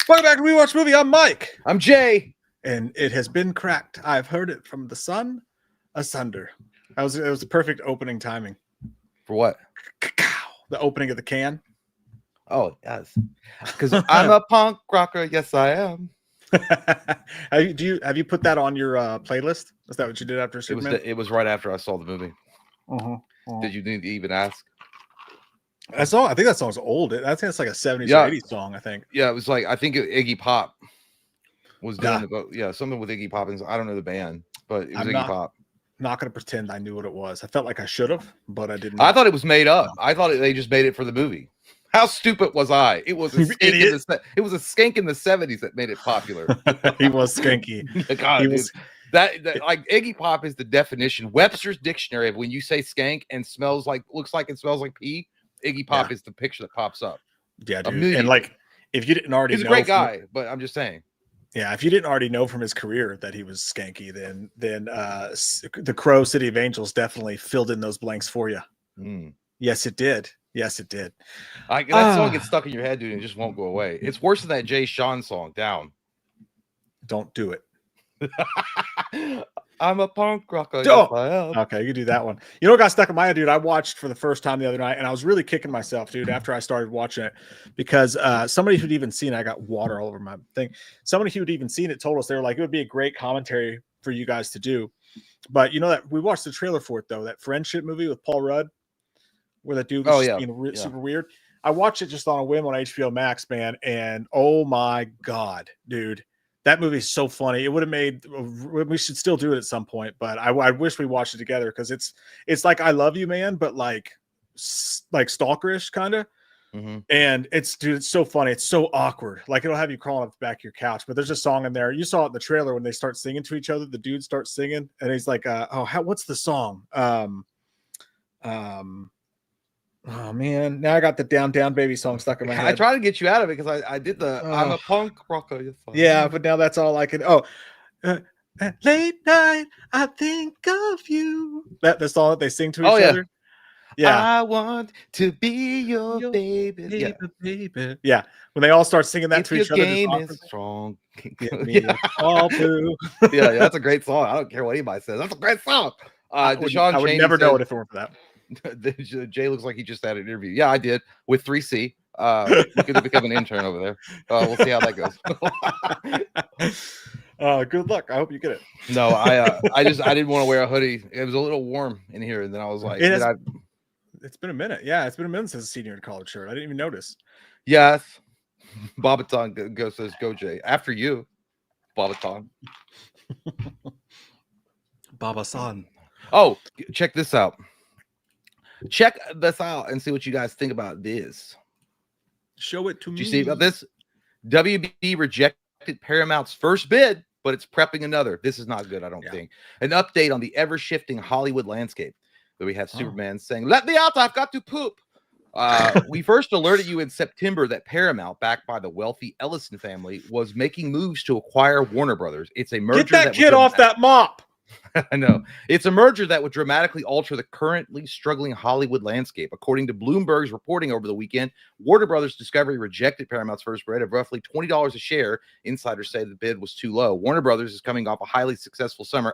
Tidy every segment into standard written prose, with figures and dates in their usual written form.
Welcome back to We Watch Movie. I'm Mike. I'm Jay. And it has been cracked. I've heard it from the sun asunder. It was the perfect opening timing. For what? The opening of the can. Oh, yes. Because I'm a punk rocker. Yes, I am. have you put that on your playlist? Is that what you did after Superman? It was right after I saw the movie. Did you need to even ask? I think that song's old. I think it's like a 70s or 80s song, I think. Yeah, it was like, I think Iggy Pop was doing something with Iggy Pop. I don't know the band, but it was Iggy Pop. I'm not going to pretend I knew what it was. I felt like I should have, but I didn't. I thought it was made up. I thought they just made it for the movie. How stupid was I? It was a skank in the 70s that made it popular. He was skanky. God, that like Iggy Pop is the definition. Webster's dictionary of when you say skank and looks like and smells like pee. Iggy Pop is the picture that pops up. Yeah, dude. And like, if you didn't already, he's a great guy, but I'm just saying. Yeah, if you didn't already know from his career that he was skanky, then the Crow City of Angels definitely filled in those blanks for you. Yes, it did. Yes, it did. That song gets stuck in your head, dude, and it just won't go away. It's worse than that Jay Sean song, Down. Don't do it. I'm a punk rocker. Okay, you can do that one. You know what got stuck in my head, dude? I watched for the first time the other night, and I was really kicking myself, dude, after I started watching it, because somebody who'd even seen it, I got water all over my thing. Somebody who'd even seen it told us they were like, it would be a great commentary for you guys to do. But you know that we watched the trailer for it, though, that friendship movie with Paul Rudd, where that dude was super weird. I watched it just on a whim on HBO Max, man, and oh my God, dude. That movie is so funny. It would have made. We should still do it at some point, but I wish we watched it together because it's like I Love You, Man, but like stalkerish kind of. And it's so funny. It's so awkward. Like it'll have you crawling up the back of your couch. But there's a song in there. You saw it in the trailer when they start singing to each other. The dude starts singing, and he's like, what's the song? Oh man, now I got the Down Down Baby song stuck in my head. I tried to get you out of it because I did the I'm a punk rocker. Yeah, but now that's all I can. Late night, I think of you. The song that they sing to each other. Yeah, I want to be your baby. Baby. Yeah, when they all start singing that to each other. Game is strong. All blue. Yeah, that's a great song. I don't care what anybody says. That's a great song. I would never know it if it weren't for that. Jay looks like he just had an interview. Yeah, I did with 3C. You could become an intern over there. We'll see how that goes. Good luck. I hope you get it. No, I didn't want to wear a hoodie. It was a little warm in here, and then I was like, it's been a minute. Yeah, it's been a minute since a senior in college shirt. I didn't even notice. Yes. Babaton says, go Jay. After you, Babaton. Baba-san. Oh, check this out. Check this out and see what you guys think about this. Show it to me. Did you see about this? WB rejected Paramount's first bid, but it's prepping another. This is not good, I don't think. An update on the ever-shifting Hollywood landscape. That we have Superman saying, "Let me out, I've got to poop." We first alerted you in September that Paramount, backed by the wealthy Ellison family, was making moves to acquire Warner Brothers. It's a merger. Get that kid off that mop. I know. It's a merger that would dramatically alter the currently struggling Hollywood landscape. According to Bloomberg's reporting over the weekend, Warner Brothers Discovery rejected Paramount's first bid of roughly $20 a share. Insiders say the bid was too low. Warner Brothers is coming off a highly successful summer,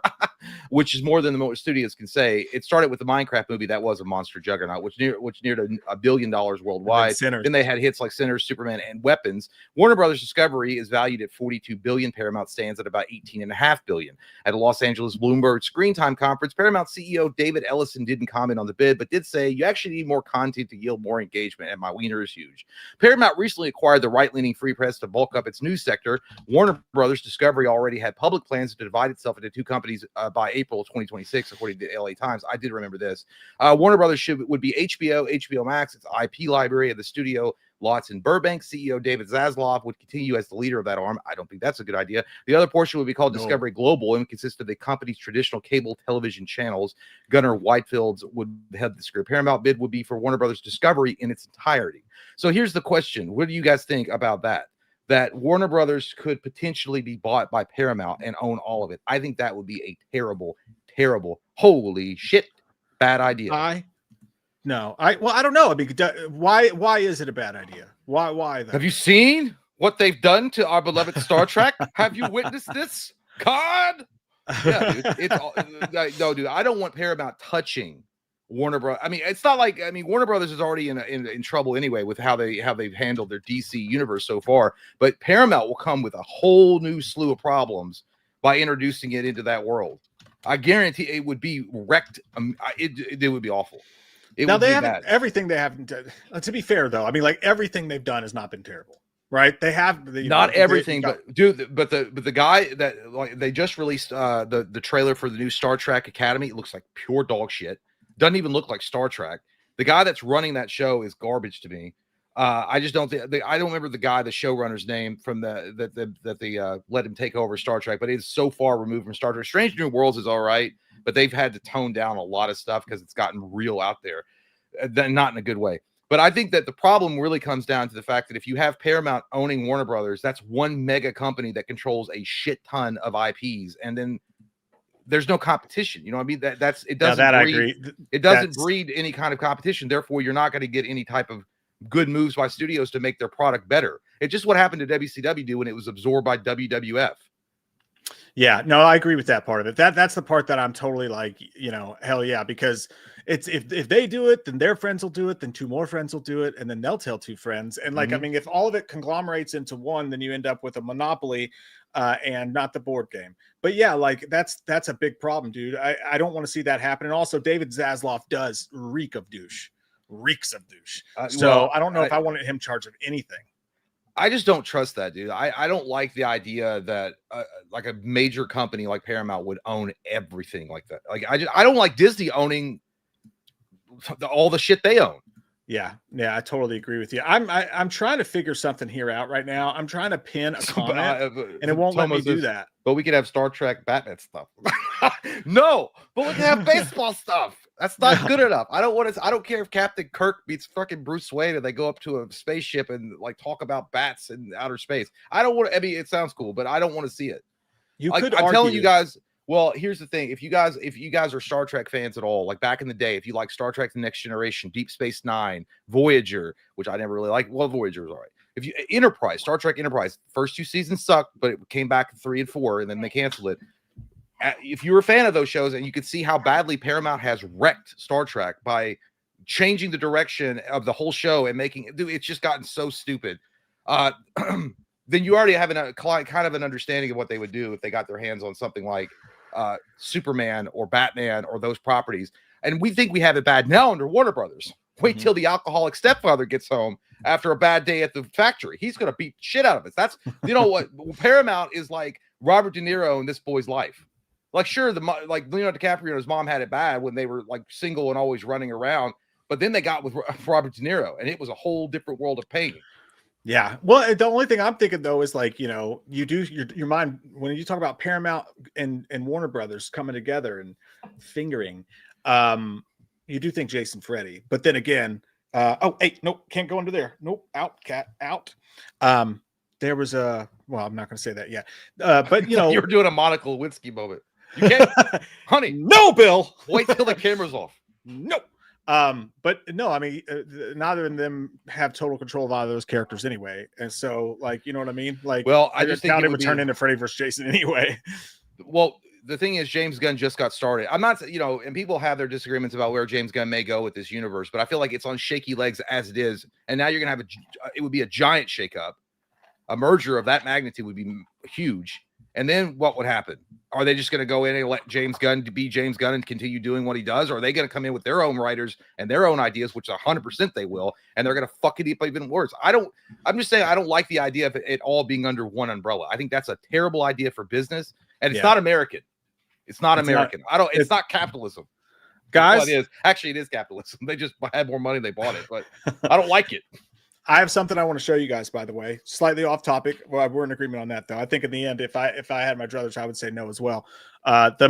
which is more than the most studios can say. It started with the Minecraft movie that was a monster juggernaut, which neared $1 billion worldwide. Then they had hits like Sinners, Superman, and Weapons. Warner Brothers Discovery is valued at $42 billion. Paramount stands at about $18.5 billion. At a Los Angeles Bloomberg Screen Time conference, Paramount CEO David Ellison didn't comment on the bid, but did say, "You actually need more content to yield more engagement, and my wiener is huge." Paramount recently acquired the right-leaning Free Press to bulk up its news sector. Warner Brothers Discovery already had public plans to divide itself into two companies by April of 2026, according to the LA Times. I did remember this. Warner Brothers would be HBO Max, its IP library of the studio lots in Burbank. CEO David Zaslav would continue as the leader of that arm. I don't think that's a good idea. The other portion would be called Discovery Global and consist of the company's traditional cable television channels. Gunnar Whitefields would head the script. Paramount bid would be for Warner Brothers Discovery in its entirety. So here's the question. What do you guys think about that? That Warner Brothers could potentially be bought by Paramount and own all of it. I think that would be a terrible, terrible, holy shit, bad idea. No, I don't know. I mean, why is it a bad idea? Why? Have you seen what they've done to our beloved Star Trek? Have you witnessed this? God, yeah, dude. It's all, no, dude. I don't want Paramount touching Warner Bros. I mean, it's not like Warner Brothers is already in trouble anyway with how they've handled their DC universe so far. But Paramount will come with a whole new slew of problems by introducing it into that world. I guarantee it would be wrecked. It would be awful. Now they haven't everything they haven't done. To be fair, though, I mean, like everything they've done has not been terrible, right? They have not everything, but dude, but the guy that like they just released the trailer for the new Star Trek Academy. It looks like pure dog shit. Doesn't even look like Star Trek. The guy that's running that show is garbage to me. I just don't think I don't remember the showrunner's name from that they let him take over Star Trek, but it's so far removed from Star Trek. Strange New Worlds is all right, but they've had to tone down a lot of stuff because it's gotten real out there, not in a good way. But I think that the problem really comes down to the fact that if you have Paramount owning Warner Brothers, that's one mega company that controls a shit ton of IPs, and then there's no competition. You know what I mean? It doesn't. I agree. It doesn't breed any kind of competition. Therefore, you're not going to get any type of good moves by studios to make their product better. It's just what happened to WCW when it was absorbed by WWF. Yeah, no, I agree with that part of it. That's the part that I'm totally like, hell yeah, because it's if they do it, then their friends will do it, then two more friends will do it, and then they'll tell two friends. And like, I mean, if all of it conglomerates into one, then you end up with a monopoly and not the board game. But yeah, like that's a big problem, dude. I don't want to see that happen. And also David Zaslav does reeks of douche. So I don't know if I wanted him in charge of anything. I just don't trust that, dude. I don't like the idea that like a major company like Paramount would own everything like that. Like I don't like Disney owning all the shit they own. Yeah, I totally agree with you. I'm trying to figure something here out right now. I'm trying to pin a comment, and it won't let me do that. But we could have Star Trek Batman stuff. No, but we can have baseball stuff. That's not good enough. I don't care if Captain Kirk beats fucking Bruce Wayne and they go up to a spaceship and like talk about bats in outer space. I mean, it sounds cool, but I don't want to see it. I'm telling you guys. Well, here's the thing. If you guys are Star Trek fans at all, like back in the day, if you like Star Trek The Next Generation, Deep Space Nine, Voyager, which I never really liked. Well, Voyager was all right. If you Enterprise, Star Trek Enterprise, first 2 seasons sucked, but it came back in 3 and 4, and then they canceled it. If you were a fan of those shows and you could see how badly Paramount has wrecked Star Trek by changing the direction of the whole show and making it, dude, it's just gotten so stupid. Then you already have kind of an understanding of what they would do if they got their hands on something like Superman or Batman or those properties. And we think we have it bad now under Warner Brothers. Wait till the alcoholic stepfather gets home after a bad day at the factory. He's going to beat shit out of us. That's, you know what, Paramount is like Robert De Niro in this boy's life. Like, sure, like Leonardo DiCaprio and his mom had it bad when they were like single and always running around, but then they got with Robert De Niro, and it was a whole different world of pain. Yeah. Well, the only thing I'm thinking though is like, you do your mind when you talk about Paramount and Warner Brothers coming together and fingering, you do think Jason Freddy, but then again, nope, can't go under there. Nope, out, cat, out. There was well, I'm not going to say that yet, but you're doing a Monica Lewinsky moment. You can't, honey. No, Bill. Wait till the camera's off. Nope. But no, I mean, neither of them have total control of either of those characters anyway. And so, like, you know what I mean? Like, well, I just think it would turn into Freddy versus Jason anyway. Well, the thing is, James Gunn just got started. I'm not, and people have their disagreements about where James Gunn may go with this universe, but I feel like it's on shaky legs as it is. And now you're going to have it would be a giant shakeup. A merger of that magnitude would be huge. And then what would happen? Are they just going to go in and let James Gunn be James Gunn and continue doing what he does? Or are they going to come in with their own writers and their own ideas, which 100% they will, and they're going to fuck it up even worse? I'm just saying, I don't like the idea of it all being under one umbrella. I think that's a terrible idea for business, and it's not American. It's not American. It's not capitalism. Guys, well, it is. Actually, it is capitalism. They just had more money, they bought it, but I don't like it. I have something I want to show you guys, by the way. Slightly off topic. Well, we're in agreement on that, though. I think in the end, if I had my druthers, I would say no as well. The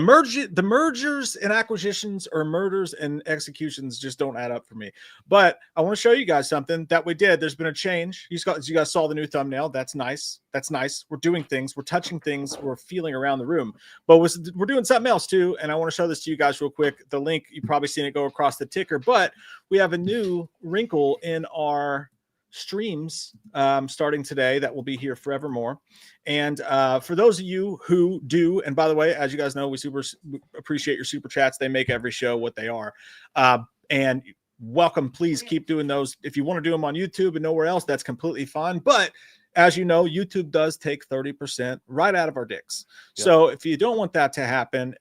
mergers and acquisitions or murders and executions just don't add up for me. But I want to show you guys something that we did. There's been a change. You guys saw the new thumbnail. That's nice. That's nice. We're doing things. We're touching things. We're feeling around the room. But we're doing something else, too. And I want to show this to you guys real quick. The link, you've probably seen it go across the ticker. But we have a new wrinkle in our streams starting today that will be here forevermore. And for those of you who do, and by the way, as you guys know, we super appreciate your super chats. They make every show what they are. And welcome. Please keep doing those. If you want to do them on YouTube and nowhere else, that's completely fine. But as you know, YouTube does take 30% right out of our dicks. Yep. So if you don't want that to happen,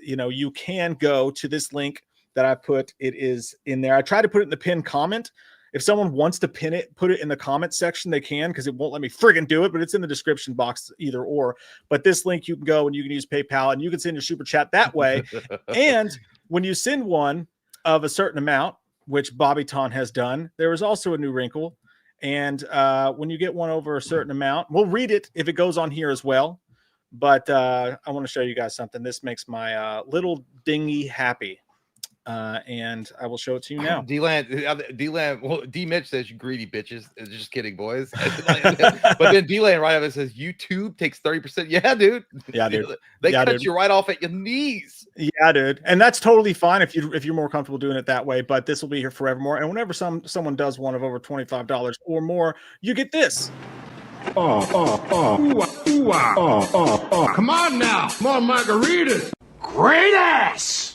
you can go to this link that I put. It is in there. I try to put it in the pinned comment. If someone wants to pin it, put it in the comment section, they can, because it won't let me friggin' do it, but it's in the description box either or. But this link, you can go and you can use PayPal and you can send your super chat that way. And when you send one of a certain amount, which Bobby Ton has done, there is also a new wrinkle. And when you get one over a certain amount, we'll read it if it goes on here as well. But I want to show you guys something. This makes my little dinghy happy. And I will show it to you now. D-Land, well, D-Mitch says, you greedy bitches. Just kidding, boys. But then D-Land right up says, YouTube takes 30%. Yeah, dude. Yeah, dude. They cut you right off at your knees. Yeah, dude. And that's totally fine if you're more comfortable doing it that way. But this will be here forevermore. And whenever someone does one of over $25 or more, you get this. Come on now. More margaritas. Great ass.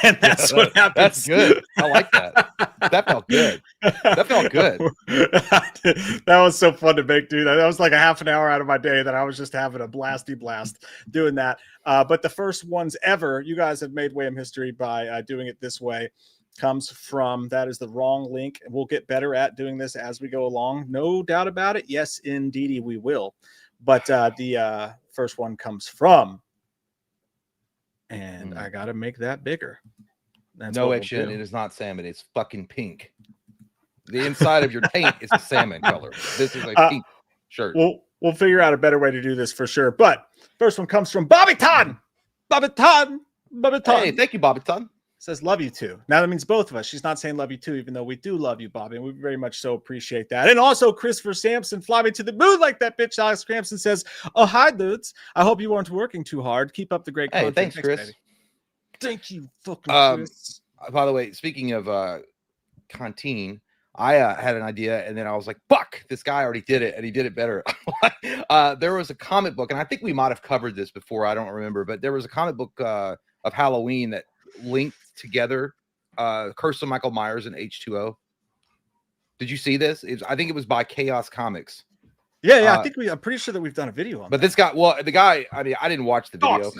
And that's what happens. That's good. I like that. That felt good. That felt good. That was so fun to make, dude. That was like a half an hour out of my day that I was just having a blasty blast doing that. But the first ones ever, you guys have made Wham history by doing it this way, comes from, that is the wrong link. We'll get better at doing this as we go along. No doubt about it. Yes, indeedy, we will. But the first one comes from, and I gotta make that bigger. That's no action. It is not salmon. It's fucking pink. The inside of your tank is a salmon color. This is a pink shirt. We'll figure out a better way to do this for sure. But first one comes from Bobby Ton. Bobby Ton. Hey, thank you, Bobby Ton. Says love you too. Now that means both of us. She's not saying love you too, even though we do love you, Bobby, and we very much so appreciate that. And also Christopher Sampson, fly me to the moon like that bitch. Alex Crampson says, oh, hi, dudes. I hope you weren't working too hard. Keep up the great content. Thanks, Chris. Baby. Thank you, fucking Chris. By the way, speaking of canteen, I had an idea, and then I was like, fuck, this guy already did it, and he did it better. There was a comic book, and I think we might have covered this before. I don't remember, but there was a comic book of Halloween that linked together Curse of Michael Myers and H2O. Did you see this? I think it was by Chaos Comics. Yeah. I'm pretty sure that we've done a video on but that. This guy, well, the guy, I mean, I didn't watch the video,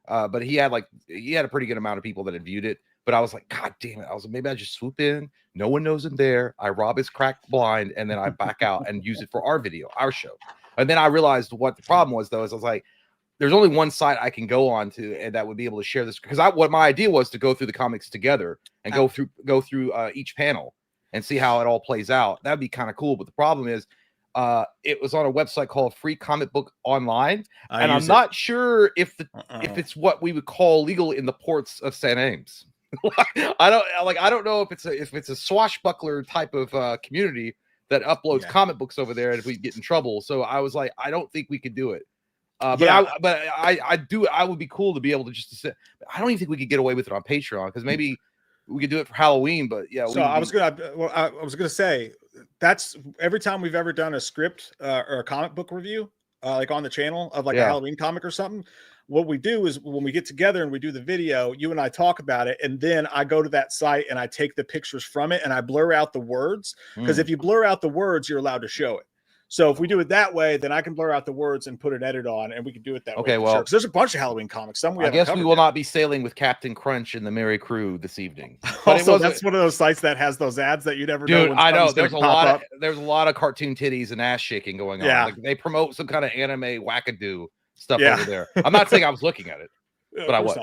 but he had a pretty good amount of people that had viewed it. But I was like, God damn it. I was like, maybe I just swoop in. No one knows I'm there. I rob his cracked blind, and then I back out and use it for our video, our show. And then I realized what the problem was, though, is I was like, there's only one site I can go on to, and that would be able to share this, because what my idea was to go through the comics together and go through each panel and see how it all plays out. That'd be kind of cool. But the problem is, it was on a website called Free Comic Book Online, and I'm not sure if it's what we would call legal in the ports of St. Ames. I don't know if it's a swashbuckler type of community that uploads comic books over there, and if we get in trouble. So I was like, I don't think we could do it. I would be cool to be able to just sit. I don't even think we could get away with it on Patreon, because maybe we could do it for Halloween. But yeah, so I was gonna say that's every time we've ever done a script or a comic book review, like on the channel of a Halloween comic or something. What we do is when we get together and we do the video, you and I talk about it, and then I go to that site and I take the pictures from it and I blur out the words, because if you blur out the words, you're allowed to show it. So if we do it that way, then I can blur out the words and put an edit on, and we can do it that way. Okay, well, sure. There's a bunch of Halloween comics. Some I guess we will not be sailing with Captain Crunch and the Merry Crew this evening. Also, that's one of those sites that has those ads that you never know. Dude, I know there's a lot of cartoon titties and ass shaking going on. Yeah. Like they promote some kind of anime wackadoo stuff over there. I'm not saying I was looking at it, but I was.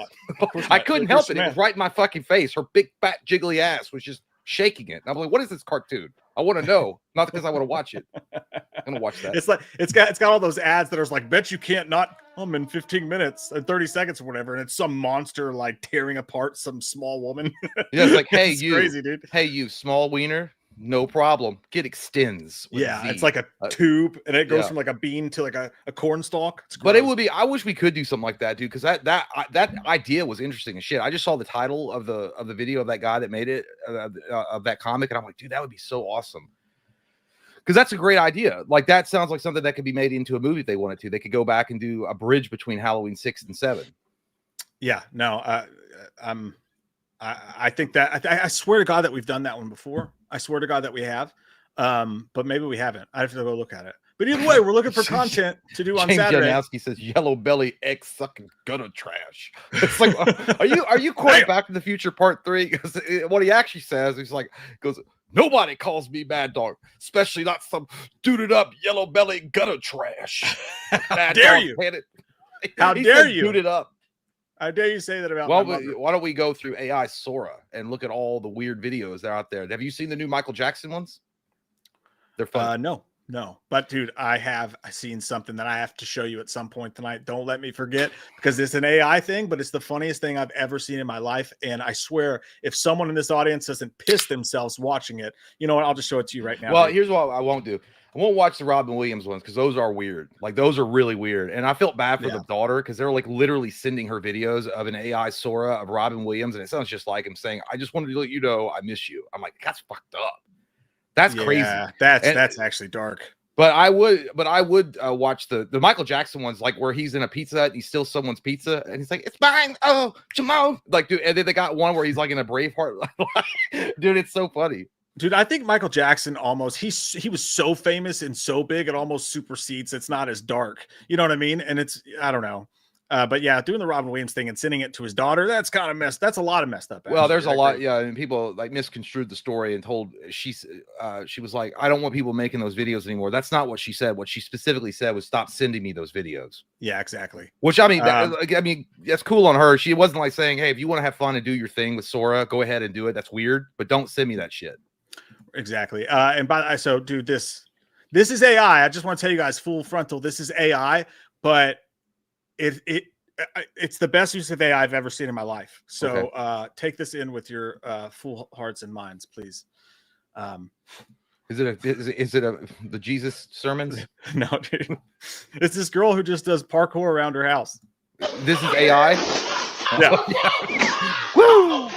I couldn't help it. It was right in my fucking face. Her big fat jiggly ass was just shaking it. And I'm like, what is this cartoon? I want to know, not because I want to watch it. I'm gonna watch that. It's like it's got all those ads that are like, bet you can't not come in 15 minutes and 30 seconds or whatever, and it's some monster like tearing apart some small woman. Yeah, it's like, hey, it's crazy, dude. Hey, you small wiener. No problem. It extends. With Yeah, Z. it's like a tube, and it goes yeah. from like a bean to like a corn stalk. It's But it gross. would be. I wish we could do something like that, dude. Because that idea was interesting as shit. I just saw the title of the video of that guy that made it of that comic, and I'm like, dude, that would be so awesome. Because that's a great idea. Like that sounds like something that could be made into a movie if they wanted to. They could go back and do a bridge between Halloween 6 and 7. Yeah, no, I think that I swear to God that we've done that one before. I swear to God that we have, but maybe we haven't. I have to go look at it. But either way, we're looking for content to do on James Saturday. Janowski says yellow belly egg sucking gutter trash. It's like, are you quoting Back to the Future Part 3? Because what he actually says, he's like, goes, nobody calls me Mad Dog, especially not some duded up yellow belly gutter trash. How dare you? How dare you? Duded up. How dare you say that about well, my mother? Why don't we go through AI Sora and look at all the weird videos that are out there? Have you seen the new Michael Jackson ones? They're fun. No. But dude, I seen something that I have to show you at some point tonight. Don't let me forget, because it's an AI thing, but it's the funniest thing I've ever seen in my life. And I swear, if someone in this audience doesn't piss themselves watching it, you know what? I'll just show it to you right now. Well, here's what I won't do. I won't watch the Robin Williams ones because those are weird. Like those are really weird. And I felt bad for the daughter because they're like literally sending her videos of an AI Sora of Robin Williams. And it sounds just like him saying, I just wanted to let you know I miss you. I'm like, that's fucked up. That's crazy. That's actually dark. But I would watch the Michael Jackson ones, like where he's in a Pizza Hut and he steals someone's pizza and he's like, it's mine. Oh, Jamal. Like, dude, and then they got one where he's like in a Braveheart. Dude, it's so funny. Dude, I think Michael Jackson almost he was so famous and so big it almost supersedes. It's not as dark. You know what I mean? And it's, I don't know. But yeah, doing the Robin Williams thing and sending it to his daughter, that's kind of messed. That's a lot of messed up. Well, there's a lot. Yeah. And people like misconstrued the story and told she was like, I don't want people making those videos anymore. That's not what she said. What she specifically said was stop sending me those videos. Yeah, exactly. Which I mean, that's cool on her. She wasn't like saying, hey, if you want to have fun and do your thing with Sora, go ahead and do it. That's weird, but don't send me that shit. Exactly. So dude, this is AI. I just want to tell you guys full frontal. This is AI, but it's the best use of AI I've ever seen in my life. So take this in with your full hearts and minds, please. Is it the Jesus sermons? No, dude. It's this girl who just does parkour around her house. This is AI. Yeah. Woo!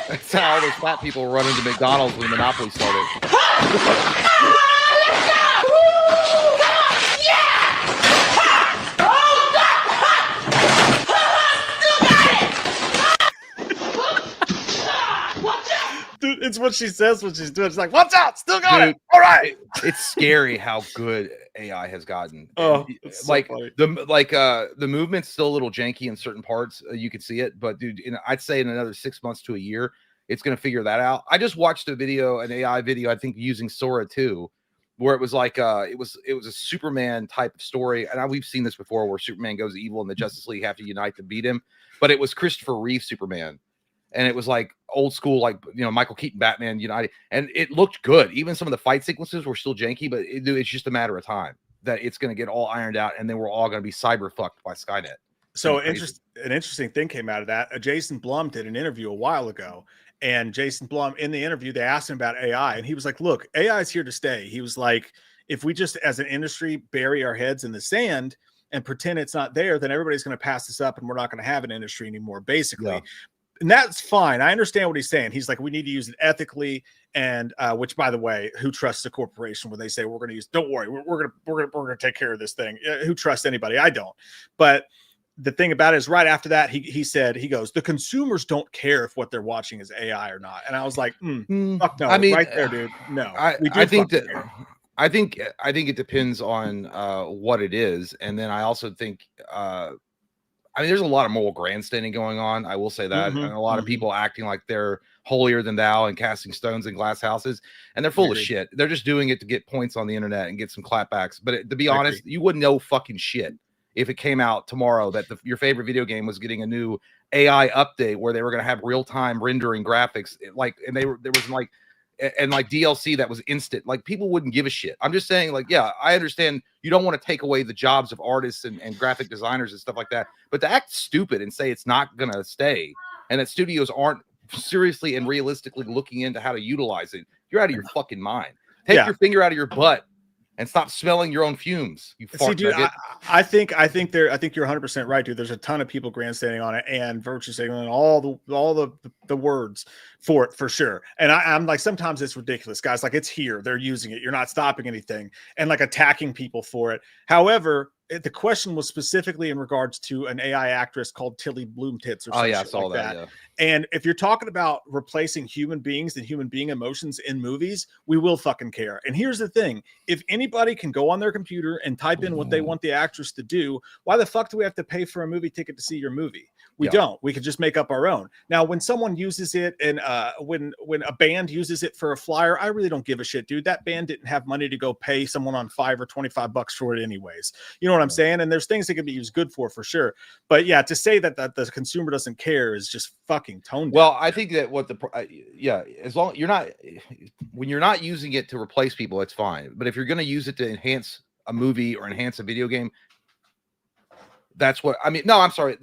That's how all those fat people run into McDonald's when Monopoly started. Dude, it's what she says when she's doing. It's like, watch out, still got it. All right. It's scary how good AI has gotten. Oh, like the movement's still a little janky in certain parts. You can see it, but dude, I'd say in another 6 months to a year, it's going to figure that out. I just watched an AI video, I think using Sora 2, where it was like it was a Superman type of story, and we've seen this before, where Superman goes evil and the Justice League have to unite to beat him. But it was Christopher Reeve Superman, and it was like old school, like Michael Keaton Batman united, and it looked good. Even some of the fight sequences were still janky, but it's just a matter of time that it's going to get all ironed out, and then we're all going to be cyber fucked by Skynet. So an interesting thing came out of that. Jason Blum did an interview a while ago. And Jason Blum, in the interview, they asked him about AI, and he was like, look, AI is here to stay. He was like, if we just, as an industry, bury our heads in the sand and pretend it's not there, then everybody's going to pass this up and we're not going to have an industry anymore, basically. Yeah. And that's fine. I understand what he's saying. He's like, we need to use it ethically. And which, by the way, who trusts a corporation when they say we're going to use, don't worry, we're going to take care of this thing. Who trusts anybody? I don't. But the thing about it is, right after that, he said, he goes, the consumers don't care if what they're watching is AI or not. And I was like, fuck no. I mean, right there, dude. No, I think it depends on what it is. And then I also think, there's a lot of moral grandstanding going on. I will say that. And a lot of people acting like they're holier than thou and casting stones in glass houses. And they're full of shit. They're just doing it to get points on the internet and get some clapbacks. But to be honest, you wouldn't know fucking shit if it came out tomorrow that your favorite video game was getting a new AI update where they were going to have real-time rendering graphics, there was and like DLC that was instant, like people wouldn't give a shit. I'm just saying, like, yeah, I understand you don't want to take away the jobs of artists and graphic designers and stuff like that, but to act stupid and say it's not gonna stay and that studios aren't seriously and realistically looking into how to utilize it, you're out of your fucking mind. Take your finger out of your butt and stop smelling your own fumes. You fart. See, dude, I think you're 100% right, dude. There's a ton of people grandstanding on it and virtue signaling all the words for it for sure. And I'm like, sometimes it's ridiculous, guys. Like, it's here, they're using it, you're not stopping anything, and like attacking people for it. However, the question was specifically in regards to an AI actress called Tilly Bloomtits or something. I saw like that. Yeah. And if you're talking about replacing human beings and human being emotions in movies, we will fucking care. And here's the thing. If anybody can go on their computer and type in what they want the actress to do, why the fuck do we have to pay for a movie ticket to see your movie? We don't. We could just make up our own. Now, when someone uses it and when a band uses it for a flyer, I really don't give a shit, dude. That band didn't have money to go pay someone on $5 or $25 for it anyways. You know what I'm saying? And there's things that can be used good for sure. But yeah, to say that the consumer doesn't care is just fucking tone deaf. Well, I think that as long when you're not using it to replace people, it's fine. But if you're going to use it to enhance a movie or enhance a video game, that's what I mean. No, I'm sorry.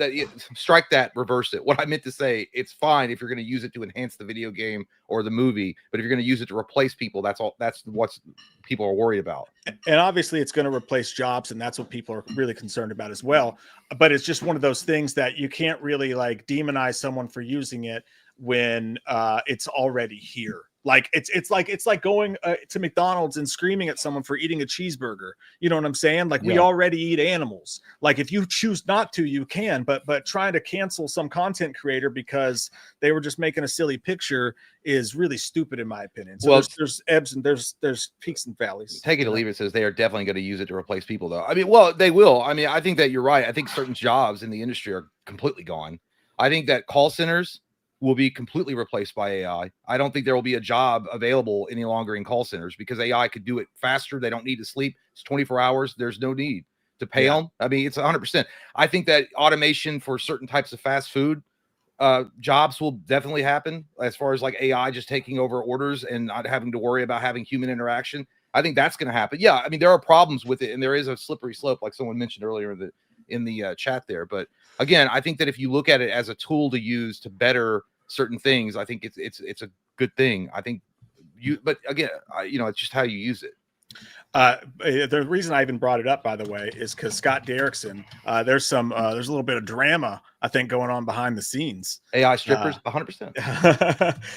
Strike that, reverse it. What I meant to say, it's fine if you're going to use it to enhance the video game or the movie, but if you're going to use it to replace people, that's what people are worried about. And obviously it's going to replace jobs, and that's what people are really concerned about as well. But it's just one of those things that you can't really like demonize someone for using it when it's already here. Like it's like going to McDonald's and screaming at someone for eating a cheeseburger. You know what I'm saying? Like, we already eat animals. Like, if you choose not to, you can. But trying to cancel some content creator because they were just making a silly picture is really stupid in my opinion. So there's ebbs and there's peaks and valleys. Take it or leave it says they are definitely going to use it to replace people, though. I mean, well, they will. I mean, I think that you're right. I think certain jobs in the industry are completely gone. I think that call centers will be completely replaced by AI. I don't think there will be a job available any longer in call centers because AI could do it faster. They don't need to sleep. It's 24 hours. There's no need to pay them. I mean, it's 100%. I think that automation for certain types of fast food jobs will definitely happen, as far as like AI just taking over orders and not having to worry about having human interaction. I think that's going to happen. Yeah, I mean, there are problems with it, and there is a slippery slope, like someone mentioned earlier in the chat there. But again, I think that if you look at it as a tool to use to better certain things, I think it's a good thing. I think but again, it's just how you use it. The reason I even brought it up, by the way, is because Scott Derrickson, there's a little bit of drama, I think, going on behind the scenes. AI strippers, 100%.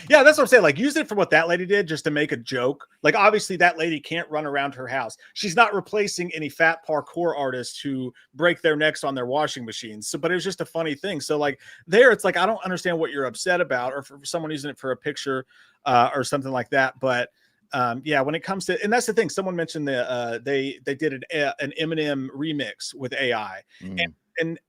Yeah, that's what I'm saying. Like, use it for what that lady did, just to make a joke. Like, obviously that lady can't run around her house. She's not replacing any fat parkour artists who break their necks on their washing machines. So, but it was just a funny thing. So like it's like, I don't understand what you're upset about, or for someone using it for a picture or something like that. But yeah, when it comes to, and that's the thing, someone mentioned they did an Eminem remix with AI, and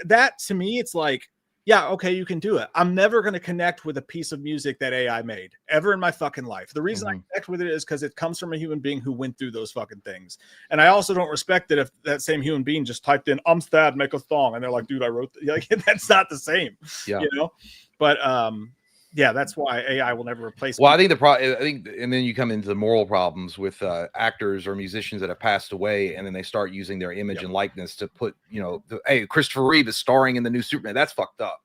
that to me, it's like, yeah, okay, you can do it. I'm never going to connect with a piece of music that AI made ever in my fucking life. The reason I connect with it is because it comes from a human being who went through those fucking things. And I also don't respect it if that same human being just typed in "I'm sad, make a song," and they're like, "Dude, I wrote like that's not the same." Yeah, But yeah, that's why AI will never replace. Well, people. I think, and then you come into the moral problems with actors or musicians that have passed away, and then they start using their image and likeness to put, hey, Christopher Reeve is starring in the new Superman. That's fucked up.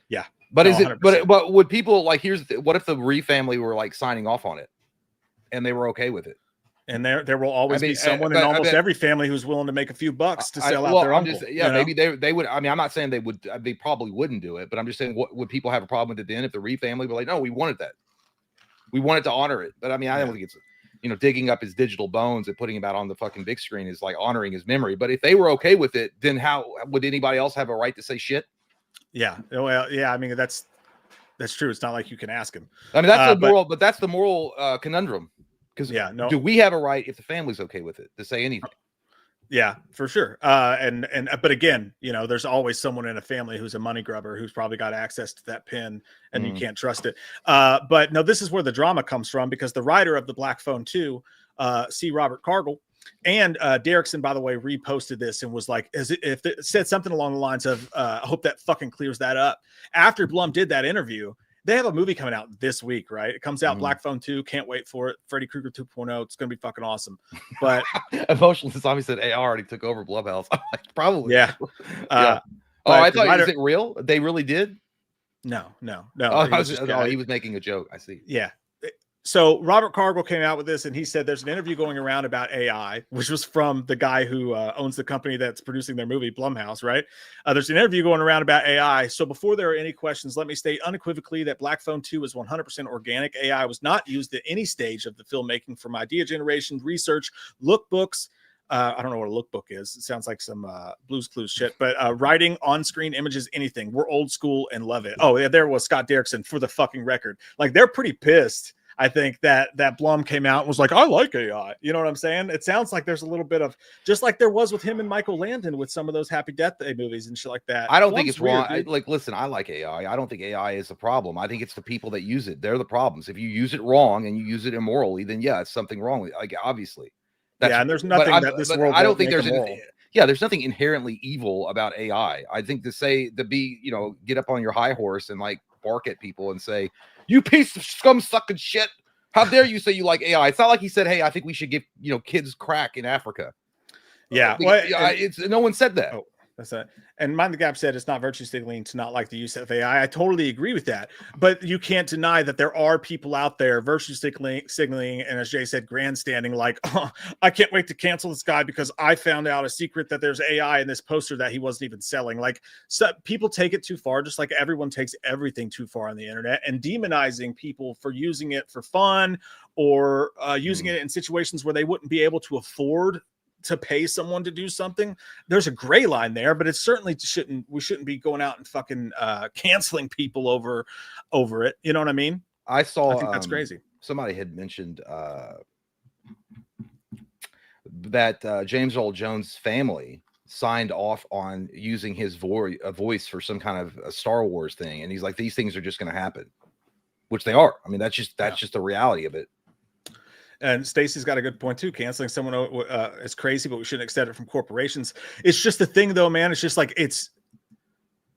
Yeah, but is it? But would people like? What if the Reeve family were like signing off on it, and they were okay with it? And there will always be someone in almost every family who's willing to make a few bucks to sell out their uncle. Maybe they would. I mean, I'm not saying they would. They probably wouldn't do it, but I'm just saying, what would people have a problem with it then if the Reeve family were like, no, we wanted that, we wanted to honor it. But I mean, I don't think it's digging up his digital bones and putting him out on the fucking big screen is like honoring his memory. But if they were okay with it, then how would anybody else have a right to say shit? Yeah. Well, yeah. I mean, that's true. It's not like you can ask him. I mean, that's the moral, but that's the moral conundrum. Because do we have a right, if the family's okay with it, to say anything? Yeah, for sure. But again, there's always someone in a family who's a money grubber who's probably got access to that pin, and you can't trust it. But no, this is where the drama comes from, because the writer of the Black Phone 2, C. Robert Cargill, and Derrickson, by the way, reposted this and was like, said something along the lines of, I hope that fucking clears that up. After Blum did that interview, They have a movie coming out this week, right? It comes out, Black Phone 2. Can't wait for it. Freddy Krueger 2.0. It's going to be fucking awesome. But Emotional Zombie said AI already took over Blumhouse. Probably. Yeah. Oh, I thought, is it real? They really did? No. Oh, he was making a joke. I see. Yeah. So Robert Cargill came out with this, and he said there's an interview going around about AI, which was from the guy who owns the company that's producing their movie, Blumhouse, right? There's an interview going around about AI. So before there are any questions, let me state unequivocally that Black Phone 2 is 100% organic. AI was not used at any stage of the filmmaking, from idea generation, research, lookbooks. I don't know what a lookbook is. It sounds like some Blue's Clues shit, but writing, on-screen images, anything. We're old school and love it. Oh, yeah, there was Scott Derrickson, for the fucking record. Like, they're pretty pissed, I think, that Blum came out and was like, I like AI. You know what I'm saying? It sounds like there's a little bit of, just like there was with him and Michael Landon with some of those Happy Death Day movies and shit like that. I don't think it's wrong. Listen, I like AI. I don't think AI is the problem. I think it's the people that use it. They're the problems. If you use it wrong and you use it immorally, then yeah, it's something wrong with it. Like, obviously. And there's nothing that this world. I don't think there's there's nothing inherently evil about AI. I think get up on your high horse and like bark at people and say, you piece of scum sucking shit. How dare you say you like AI? It's not like he said, hey, I think we should give kids crack in Africa. Yeah. No one said that. Oh, that's it. And Mind the Gap said it's not virtue signaling to not like the use of AI. I totally agree with that. But you can't deny that there are people out there virtue signaling, and as Jay said, grandstanding, like, oh, I can't wait to cancel this guy because I found out a secret that there's AI in this poster that he wasn't even selling. Like, so people take it too far, just like everyone takes everything too far on the internet, and demonizing people for using it for fun or using it in situations where they wouldn't be able to afford to pay someone to do something. There's a gray line there, but it certainly we shouldn't be going out and fucking canceling people over it. You know what I mean? I think that's crazy. Somebody had mentioned that James Earl Jones' family signed off on using his voice for some kind of a Star Wars thing, and he's like, these things are just going to happen, which they are. I mean, that's just the reality of it. And Stacy's got a good point too. Canceling someone is crazy, but we shouldn't accept it from corporations. It's just the thing, though, man. It's just like it's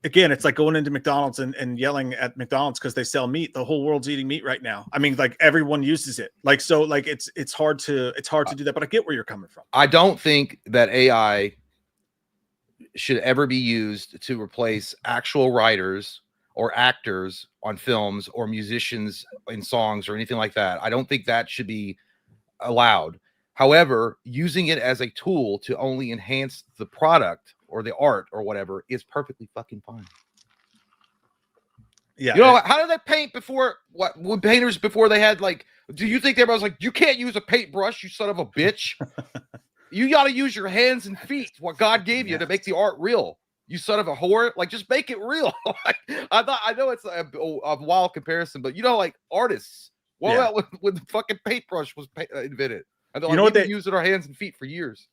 like going into McDonald's and yelling at McDonald's because they sell meat. The whole world's eating meat right now. I mean, like, everyone uses it. Like, so, like, it's hard to do that. But I get where you're coming from. I don't think that AI should ever be used to replace actual writers or actors on films or musicians in songs or anything like that. I don't think that should be allowed. However, using it as a tool to only enhance the product or the art or whatever is perfectly fucking fine. Yeah. How did they paint before? When painters before they had, like, do you think everybody was like, you can't use a paintbrush, you son of a bitch? You got to use your hands and feet, what God gave you to make the art real. You son of a whore. Like, just make it real. I know it's a wild comparison, but like artists. Well, when the fucking paintbrush was invented, and they're like, we've been using our hands and feet for years.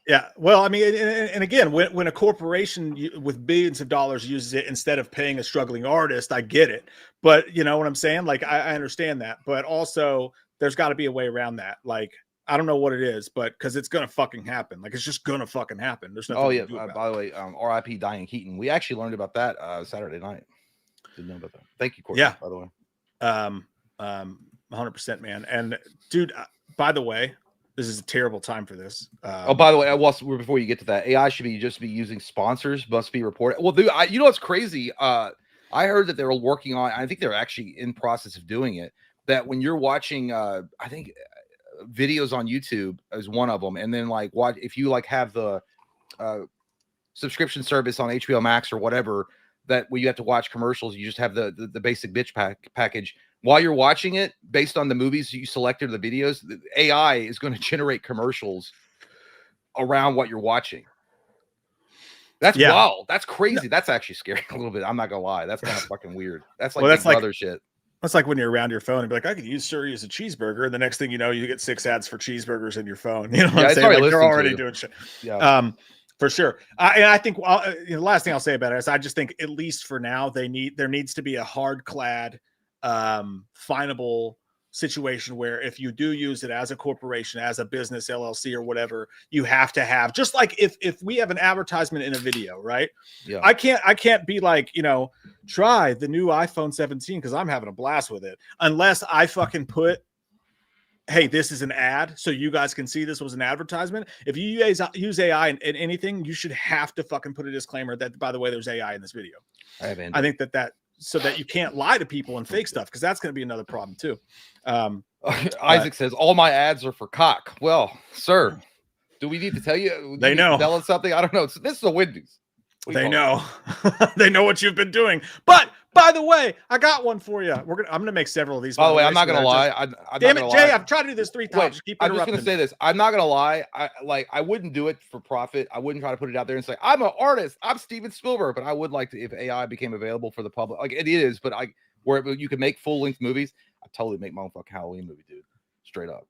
Yeah. Well, I mean, and again, when a corporation with billions of dollars uses it instead of paying a struggling artist, I get it. But you know what I'm saying? Like, I understand that. But also, there's got to be a way around that. Like, I don't know what it is, but because it's gonna fucking happen. Like, it's just gonna fucking happen. There's nothing. Oh yeah. By the way, R.I.P. Diane Keaton. We actually learned about that Saturday night. Didn't know about that. Thank you, Courtney. Yeah. By the way. 100%, man. And dude, by the way, this is a terrible time for this. By the way, before you get to that, AI should be using sponsors, must be reported. Well, dude, you know what's crazy? I heard that they were working on. I think they're actually in process of doing it. That when you're watching, I think videos on YouTube is one of them, and then like if you like have the subscription service on HBO Max or whatever, that where you have to watch commercials, you just have the basic bitch package. While you're watching it, based on the movies you selected or the videos, the AI is going to generate commercials around what you're watching. That's wild. That's crazy. Yeah. That's actually scary a little bit. I'm not gonna lie. That's kind of fucking weird. That's like other shit. That's like when you're around your phone and be like, I could use Siri as a cheeseburger, and the next thing you know, you get 6 ads for cheeseburgers in your phone. You know what I'm saying? Like, they're already doing shit. Yeah. For sure. And I think the last thing I'll say about it is I just think, at least for now, there needs to be a hard clad, findable situation where if you do use it as a corporation, as a business LLC or whatever, you have to have, just like if we have an advertisement in a video, right? Yeah. I can't be like, try the new iPhone 17 because I'm having a blast with it, unless I fucking put, hey, this is an ad, so you guys can see this was an advertisement. If you use AI in anything, you should have to fucking put a disclaimer that, by the way, there's AI in this video. I think that so that you can't lie to people and fake stuff, because that's going to be another problem too. Isaac says all my ads are for cock. Well, sir, do we need to tell you? They know. Tell us something. I don't know. This is a Wendy's. They know. They know what you've been doing. But by the way, I got one for you. I'm gonna make several of these. By the way, I'm not gonna lie. Damn it, Jay! I've tried to do this 3 times. I'm just gonna say this. I'm not gonna lie. I wouldn't do it for profit. I wouldn't try to put it out there and say I'm an artist. I'm Steven Spielberg. But I would like to, if AI became available for the public, like it is. But where you could make full length movies, I'd totally make my own fucking Halloween movie, dude. Straight up.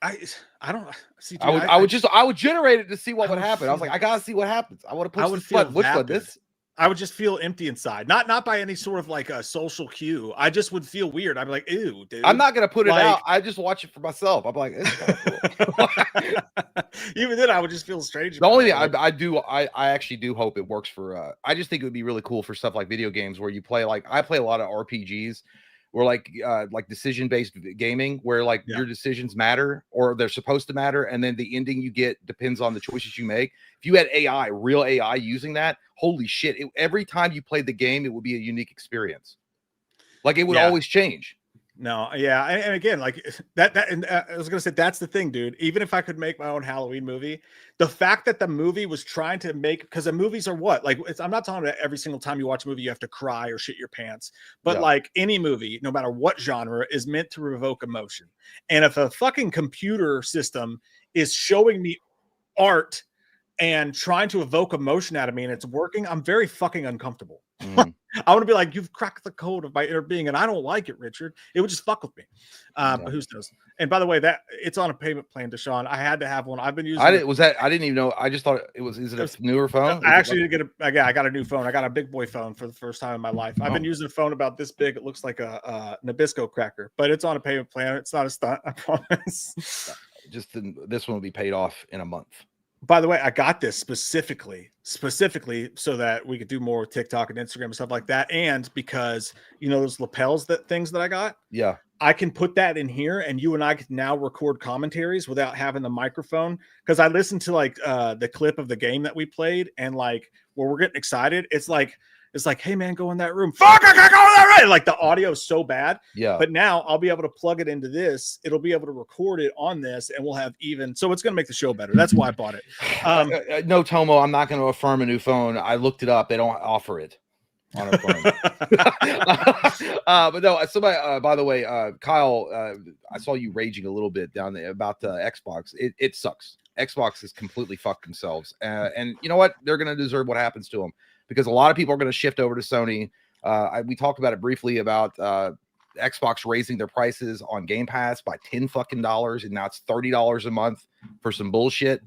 I don't see. Dude, I would generate it to see what would happen. I was like, I gotta see what happens. I want to put this. I would just feel empty inside, not by any sort of like a social cue. I just would feel weird. I'd be like, ew, dude. I'm not gonna put it out. I just watch it for myself. I'm like, it's kind of cool. Even then, I would just feel strange. The only thing I actually do hope it works for. I just think it would be really cool for stuff like video games where you play, like I play a lot of RPGs. Or like decision-based gaming, where your decisions matter, or they're supposed to matter, and then the ending you get depends on the choices you make. If you had real AI using that, holy shit! Every time you played the game, it would be a unique experience. Like it would always change. No, yeah, and again, like that, and I was gonna say that's the thing, dude. Even if I could make my own Halloween movie, the fact that the movie was trying to make, because the movies are what, like, I'm not talking about every single time you watch a movie you have to cry or shit your pants, but like any movie, no matter what genre, is meant to evoke emotion. And if a fucking computer system is showing me art and trying to evoke emotion out of me and it's working, I'm very fucking uncomfortable. I want to be like, you've cracked the code of my inner being, and I don't like it, Richard. It would just fuck with me. But who knows? And by the way, that it's on a payment plan, Deshaun. I had to have one. I've been using. I didn't even know. I just thought it was. Is it a newer phone? I actually did get I got a new phone. I got a big boy phone for the first time in my life. I've been using a phone about this big. It looks like a Nabisco cracker, but it's on a payment plan. It's not a stunt, I promise. This one will be paid off in a month. By the way, I got this specifically so that we could do more with TikTok and Instagram and stuff like that. And because, those lapels, things that I got, I can put that in here and you and I can now record commentaries without having the microphone. Because I listened to the clip of the game that we played, and where we're getting excited, it's like, hey man, go in that room. Fuck, I can't go in that room. Like the audio is so bad. Yeah. But now I'll be able to plug it into this. It'll be able to record it on this, and we'll have so it's going to make the show better. That's why I bought it. No, Tomo, I'm not going to affirm a new phone. I looked it up. They don't offer it on a phone. But no, somebody, by the way, Kyle, I saw you raging a little bit down there about the Xbox. It sucks. Xbox has completely fucked themselves. And you know what? They're going to deserve what happens to them, because a lot of people are going to shift over to Sony. We talked about it briefly about Xbox raising their prices on Game Pass by $10 and now it's $30 a month for some bullshit.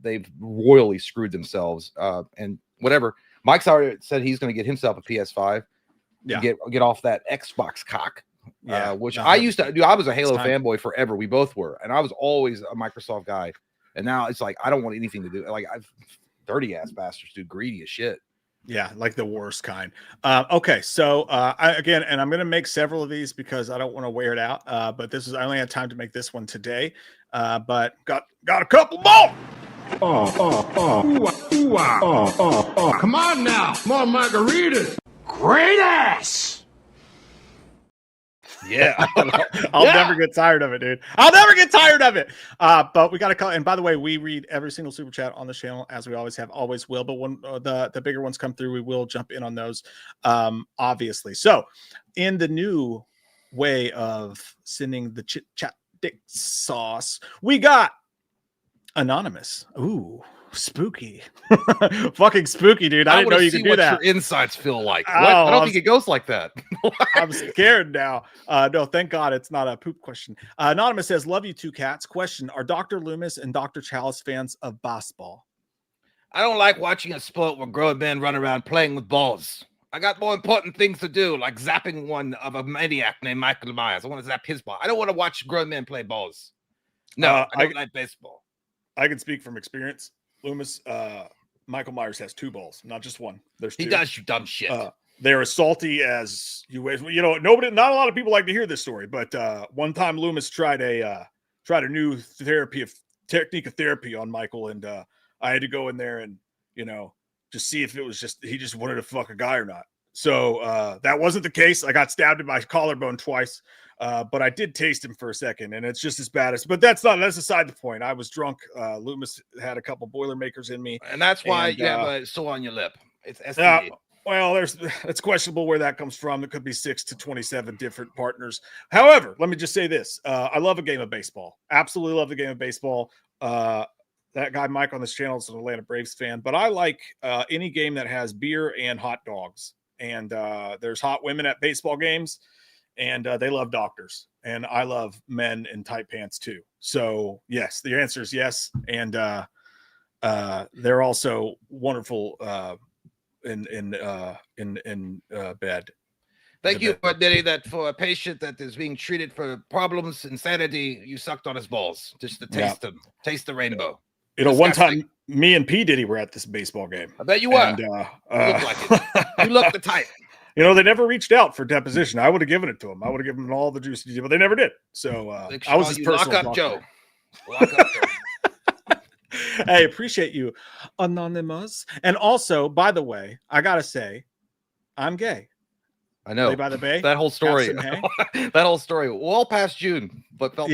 They've royally screwed themselves. And whatever. Mike's already said he's going to get himself a PS5. Yeah. Get off that Xbox cock. Yeah. Which I used to do. I was a Halo fanboy forever. We both were. And I was always a Microsoft guy. And now it's like I don't want anything to do. Like dirty ass bastards, dude, greedy as shit. Yeah, like the worst kind. Okay, so again, and I'm gonna make several of these because I don't want to wear it out. But I only had time to make this one today. But got a couple more. Come on now, more margaritas. Great ass. Yeah, I'll never get tired of it, dude. I'll never get tired of it. But we got to call. And by the way, we read every single super chat on the channel, as we always have, always will. But when the bigger ones come through, we will jump in on those, obviously. So, in the new way of sending the chit chat dick sauce, we got Anonymous. Ooh. Spooky. Fucking spooky, dude. I didn't know you could do that. Your insides feel like. I don't think it goes like that. I'm scared now. No, thank God it's not a poop question. Anonymous says, love you two cats. Question, are Dr. Loomis and Dr. Chalice fans of basketball? I don't like watching a sport where grown men run around playing with balls. I got more important things to do, like zapping one of a maniac named Michael Myers. I want to zap his ball. I don't want to watch grown men play balls. No, I don't like baseball. I can speak from experience. Loomis, Michael Myers has 2 balls, not just one. There's 2. He does dumb shit. They're as salty as you wish. You know, not a lot of people like to hear this story, but one time Loomis tried a new technique of therapy on Michael, and I had to go in there and, you know, just see if it was just he just wanted to fuck a guy or not. So that wasn't the case. I got stabbed in my collarbone twice, but I did taste him for a second, and it's just as bad as. But that's aside the point. I was drunk. Loomis had a couple Boilermakers in me, and that's why you have a sore on your lip. It's STD. Well, it's questionable where that comes from. It could be 6 to 27 different partners. However, let me just say this: I love a game of baseball. Absolutely love the game of baseball. That guy Mike on this channel is an Atlanta Braves fan, but I like any game that has beer and hot dogs. And there's hot women at baseball games, and they love doctors. And I love men in tight pants too. So yes, the answer is yes. And they're also wonderful in bed. Thank you for admitting that for a patient that is being treated for problems, insanity, you sucked on his balls just to taste them, taste the rainbow. You know, one time me and P. Diddy were at this baseball game. I bet you were. And, you look like it. You look the type. You know, they never reached out for deposition. I would have given it to them. I would have given them all the juicy detail, but they never did. So I was his personal lock up Joe. Lock up Joe. I appreciate you, Anonymous. And also, by the way, I gotta say, I'm gay. I know. Play by the Bay. That whole story. That whole story. Well past June, but felt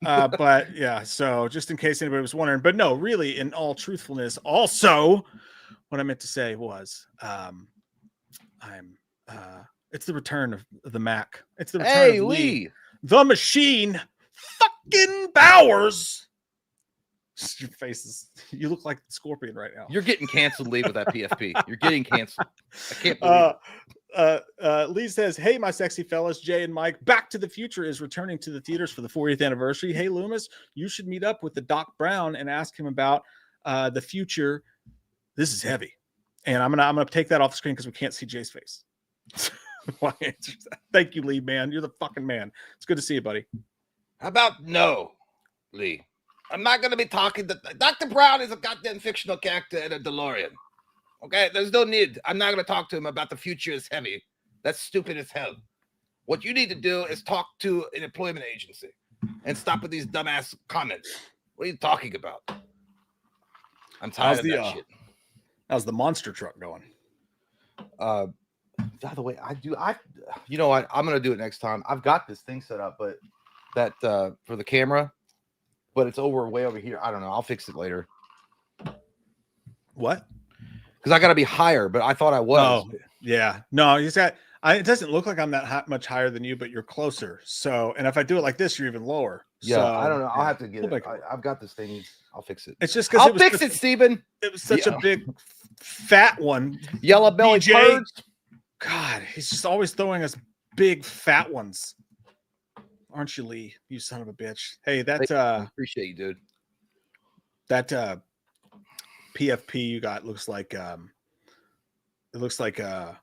but yeah. So just in case anybody was wondering, but no, really, in all truthfulness, also, what I meant to say was, it's the return of the Mac. It's the return of Lee, the machine, fucking Bowers. Your face you look like the Scorpion right now. You're getting canceled, Lee, with that PFP. You're getting canceled. I can't believe Lee says, hey, my sexy fellas, Jay and Mike, Back to the Future is returning to the theaters for the 40th anniversary. Hey, Loomis, you should meet up with the Doc Brown and ask him about the future. This is heavy. And I'm gonna take that off the screen because we can't see Jay's face. Thank you, Lee, man. You're the fucking man. It's good to see you, buddy. How about no, Lee? I'm not going to be talking to Dr. Brown is a goddamn fictional character in a DeLorean. Okay, there's no need. I'm not going to talk to him about the future is heavy. That's stupid as hell. What you need to do is talk to an employment agency and stop with these dumbass comments. What are you talking about? I'm tired of that shit. How's the monster truck going? By the way, you know what? I'm going to do it next time. I've got this thing set up, but that for the camera, but it's way over here. I don't know. I'll fix it later. What? Because I got to be higher, but I thought I was. Oh, yeah. No, he's got. It doesn't look like I'm that much higher than you, but you're closer. So, and if I do it like this, you're even lower. Yeah, so, I don't know. I'll have to get it. I've got this thing. I'll fix it. It's just because I'll fix it, Steven. It was such a big, fat one. Yellow belly turds. God, he's just always throwing us big, fat ones. Aren't you, Lee? You son of a bitch. Hey, that appreciate you, dude. That PFP you got looks like it looks like a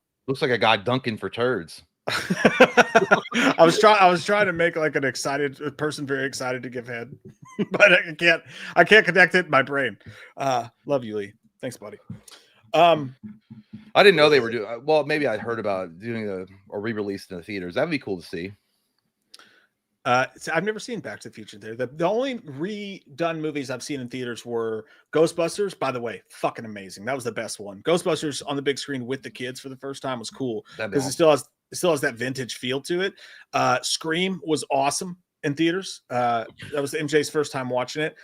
guy dunking for turds. I was trying to make like a person very excited to give head, but I can't connect it in my brain. Love you, Lee. Thanks, buddy. I didn't know they were doing well. Maybe I'd heard about doing a re-release in the theaters. That'd be cool to see. I've never seen Back to the Future there. The only redone movies I've seen in theaters were Ghostbusters. By the way, fucking amazing. That was the best one. Ghostbusters on the big screen with the kids for the first time was cool because it still has that vintage feel to it. Scream was awesome in theaters. That was MJ's first time watching it.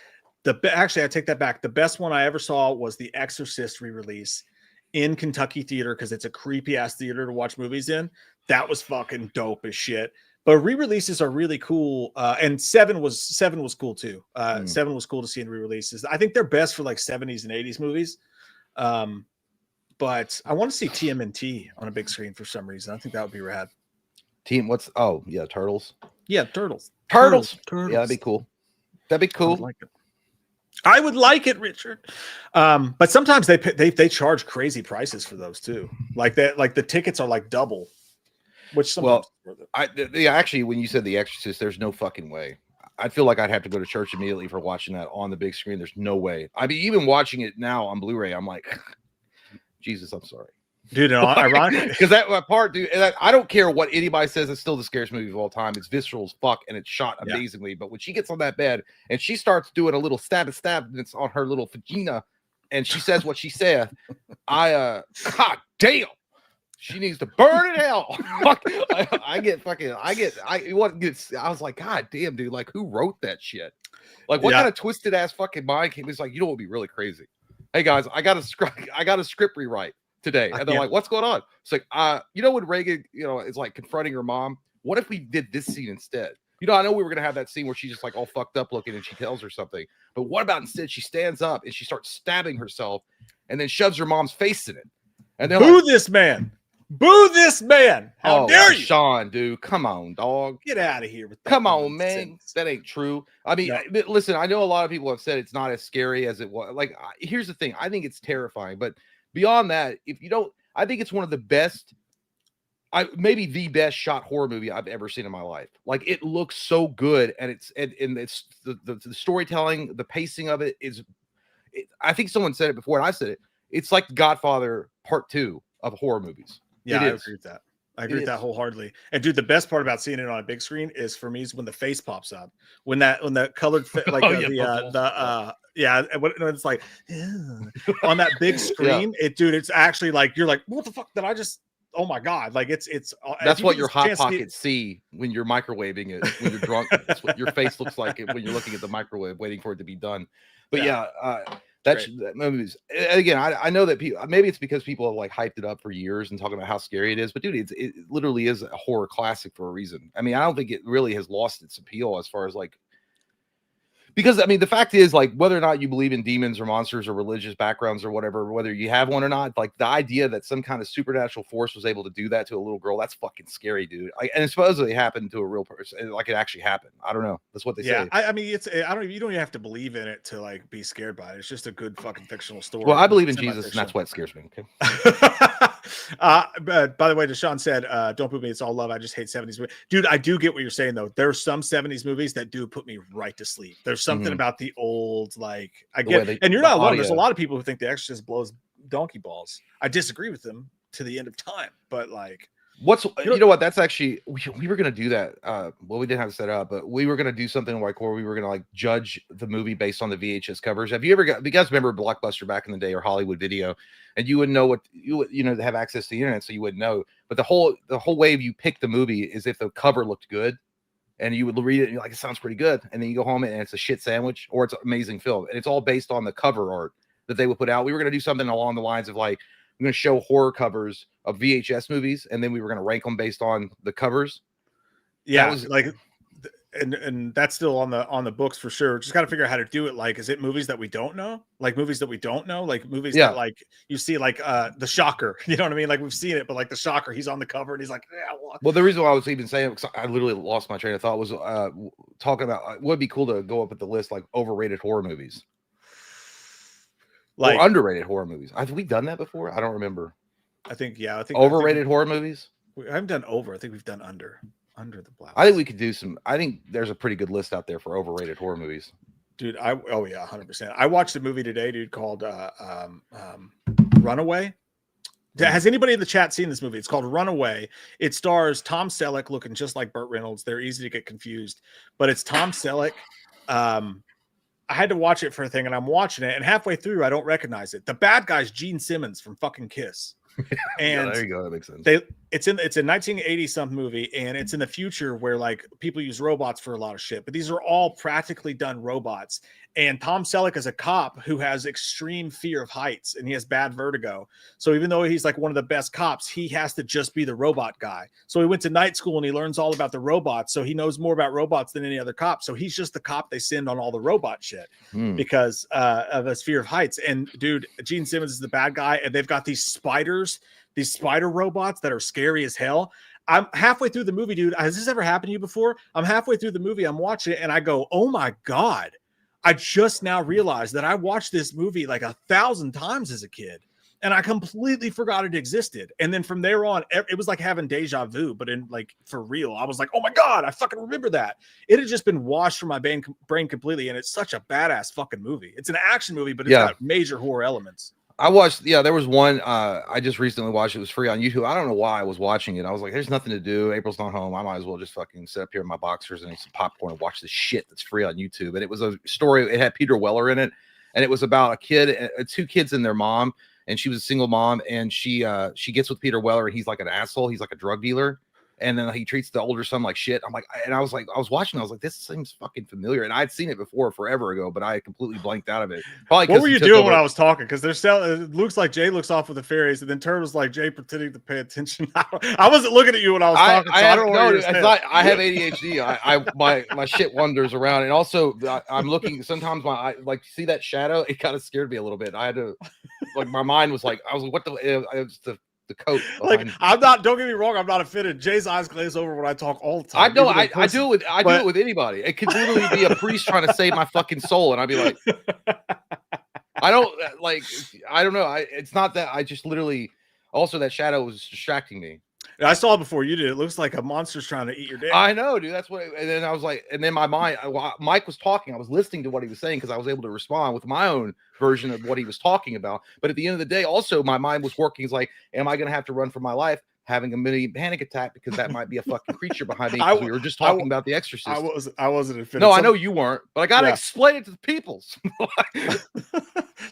Actually, I take that back. The best one I ever saw was The Exorcist re-release in Kentucky theater because it's a creepy ass theater to watch movies in. That was fucking dope as shit. But re-releases are really cool. And Seven was cool too. Seven was cool to see in re-releases. I think they're best for like 70s and 80s movies. But I want to see TMNT on a big screen for some reason. I think that would be rad. Turtles. Yeah, Turtles. Yeah, that'd be cool. That'd be cool. Like it. I would like it, Richard. But sometimes they charge crazy prices for those too. Like that, like the tickets are like double. Which sometimes actually, when you said The Exorcist, there's no fucking way. I feel like I'd have to go to church immediately for watching that on the big screen. There's no way. I mean, even watching it now on Blu-ray, I'm like, Jesus, I'm sorry. Dude, ironically, because that part, dude, I don't care what anybody says, it's still the scariest movie of all time. It's visceral as fuck and it's shot amazingly. But when she gets on that bed and she starts doing a little stab and it's on her little vagina and she says what she said, God damn. She needs to burn in hell. I was like, God damn, dude. Like, who wrote that shit? Like, what kind of twisted ass fucking mind came? It's like, you know what would be really crazy? Hey guys, I got a script rewrite today. And they're like, what's going on? It's like, you know, when Reagan, is like confronting her mom, what if we did this scene instead? I know we were gonna have that scene where she's just like all fucked up looking and she tells her something. But what about instead she stands up and she starts stabbing herself and then shoves her mom's face in it? And then boo this man. Boo this man! How dare you, Sean? Dude, come on, dog. Get out of here with that. Come on, man. That ain't true. I mean, listen. I know a lot of people have said it's not as scary as it was. Like, here's the thing. I think it's terrifying, but beyond that, if you don't, I think it's one of the best. Maybe the best shot horror movie I've ever seen in my life. Like, it looks so good, and it's the storytelling, the pacing of it is. I think someone said it before, and I said it. It's like Godfather Part 2 of horror movies. Yeah, I agree with that. I agree with that wholeheartly. And dude, the best part about seeing it on a big screen is for me is when the face pops up, when that colored like it's like on that big screen. It's actually like you're like, what the fuck did I just? Oh my god! Like it's that's what your hot pockets see when you're microwaving it when you're drunk. That's what your face looks like when you're looking at the microwave waiting for it to be done. But that movie's again. I know that people, maybe it's because people have like hyped it up for years and talking about how scary it is. But dude, it literally is a horror classic for a reason. I mean, I don't think it really has lost its appeal as far as like, because I mean, the fact is, like, whether or not you believe in demons or monsters or religious backgrounds or whatever, whether you have one or not, like the idea that some kind of supernatural force was able to do that to a little girl, that's fucking scary, dude. And it supposedly happened to a real person, like it actually happened. I don't know. That's what they say. I mean, you don't even have to believe in it to like be scared by it. It's just a good fucking fictional story. Well, I believe in Jesus, and that's what scares me. Okay. But by the way, Deshaun said, don't put me, it's all love. I just hate 70s movies. Dude, I do get what you're saying though. There are some 70s movies that do put me right to sleep. There's something about the old, like, I get, and you're not alone. There's a lot of people who think The Exorcist blows donkey balls. I disagree with them to the end of time, but like, you know what? That's actually we were gonna do that. Well, we didn't have it set up, but we were gonna do something like where we were gonna like judge the movie based on the VHS covers. Have you ever you guys remember Blockbuster back in the day or Hollywood Video? And you wouldn't know what have access to the internet, so you wouldn't know. But the whole way you pick the movie is if the cover looked good, and you would read it and you're like, it sounds pretty good, and then you go home and it's a shit sandwich or it's an amazing film, and it's all based on the cover art that they would put out. We were gonna do something along the lines of like, I'm going to show horror covers of VHS movies, and then we were going to rank them based on the covers. Yeah, and that's still on the books for sure. Just got to figure out how to do it. Like, is it movies that we don't know? Like movies that we don't know? Like movies that like you see, like The Shocker. You know what I mean? Like we've seen it, but like The Shocker, he's on the cover and he's like, yeah. Well, the reason why I was even saying, because I literally lost my train of thought, was talking about what would be cool to go up at the list, like overrated horror movies. Like, or underrated horror movies. Have we done that before? I don't remember. I think overrated horror movies. I haven't done over. I think we've done under the blouse. I think we could do some. I think there's a pretty good list out there for overrated horror movies. Dude, 100%. I watched a movie today, dude, called Runaway. Has anybody in the chat seen this movie? It's called Runaway. It stars Tom Selleck looking just like Burt Reynolds. They're easy to get confused, but it's Tom Selleck. I had to watch it for a thing, and I'm watching it, and halfway through, I don't recognize it. The bad guy's Gene Simmons from fucking Kiss. And there you go. That makes sense. It's a 1980 something movie, and it's in the future where like people use robots for a lot of shit, but these are all practically done robots. And Tom Selleck is a cop who has extreme fear of heights, and he has bad vertigo. So even though he's like one of the best cops, he has to just be the robot guy. So he went to night school and he learns all about the robots. So he knows more about robots than any other cop. So he's just the cop they send on all the robot shit because of his fear of heights. And dude, Gene Simmons is the bad guy, and they've got these spider robots that are scary as hell. I'm halfway through the movie, dude. Has this ever happened to you before? I'm halfway through the movie, I'm watching it, and I go, oh my God. I just now realized that I watched this movie like 1,000 times as a kid, and I completely forgot it existed. And then from there on, it was like having deja vu, but in like for real. I was like, oh my God, I fucking remember that. It had just been washed from my brain completely. And it's such a badass fucking movie. It's an action movie, but it's got major horror elements. I watched, there was one I just recently watched. It was free on YouTube. I don't know why I was watching it. I was like, there's nothing to do. April's not home. I might as well just fucking sit up here in my boxers and eat some popcorn and watch the shit that's free on YouTube. And it was a story. It had Peter Weller in it. And it was about a kid, two kids and their mom. And she was a single mom. And she gets with Peter Weller, and he's like an asshole. He's like a drug dealer. And then he treats the older son like shit. I was watching. I was like, this seems fucking familiar. And I'd seen it before forever ago, but I completely blanked out of it. Probably. What were you doing when I was talking? Because it looks like Jay looks off with the fairies, and then Turtle's like Jay pretending to pay attention. I wasn't looking at you when I was talking. I don't know. I have ADHD. My shit wanders around, and also I'm looking. Sometimes like see that shadow. It kind of scared me a little bit. I had to my mind was like, I was like, what the the coat. Like I'm not. Don't get me wrong. I'm not offended. Jay's eyes glaze over when I talk all the time. I know. I do it with anybody. It could literally be a priest trying to save my fucking soul, and I'd be like, I don't know. It's not that. I just literally. Also, that shadow was distracting me. I saw it before you did. It looks like a monster's trying to eat your dick. I know, dude. That's what. And then I was like, and then my mind. Mike was talking. I was listening to what he was saying because I was able to respond with my own version of what he was talking about. But at the end of the day, also my mind was working. It's like, am I going to have to run for my life, having a mini panic attack because that might be a fucking creature behind me? We were just talking about The Exorcist. I wasn't offended. No, I know you weren't, but I got to explain it to the peoples.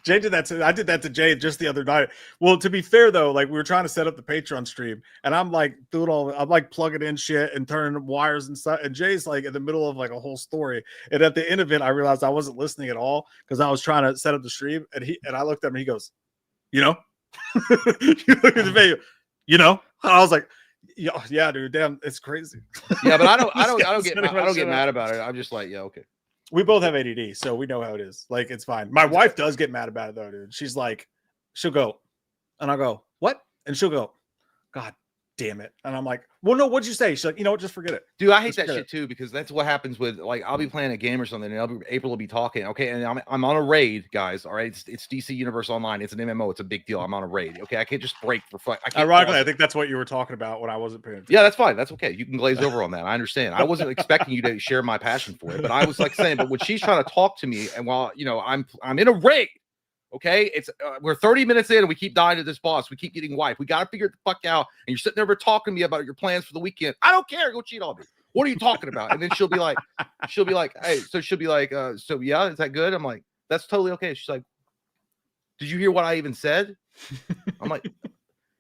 Jay did that. I did that to Jay just the other night. Well, to be fair though, like we were trying to set up the Patreon stream, and I'm like I'm like plugging in shit and turning wires and stuff. And Jay's like in the middle of like a whole story. And at the end of it, I realized I wasn't listening at all because I was trying to set up the stream. And I looked at him. And he goes, you know, you look at the video, you know. And I was like, yeah, dude, damn, it's crazy. Yeah, but I don't get mad about it. I'm just like, yeah, okay. We both have ADD, so we know how it is. Like, it's fine. My wife does get mad about it, though, dude. She's like, she'll go, and I'll go, what? And she'll go, God damn it. And I'm like, well, no, what'd you say? She's like, you know what? Just forget it. Dude, I hate that shit, too, because that's what happens with, like, I'll be playing a game or something, and April will be talking, okay, and I'm on a raid, guys, all right? It's DC Universe Online. It's an MMO. It's a big deal. I'm on a raid, okay? I can't just break for fun. Ironically, I think that's what you were talking about when I wasn't paying attention. Yeah, that's fine. That's okay. You can glaze over on that. I understand. I wasn't expecting you to share my passion for it, but I was, like, saying, but when she's trying to talk to me, and while, you know, I'm in a raid, okay, it's we're 30 minutes in and we keep dying to this boss. We keep getting wiped. We got to figure it the fuck out. And you're sitting there talking to me about your plans for the weekend. I don't care. Go cheat on me. What are you talking about? And then she'll be like, hey, so she'll be like, so yeah, is that good? I'm like, that's totally okay. She's like, did you hear what I even said? I'm like,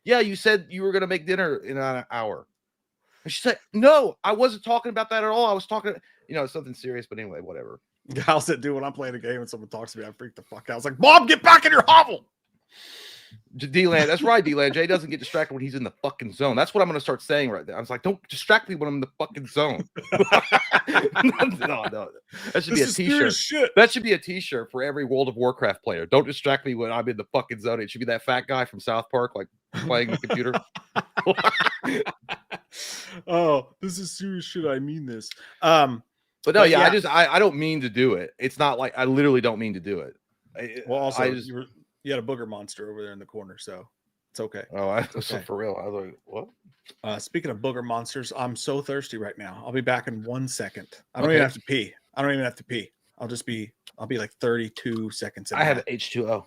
yeah, you said you were going to make dinner in an hour. And she said, no, I wasn't talking about that at all. I was talking, you know, something serious, but anyway, whatever. How's it do when I'm playing a game and someone talks to me? I freak the fuck out. I was like, Mom, get back in your hovel. D-Land, that's right, D-Land. Jay doesn't get distracted when he's in the fucking zone. That's what I'm going to start saying right there. I was like, don't distract me when I'm in the fucking zone. No. That should be a t-shirt. That should be a t-shirt for every World of Warcraft player. Don't distract me when I'm in the fucking zone. It should be that fat guy from South Park, like playing the computer. Oh, this is serious shit. I mean this. But no, yeah, I don't mean to do it. It's not like I literally don't mean to do it. Well, also, you had a booger monster over there in the corner, so it's okay. Oh, okay. For real. I was like, what? Speaking of booger monsters, I'm so thirsty right now. I'll be back in 1 second. I don't even have to pee. I'll be like 32 seconds. I have H2O.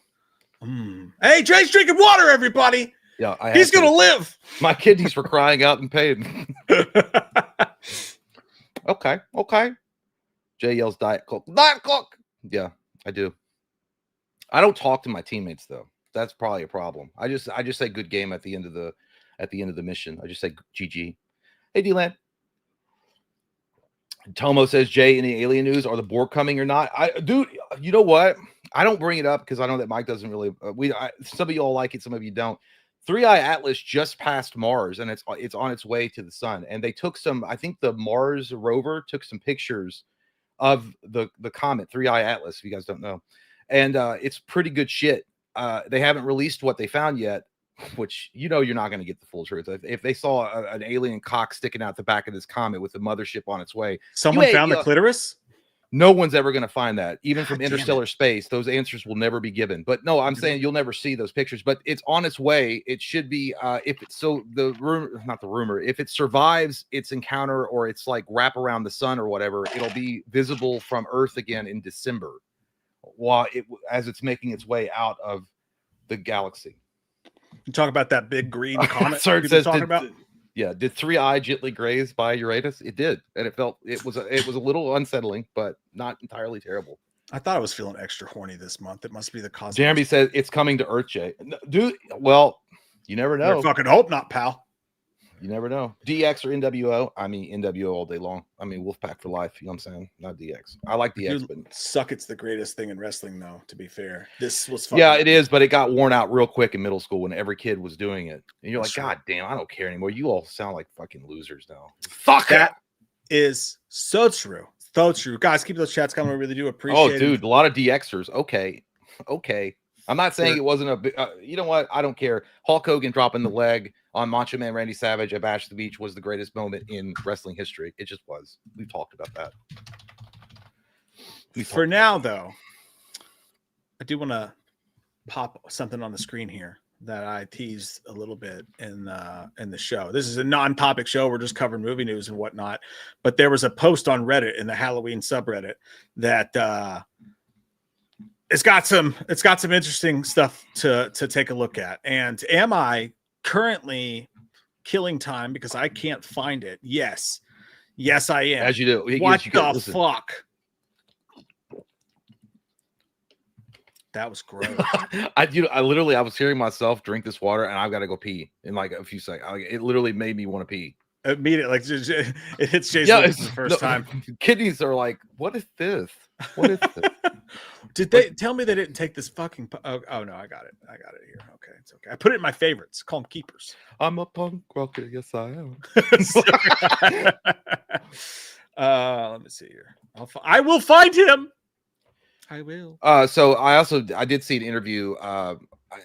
Hey, Jay's drinking water, everybody. Yeah, he's gonna live. My kidneys were crying out in pain. Okay. Jay yells Diet Coke. Diet Coke. Yeah, I do. I don't talk to my teammates though. That's probably a problem. I just say good game at the end of the mission. I just say GG. Hey D-Land. Tomo says, Jay, any alien news? Are the Borg coming or not? Dude, you know what? I don't bring it up because I know that Mike doesn't really. Some of you all like it, some of you don't. 3i Atlas just passed Mars, and it's on its way to the sun. And they took some. I think the Mars rover took some pictures of the comet 3i Atlas. If you guys don't know, and it's pretty good shit. They haven't released what they found yet, which you know you're not going to get the full truth. If they saw an alien cock sticking out the back of this comet with the mothership on its way, someone found the clitoris. No one's ever going to find that. Even God from damn interstellar space, those answers will never be given. But no, I'm saying you'll never see those pictures. But it's on its way. It should be. If it's so, the rumor, not the rumor. If it survives its encounter or it's like wrap around the sun or whatever, it'll be visible from Earth again in December, while as it's making its way out of the galaxy. You talk about that big green comet. Sorry, it you've been says talking about. Yeah, did 3i gently graze by Uranus? It did, and it was a little unsettling, but not entirely terrible. I thought I was feeling extra horny this month. It must be the cosmos. Jeremy says it's coming to Earth, Jay. Dude, well, you never know. I fucking hope not, pal. You never know. DX or NWO? I mean, NWO all day long. I mean, Wolfpack for life. You know what I'm saying? Not DX. I like DX, but suck. It's the greatest thing in wrestling, though. To be fair, this was yeah, it is, but it got worn out real quick in middle school when every kid was doing it, and you're like, God damn, I don't care anymore. You all sound like fucking losers now. Fuck that is so true. So true, guys. Keep those chats coming. We really do appreciate. Oh, dude, a lot of DXers. Okay. I'm not saying it wasn't a. You know what? I don't care. Hulk Hogan dropping the leg on Macho Man Randy Savage at Bash at the Beach was the greatest moment in wrestling history. It just was. We've talked about that. For now, though, I do want to pop something on the screen here that I teased a little bit in the show. This is a non-topic show. We're just covering movie news and whatnot. But there was a post on Reddit in the Halloween subreddit that it's got some interesting stuff to take a look at. And am I currently killing time because I can't find it? Yes, I am. As you do. What the fuck? That was gross. I was hearing myself drink this water, and I've got to go pee in like a few seconds. It literally made me want to pee. Immediately, like it hits Jason the first time. Kidneys are like, what is this? What is this? Did they tell me they didn't take this fucking? Oh no, I got it here. Okay, it's okay. I put it in my favorites. Call them keepers. I'm a punk rocker. Yes, I am. Let me see here. I will find him. I will. So I did see an interview. I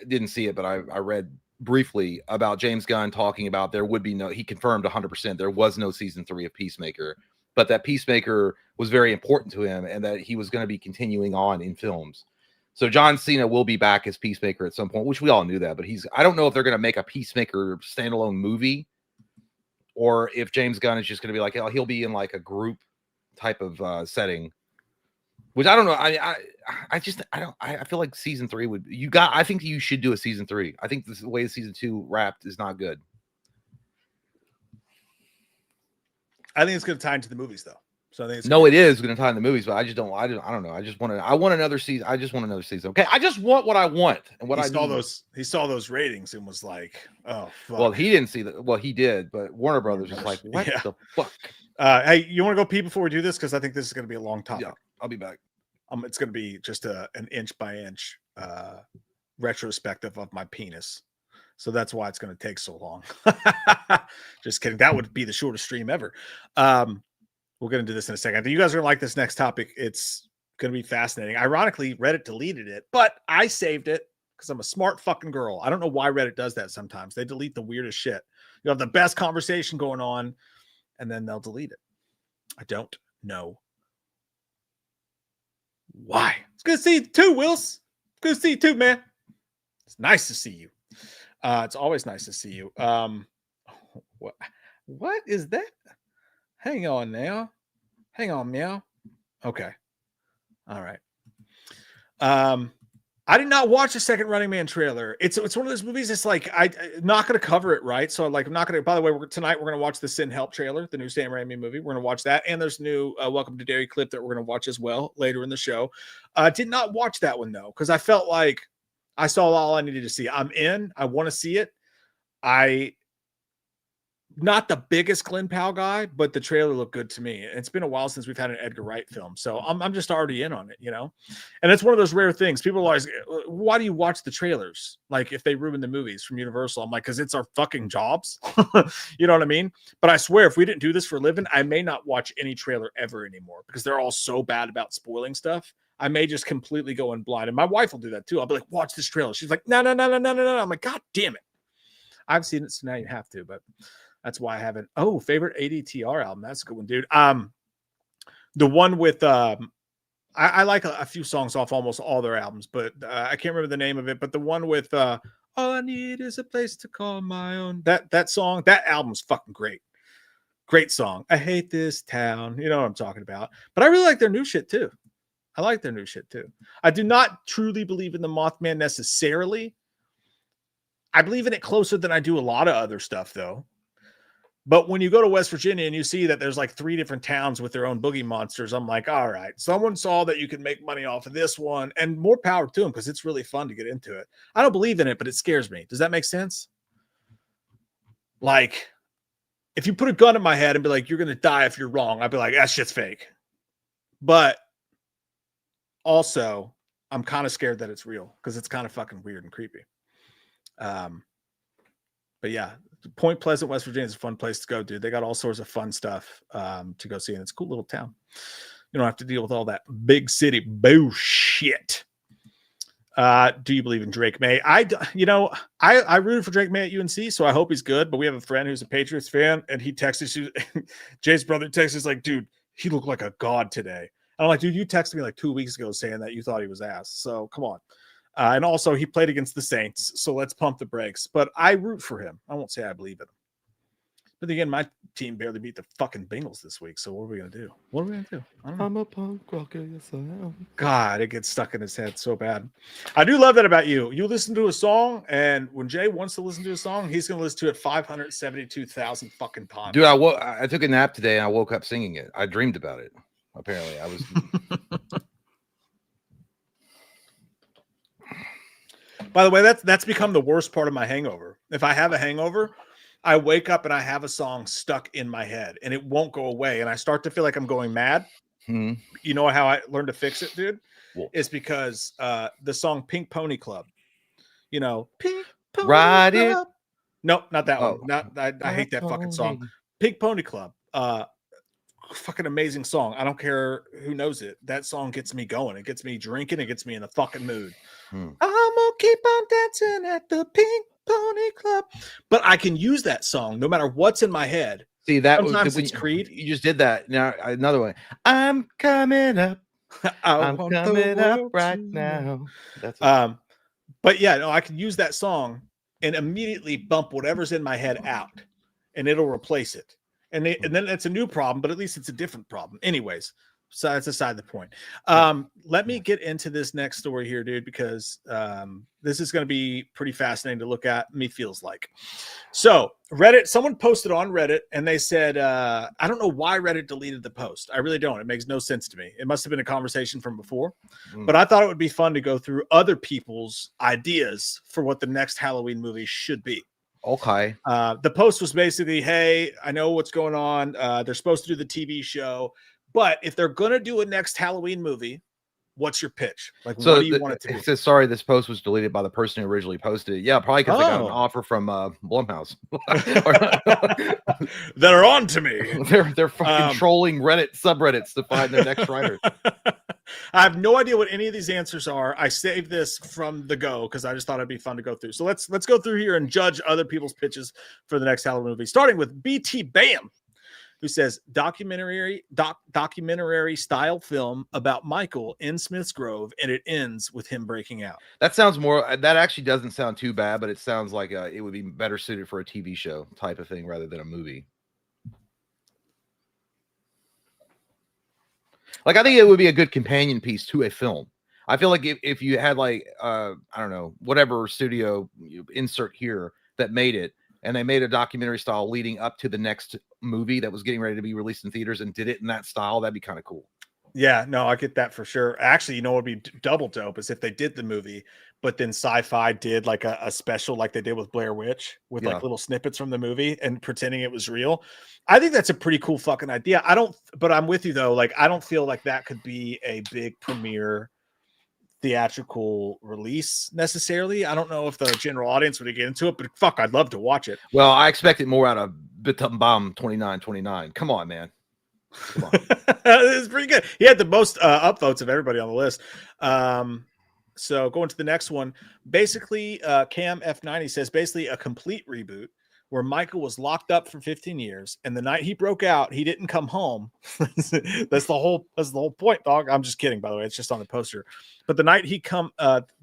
didn't see it, but I read briefly about James Gunn talking about he confirmed 100% there was no season 3 of Peacemaker, but that Peacemaker was very important to him and that he was going to be continuing on in films. So John Cena will be back as Peacemaker at some point, which we all knew that, but I don't know if they're going to make a Peacemaker standalone movie or if James Gunn is just going to be like, oh, he'll be in like a group type of setting. Which I don't know. I feel like season 3 I think you should do a season 3. I think the way season 2 wrapped is not good. I think it's going to tie into the movies though. So I think it is going to tie into the movies, but I don't know. I want another season. I just want another season. Okay. I just want what I want and what he saw those ratings and was like, oh, fuck. Well, he didn't see that. Well, he did, but Warner Brothers was like, what the fuck? Hey, you want to go pee before we do this? Cause I think this is going to be a long topic. Yeah, I'll be back. It's going to be just an inch by inch retrospective of my penis. So that's why it's going to take so long. Just kidding. That would be the shortest stream ever. We'll get into this in a second. I think you guys are going to like this next topic. It's going to be fascinating. Ironically, Reddit deleted it, but I saved it because I'm a smart fucking girl. I don't know why Reddit does that sometimes. They delete the weirdest shit. You have the best conversation going on, and then they'll delete it. I don't know why. It's good to see you too, Wills. Good to see you too, man. It's nice to see you. It's always nice to see you. What is that? Hang on now. Hang on, meow. Okay. All right. I did not watch the second Running Man trailer. It's one of those movies. It's like I'm not going to cover it, right? So like I'm not going to. By the way, tonight we're going to watch the Sin Help trailer, the new Sam Raimi movie. We're going to watch that, and there's new Welcome to Derry clip that we're going to watch as well later in the show. Did not watch that one though because I felt like I saw all I needed to see. I'm in. I want to see it. Not the biggest Glenn Powell guy, but the trailer looked good to me. It's been a while since we've had an Edgar Wright film, so I'm just already in on it, you know. And it's one of those rare things. People are always, why do you watch the trailers? Like if they ruin the movies from Universal, I'm like, because it's our fucking jobs. You know what I mean? But I swear, if we didn't do this for a living, I may not watch any trailer ever anymore because they're all so bad about spoiling stuff. I may just completely go in blind, and my wife will do that too. I'll be like, watch this trailer. She's like, no. I'm like, God damn it. I've seen it, so now you have to, but. That's why I haven't. Oh, favorite ADTR album. That's a good one, dude. The one with I like a few songs off almost all their albums, but I can't remember the name of it. But the one with All I Need Is a Place to Call My Own. That song, that album's fucking great. Great song. I hate this town. You know what I'm talking about. But I really like their new shit too. I do not truly believe in the Mothman necessarily. I believe in it closer than I do a lot of other stuff, though. But when you go to West Virginia and you see that there's like 3 different towns with their own boogie monsters, I'm like, all right, someone saw that you can make money off of this one, and more power to them because it's really fun to get into it. I don't believe in it, but it scares me. Does that make sense? Like, if you put a gun in my head and be like, you're going to die if you're wrong, I'd be like, that shit's fake. But also, I'm kind of scared that it's real because it's kind of fucking weird and creepy. But yeah, Point Pleasant, West Virginia is a fun place to go, dude. They got all sorts of fun stuff to go see, and it's a cool little town. You don't have to deal with all that big city bullshit. Do you believe in Drake May? I rooted for Drake May at UNC, so I hope he's good. But we have a friend who's a Patriots fan, and he texted Jay's brother texted us like, dude, he looked like a god today. And I'm like, dude, you texted me like 2 weeks ago saying that you thought he was ass. So come on. And also, he played against the Saints, so let's pump the brakes. But I root for him. I won't say I believe in him. But again, my team barely beat the fucking Bengals this week, so what are we going to do? I don't know. I'm a punk rocker, yes I am. God, it gets stuck in his head so bad. I do love that about you. You listen to a song, and when Jay wants to listen to a song, he's going to listen to it 572,000 fucking times. Dude, I took a nap today, and I woke up singing it. I dreamed about it, apparently. I was... By the way, that's become the worst part of my hangover. If I have a hangover, I wake up and I have a song stuck in my head and it won't go away. And I start to feel like I'm going mad. Hmm. You know how I learned to fix it, dude? Well, it's because the song Pink Pony Club. You know, Pink Pony Ride Club. It. No, not that Oh. one. I hate that fucking song. Pink Pony Club. Fucking amazing song. I don't care who knows it. That song gets me going. It gets me drinking. It gets me in the fucking mood. I'm gonna keep on dancing at the Pink Pony Club. But I can use that song no matter what's in my head. See, that sometimes was it's Creed. You just did that. Now another one. I'm coming up. I'm coming up right now. That's but yeah, no, I can use that song and immediately bump whatever's in my head out, and it'll replace it. And then it's a new problem, but at least it's a different problem. Anyways, so that's aside the point. Let me get into this next story here, dude, because this is going to be pretty fascinating to look at. Me feels like. So Reddit, someone posted on Reddit, and they said, I don't know why Reddit deleted the post. I really don't. It makes no sense to me. It must have been a conversation from before. But I thought it would be fun to go through other people's ideas for what the next Halloween movie should be. Okay. The post was basically, hey, I know what's going on. They're supposed to do the TV show, but if they're going to do a next Halloween movie, what's your pitch? Like, So what do you want it to be? It says, sorry, this post was deleted by the person who originally posted it. Yeah, probably because they got an offer from Blumhouse. That are on to me. They're fucking trolling Reddit subreddits to find their next writer. I have no idea what any of these answers are. I saved this from the go because I just thought it'd be fun to go through. So let's go through here and judge other people's pitches for the next Halloween movie, starting with BT Bam, who says documentary style film about Michael in Smith's Grove, and it ends with him breaking out. That sounds more. That actually doesn't sound too bad, but it sounds like it would be better suited for a TV show type of thing rather than a movie. Like, I think it would be a good companion piece to a film. I feel like if you had like I don't know, whatever studio you insert here that made it, and they made a documentary style leading up to the next movie that was getting ready to be released in theaters and did it in that style, that'd be kind of cool. Yeah, no, I get that for sure. Actually, you know what would be double dope is if they did the movie, but then Sci-Fi did like a special like they did with Blair Witch with like little snippets from the movie and pretending it was real. I think that's a pretty cool fucking idea. But I'm with you though. Like, I don't feel like that could be a big premiere theatrical release necessarily. I don't know if the general audience would get into it, but fuck, I'd love to watch it. Well, I expect it more out of Bomb 2929. Come on, man. Come on. It's pretty good. He had the most upvotes of everybody on the list. So going to the next one, basically Cam F90 says basically a complete reboot where Michael was locked up for 15 years, and the night he broke out, he didn't come home. That's the whole point, dog. I'm just kidding, by the way. It's just on the poster. But the night he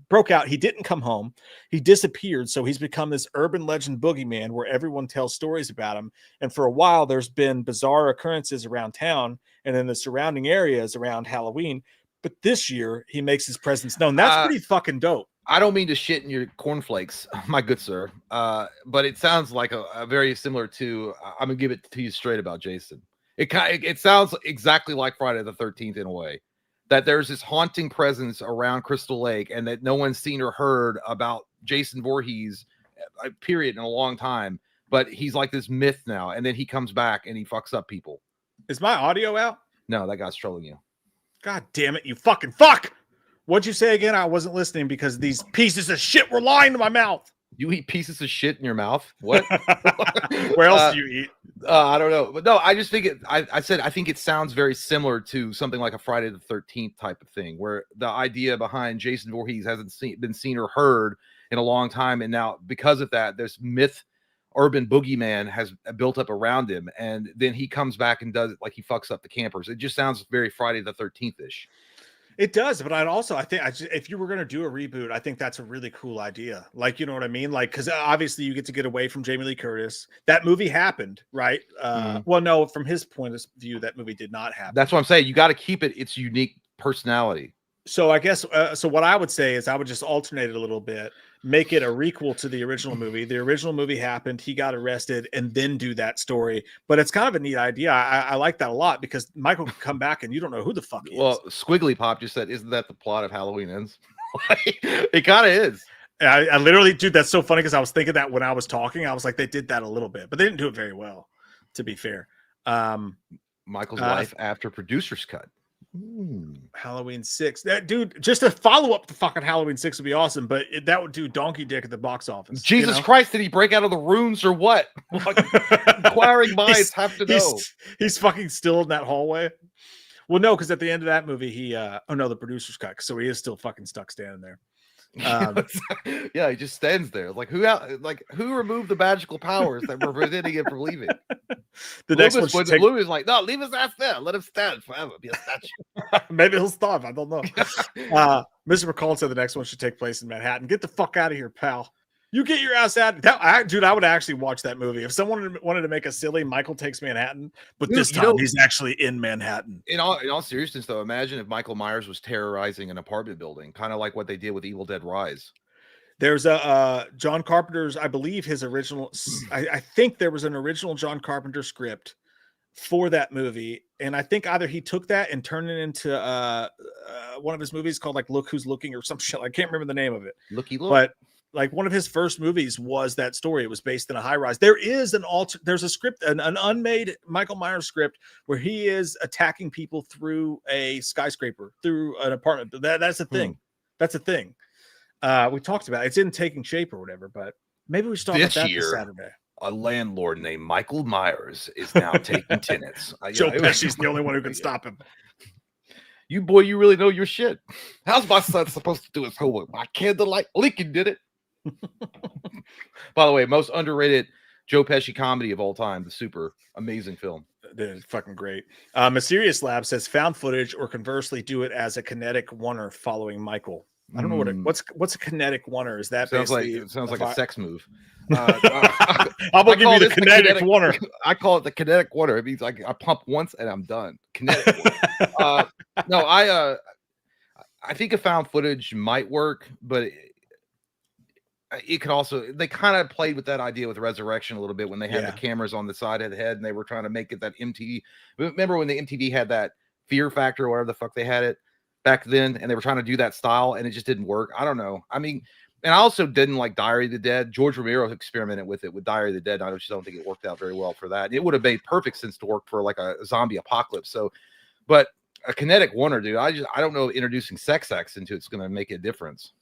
broke out, he didn't come home. He disappeared, so he's become this urban legend boogeyman where everyone tells stories about him. And for a while, there's been bizarre occurrences around town and in the surrounding areas around Halloween. But this year, he makes his presence known. That's pretty fucking dope. I don't mean to shit in your cornflakes, my good sir. But it sounds like a very similar to. I'm gonna give it to you straight about Jason. It sounds exactly like Friday the 13th in a way. That there's this haunting presence around Crystal Lake, and that no one's seen or heard about Jason Voorhees, period, in a long time. But he's like this myth now, and then he comes back and he fucks up people. Is my audio out? No, that guy's trolling you. God damn it, you fucking fuck! What'd you say again? I wasn't listening because these pieces of shit were lying to my mouth. You eat pieces of shit in your mouth? What? Where else do you eat? I don't know. But no, I just think I said I think it sounds very similar to something like a Friday the 13th type of thing, where the idea behind Jason Voorhees hasn't been seen or heard in a long time. And now because of that, this myth urban boogeyman has built up around him. And then he comes back and does it like he fucks up the campers. It just sounds very Friday the 13th-ish. It does, but I think if you were going to do a reboot, I think that's a really cool idea. Like, you know what I mean? Like, because obviously you get to get away from Jamie Lee Curtis. That movie happened, right? Well, no, from his point of view, that movie did not happen. That's what I'm saying. You got to keep its unique personality. So I guess, so what I would say is I would just alternate it a little bit, make it a requel to the original movie. The original movie happened, he got arrested, and then do that story. But it's kind of a neat idea. I like that a lot because Michael can come back and you don't know who the fuck he is. Well, Squiggly Pop just said, isn't that the plot of Halloween Ends? It kind of is. I literally, dude, that's so funny because I was thinking that when I was talking, I was like, they did that a little bit, but they didn't do it very well, to be fair. Michael's life after producer's cut. Halloween 6. That dude, just a follow up to fucking Halloween 6 would be awesome, but that would do donkey dick at the box office. Jesus Christ, did he break out of the runes or what? Inquiring minds have to know. He's fucking still in that hallway. Well, no, because at the end of that movie, the producer's cut, so he is still fucking stuck standing there. Yeah, he just stands there. Like who removed the magical powers that were preventing him from leaving? The next one, Blue is like, no, leave his ass there. Let him stand forever. Be a statue. Maybe he'll stop. I don't know. Mr. McCall said the next one should take place in Manhattan. Get the fuck out of here, pal. You get your ass out. Dude, I would actually watch that movie. If someone wanted to make a silly Michael Takes Manhattan, but this time he's actually in Manhattan. In all seriousness, though, imagine if Michael Myers was terrorizing an apartment building, kind of like what they did with Evil Dead Rise. There's a John Carpenter's, I believe his original, I think there was an original John Carpenter script for that movie. And I think either he took that and turned it into one of his movies called like Look Who's Looking or some shit. I can't remember the name of it. Looky look. But like one of his first movies was that story. It was based in a high rise. There is there's a script, an unmade Michael Myers script where he is attacking people through a skyscraper, through an apartment. That's a thing. That's a thing. We talked about it. It's in taking shape or whatever, but maybe we should talk about that this Saturday. A landlord named Michael Myers is now taking tenants. Joe Pesci's the only one who can stop him. You really know your shit. How's my son supposed to do his homework? My candlelight Lincoln did it. By the way, most underrated Joe Pesci comedy of all time. The super amazing film. Dude, fucking great. Mysterious Lab says found footage or conversely do it as a kinetic oneer following Michael. I don't know what's a kinetic oneer. Is that sounds like a sex move? I'm gonna give you the kinetic oneer. I call it the kinetic oneer. It means like I pump once and I'm done. Kinetic. No, I think a found footage might work, but it could also. They kind of played with that idea with Resurrection a little bit when they had the cameras on the side of the head and they were trying to make it that MTV. Remember when the MTV had that Fear Factor or whatever the fuck they had it back then, and they were trying to do that style and it just didn't work. I don't know. I mean, and I also didn't like Diary of the Dead. George Romero experimented with it with Diary of the Dead. I just don't think it worked out very well for that. It would have made perfect sense to work for like a zombie apocalypse. So, but a kinetic oneer, dude, I don't know if introducing sex acts into it's going to make a difference.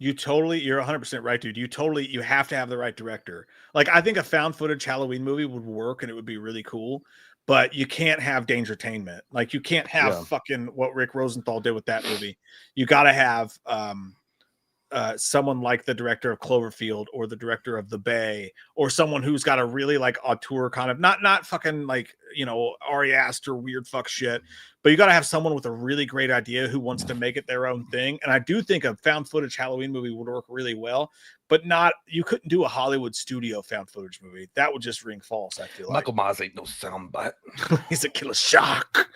You're 100% right, dude. You have to have the right director. Like, I think a found footage Halloween movie would work and it would be really cool, but you can't have Dangertainment. Like, you can't have fucking what Rick Rosenthal did with that movie. You got to have someone like the director of Cloverfield or the director of The Bay or someone who's got a really like auteur kind of not fucking like, you know, Ari Aster weird fuck shit, but you got to have someone with a really great idea who wants to make it their own thing. And I do think a found footage Halloween movie would work really well, but you couldn't do a Hollywood studio found footage movie. That would just ring false. I feel like Michael Myers ain't no soundbite. He's a killer shark.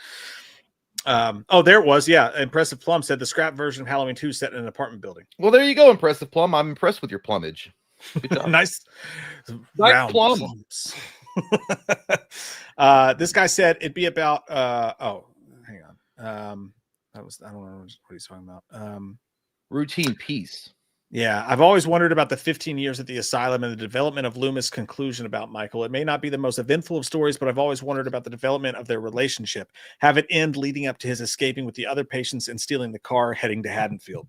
There it was. Yeah. Impressive Plum said the scrap version of Halloween 2 set in an apartment building. Well, there you go, Impressive Plum. I'm impressed with your plumage. Nice round plums. This guy said it'd be about hang on. I don't know what he's talking about. Routine piece. Yeah, I've always wondered about the 15 years at the asylum and the development of Loomis' conclusion about Michael. It may not be the most eventful of stories, but I've always wondered about the development of their relationship. Have it end leading up to his escaping with the other patients and stealing the car heading to Haddonfield.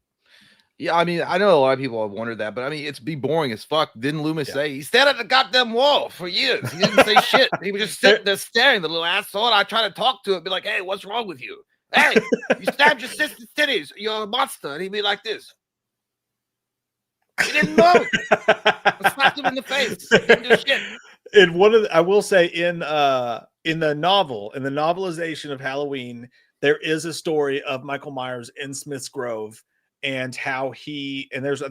Yeah, I mean, I know a lot of people have wondered that, but I mean, it's be boring as fuck. Didn't Loomis say he stared at the goddamn wall for years? He didn't say shit. He was just sitting there staring, the little asshole. I try to talk to him, be like, "Hey, what's wrong with you? Hey, you stabbed your sister's titties. You're a monster." And he'd be like this. He didn't know. I slapped him in the face. He didn't do shit. I will say in the novelization of Halloween, there is a story of Michael Myers in Smith's Grove and how I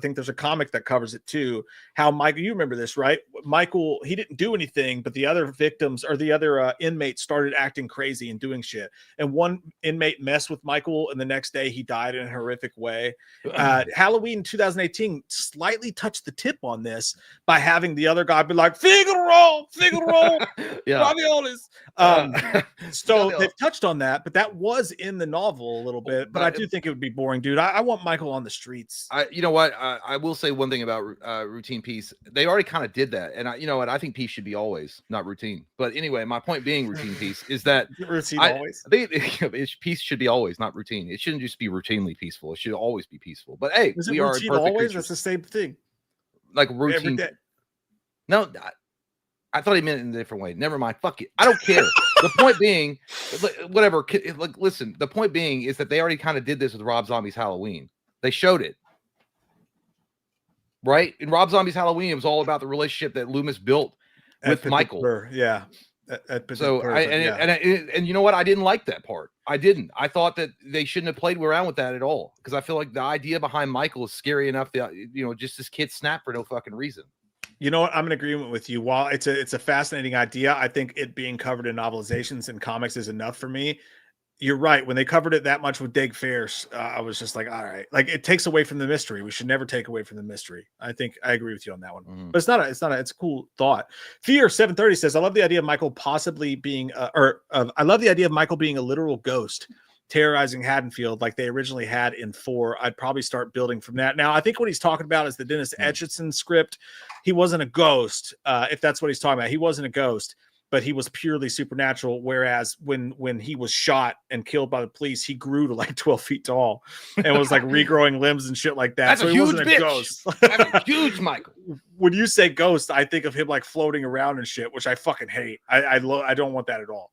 think there's a comic that covers it too. How Michael, you remember this, right? Michael, he didn't do anything, but the other victims or the other inmates started acting crazy and doing shit. And one inmate messed with Michael, and the next day he died in a horrific way. Halloween 2018 slightly touched the tip on this by having the other guy be like, Figaro, raviolis. So they've touched on that, but that was in the novel a little bit. But I do think it would be boring, dude. I want Michael on the streets. You know what? I will say one thing about routine piece. They already kind of did that, and you know what? I think piece should be always, not routine. But anyway, my point being, routine piece is that routine always. Piece should be always, not routine. It shouldn't just be routinely peaceful. It should always be peaceful. But hey, we are always. Creatures. That's the same thing. Like routine. No, I thought he meant it in a different way. Never mind. Fuck it. I don't care. The point being, whatever. Like, listen. The point being is that they already kind of did this with Rob Zombie's Halloween. They showed it, right? In Rob Zombie's Halloween, it was all about the relationship that Loomis built with Michael. Yeah. And you know what? I didn't like that part. I didn't. I thought that they shouldn't have played around with that at all, because I feel like the idea behind Michael is scary enough that, you know, just this kid snapped for no fucking reason. You know what? I'm in agreement with you. While it's a fascinating idea, I think it being covered in novelizations and comics is enough for me. You're right. When they covered it that much with Dag Fairs, I was just like, all right, like it takes away from the mystery. We should never take away from the mystery. I think I agree with you on that one. But it's a cool thought. Fear 730 says, I love the idea of Michael possibly being, I love the idea of Michael being a literal ghost terrorizing Haddonfield like they originally had in 4. I'd probably start building from that. Now, I think what he's talking about is the Dennis Etchison script. He wasn't a ghost. If that's what he's talking about, he wasn't a ghost, but he was purely supernatural. Whereas when he was shot and killed by the police, he grew to like 12 feet tall and was like regrowing limbs and shit like that. That's so he wasn't bitch. A ghost. That's a huge Michael. When you say ghost, I think of him like floating around and shit, which I fucking hate. I don't want that at all.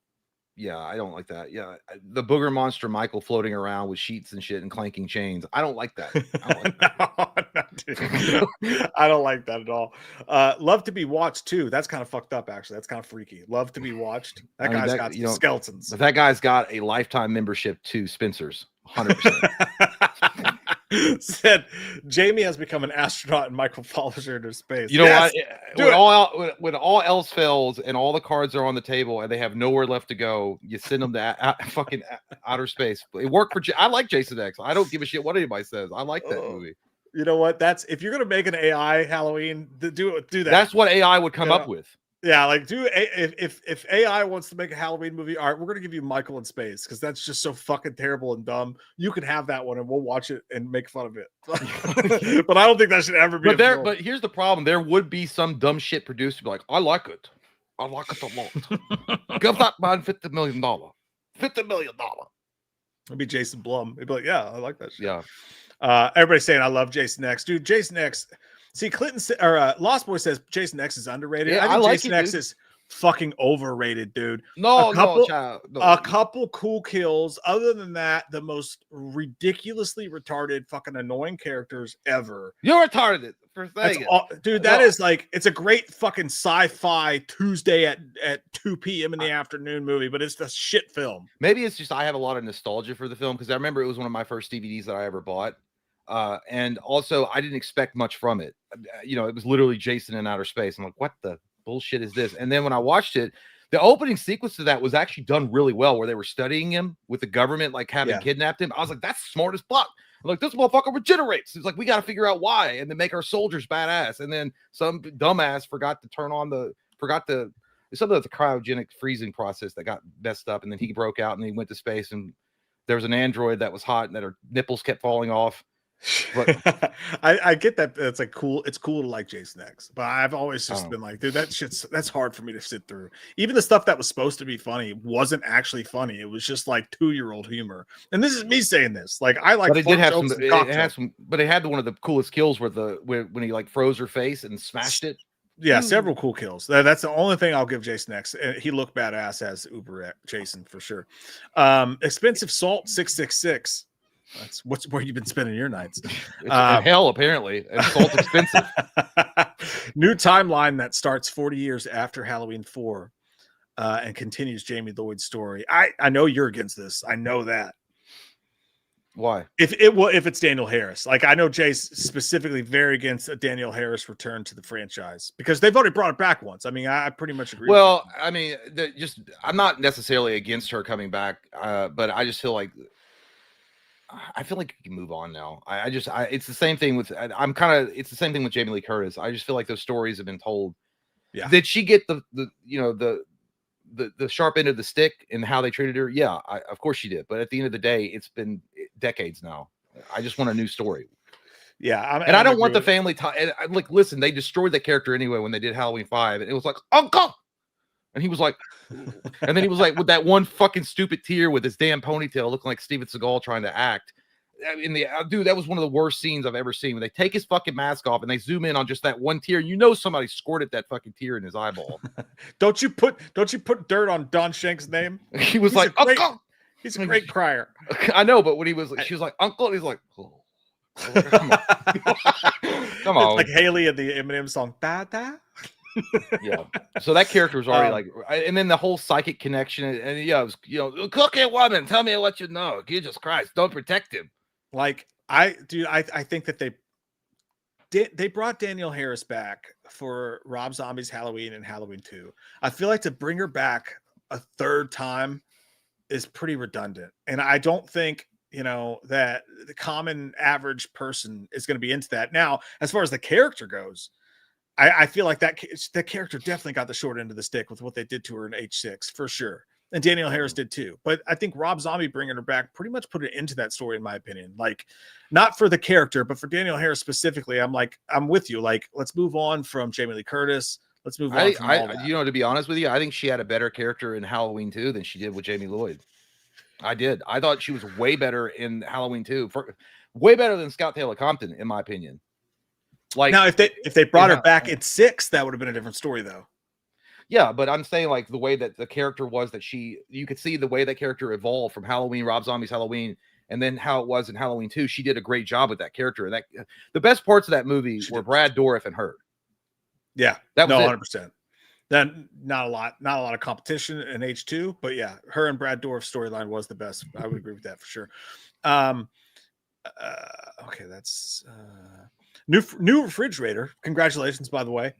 Yeah, I don't like that. Yeah, the booger monster Michael floating around with sheets and shit and clanking chains. I don't like that. I don't like that at all. Love to be watched too. That's kind of fucked up, actually. That's kind of freaky. Love to be watched. That guy's got skeletons. But that guy's got a lifetime membership to Spencer's. 100%. Said Jamie has become an astronaut and Michael follows her into space. You know what? When all else fails and all the cards are on the table and they have nowhere left to go, you send them to fucking outer space. It worked for. I like Jason X. I don't give a shit what anybody says. I like that movie. You know what? That's if you're gonna make an AI Halloween, do that. That's what AI would come up with. Yeah, like if AI wants to make a Halloween movie, all right, we're gonna give you Michael in space because that's just so fucking terrible and dumb. You can have that one and we'll watch it and make fun of it. But I don't think that should ever be. But here's the problem: there would be some dumb shit producer be like, "I like it. I like it a lot. Give that man $50 million. $50 million." It'd be Jason Blum. He'd be like, "Yeah, I like that shit." Yeah. Everybody's saying I love Jason X, dude. Jason X. See, Clinton or Lost Boy says Jason X is underrated. Yeah, I think Jason X is fucking overrated, dude. No, a couple, child. No. a couple cool kills. Other than that, the most ridiculously retarded, fucking annoying characters ever. You're retarded for That's saying all, it. dude. That is like, it's a great fucking sci-fi Tuesday at 2 p.m. in the afternoon movie, but it's a shit film. Maybe it's just I have a lot of nostalgia for the film because I remember it was one of my first DVDs that I ever bought. And also I didn't expect much from it. You know, it was literally Jason in outer space. I'm like, what the bullshit is this? And then when I watched it, the opening sequence of that was actually done really well, where they were studying him with the government, like having kidnapped him. I was like, that's smart as fuck. I'm like, this motherfucker regenerates. It's like, we got to figure out why and then make our soldiers badass. And then some dumbass forgot to turn on some of the cryogenic freezing process that got messed up. And then he broke out and he went to space, and there was an android that was hot and that her nipples kept falling off. But I get that. It's like cool. It's cool to like Jason X, but I've always just been like, dude, that's hard for me to sit through. Even the stuff that was supposed to be funny wasn't actually funny. It was just like 2-year-old humor. And this is me saying this. Like, I like, but it did have some. It had some, but it had one of the coolest kills when he like froze her face and smashed it. Yeah, several cool kills. That's the only thing I'll give Jason X. He looked badass as Uber Jason for sure. Expensive Salt 666. That's where you've been spending your nights. Hell, apparently. And salt's expensive. New timeline that starts 40 years after Halloween 4 and continues Jamie Lloyd's story. I know you're against this. I know that. Why? If it's Daniel Harris. Like, I know Jay's specifically very against a Daniel Harris return to the franchise because they've already brought it back once. I mean, I pretty much agree. Well, I mean, I'm not necessarily against her coming back, but I just feel like you can move on now. It's the same thing with it's the same thing with Jamie Lee Curtis. I just feel like those stories have been told. Yeah. Did she get the sharp end of the stick in how they treated her? Yeah, of course she did. But at the end of the day, it's been decades now. I just want a new story. Yeah. I don't want the family tie. Like, listen, they destroyed the character anyway when they did Halloween 5. And it was like, Uncle! And he was like, and then he was like, with that one fucking stupid tear with his damn ponytail looking like Steven Seagal trying to act. Dude, that was one of the worst scenes I've ever seen when they take his fucking mask off and they zoom in on just that one tear. You know, somebody squirted that fucking tear in his eyeball. Don't you put dirt on Don Shank's name? He was like, Uncle! He's a great crier. I know, but when she was like, Uncle, and he's like, oh. Come on. Come on. It's like Haley in the Eminem song, Dada. Yeah, so that character was already and then the whole psychic connection, and it was, cookie woman, tell me what you know. Jesus Christ, don't protect him. Like, I think that they brought Danielle Harris back for Rob Zombie's Halloween and Halloween 2. I feel like to bring her back a third time is pretty redundant, and I don't think that the common average person is going to be into that. Now, as far as the character goes, I feel like that character definitely got the short end of the stick with what they did to her in H6 for sure. And Danielle Harris did too. But I think Rob Zombie bringing her back pretty much put it into that story, in my opinion. Like, not for the character, but for Danielle Harris specifically. I'm with you. Like, let's move on from Jamie Lee Curtis. Let's move on from all that. To be honest with you, I think she had a better character in Halloween 2 than she did with Jamie Lloyd. I did. I thought she was way better in Halloween 2. Way better than Scout Taylor Compton, in my opinion. Like, now, if they brought her back at 6, that would have been a different story, though. Yeah, but I'm saying, like, the way that the character was, that you could see the way that character evolved from Halloween, Rob Zombie's Halloween, and then how it was in Halloween 2. She did a great job with that character. And the best parts of that movie were Brad Dourif and her. Yeah, that was 100%. Then not a lot of competition in H2, but yeah, her and Brad Dourif's storyline was the best. I would agree with that for sure. Okay, that's new refrigerator. Congratulations, by the way.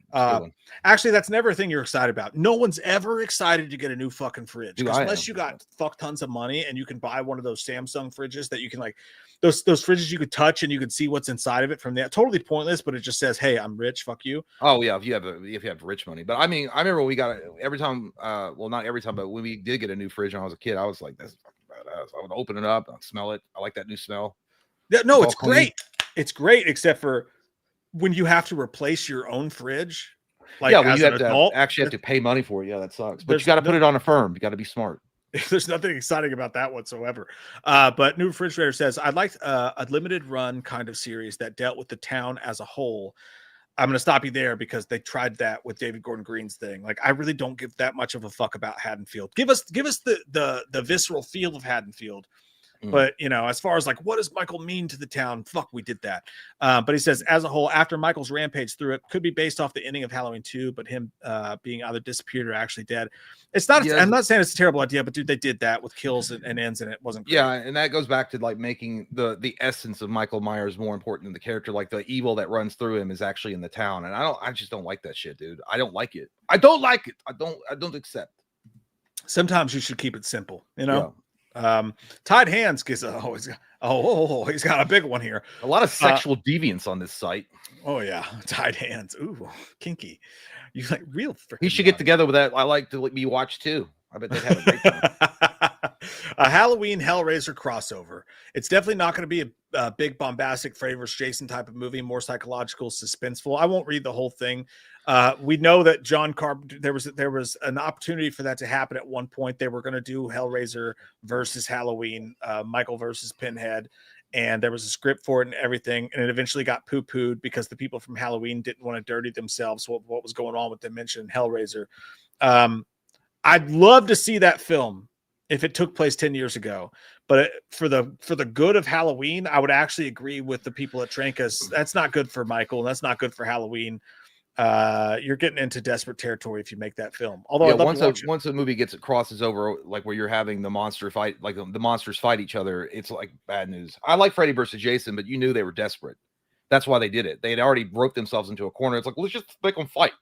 Actually, that's never a thing you're excited about. No one's ever excited to get a new fucking fridge, unless you got fuck tons of money and you can buy one of those Samsung fridges that you can, like, those fridges you could touch and you could see what's inside of it from there. Totally pointless, but it just says, "Hey, I'm rich. Fuck you." Oh yeah, if you have rich money. But I mean, I remember we got it every time. Well, not every time, but when we did get a new fridge when I was a kid, I was like, "This is fucking badass." I would open it up, I'd smell it. I like that new smell. Yeah, no, it's great. It's great, except for when you have to replace your own fridge. Like, when you have to actually have to pay money for it. Yeah, that sucks. But you got to put it on a firm. You got to be smart. There's nothing exciting about that whatsoever. But New Refrigerator says, I'd like a limited run kind of series that dealt with the town as a whole. I'm going to stop you there because they tried that with David Gordon Green's thing. Like, I really don't give that much of a fuck about Haddonfield. Give us the visceral feel of Haddonfield. But, you know, as far as like, what does Michael mean to the town? Fuck, we did that. But he says, as a whole, after Michael's rampage through it, could be based off the ending of Halloween 2, but him being either disappeared or actually dead. It's not, I'm not saying it's a terrible idea, but dude, they did that with kills and ends, and it wasn't great. Yeah, and that goes back to like making the essence of Michael Myers more important than the character. Like the evil that runs through him is actually in the town. And I just don't like that shit, dude. I don't like it. I don't like it. I don't accept. Sometimes you should keep it simple, you know? Yeah. Tied hands gets he's got a big one here. A lot of sexual deviance on this site. Oh yeah, tied hands. Ooh, kinky. You like real? He should get together with that. I like to be watched too. I bet they'd have a great time. A Halloween Hellraiser crossover. It's definitely not going to be a big bombastic Freddy vs. Jason type of movie. More psychological, suspenseful. I won't read the whole thing. We know that John Carpenter, there was an opportunity for that to happen at one point. They were going to do Hellraiser versus Halloween, Michael versus Pinhead, and there was a script for it and everything, and it eventually got poo-pooed because the people from Halloween didn't want to dirty themselves what was going on with Dimension and Hellraiser. I'd love to see that film if it took place 10 years ago, but for the good of Halloween, I would actually agree with the people at Trancas. That's not good for Michael, and that's not good for Halloween. You're getting into desperate territory if you make that film. Although yeah, once a movie crosses over, like where you're having the monster fight, like the monsters fight each other, it's like bad news. I like Freddy versus Jason, but you knew they were desperate. That's why they did it. They had already roped themselves into a corner. It's like, let's just make them fight.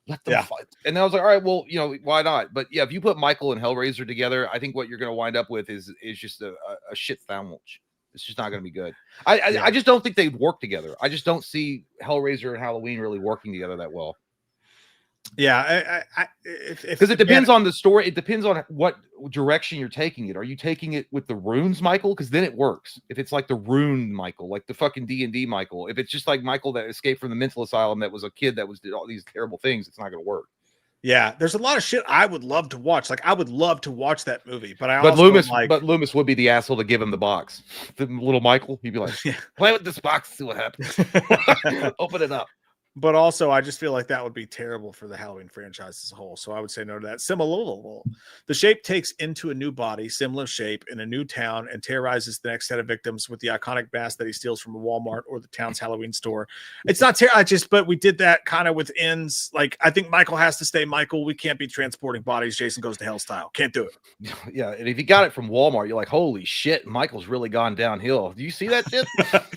Let them fight. And I was like, all right, well, you know, why not? But yeah, if you put Michael and Hellraiser together, I think what you're going to wind up with is just a shit sandwich. It's just not going to be good. I just don't think they'd work together. I just don't see Hellraiser and Halloween really working together that well. Yeah, because it depends on the story. It depends on what direction you're taking it. Are you taking it with the runes, Michael? Because then it works. If it's like the rune Michael, like the fucking D&D Michael, if it's just like Michael that escaped from the mental asylum that was a kid that did all these terrible things, it's not going to work. Yeah, there's a lot of shit I would love to watch. Like, I would love to watch that movie, but Loomis would be the asshole to give him the box. The little Michael, he'd be like, play with this box, see what happens. Open it up. But also, I just feel like that would be terrible for the Halloween franchise as a whole. So I would say no to that. Similar, the shape takes into a new body, similar shape, in a new town, and terrorizes the next set of victims with the iconic mask that he steals from a Walmart or the town's Halloween store. It's not but we did that kind of with ends. Like, I think Michael has to stay Michael. We can't be transporting bodies. Jason Goes to Hell style. Can't do it. Yeah, and if you got it from Walmart, you're like, holy shit, Michael's really gone downhill. Do you see that shit?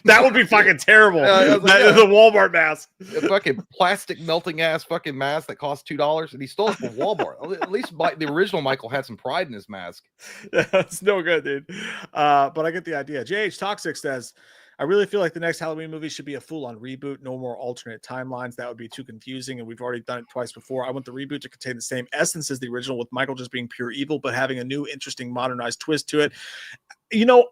That would be fucking terrible. The Walmart mask. Fucking plastic melting ass fucking mask that cost $2, and he stole it from Walmart. At least the original Michael had some pride in his mask. That's no good, dude. But I get the idea. JH Toxic says, I really feel like the next Halloween movie should be a full-on reboot, no more alternate timelines. That would be too confusing, and we've already done it twice before. I want the reboot to contain the same essence as the original, with Michael just being pure evil, but having a new, interesting, modernized twist to it. You know,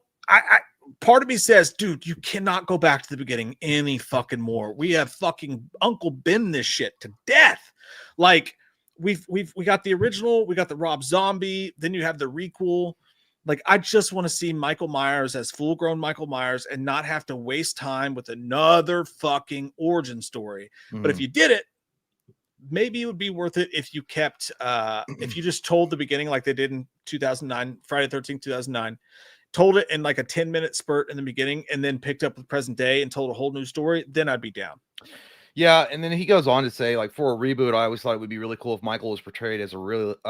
part of me says, dude, you cannot go back to the beginning any fucking more. We have fucking Uncle Ben this shit to death. Like, we got the original, we got the Rob Zombie, then you have the requel. Like, I just want to see Michael Myers as full-grown Michael Myers and not have to waste time with another fucking origin story. But if you did it, maybe it would be worth it if you kept if you just told the beginning like they did in 2009, Friday the 13th, 2009. Told it in like a 10-minute spurt in the beginning and then picked up the present day and told a whole new story, then I'd be down. Yeah, and then he goes on to say, like, for a reboot, I always thought it would be really cool if Michael was portrayed as a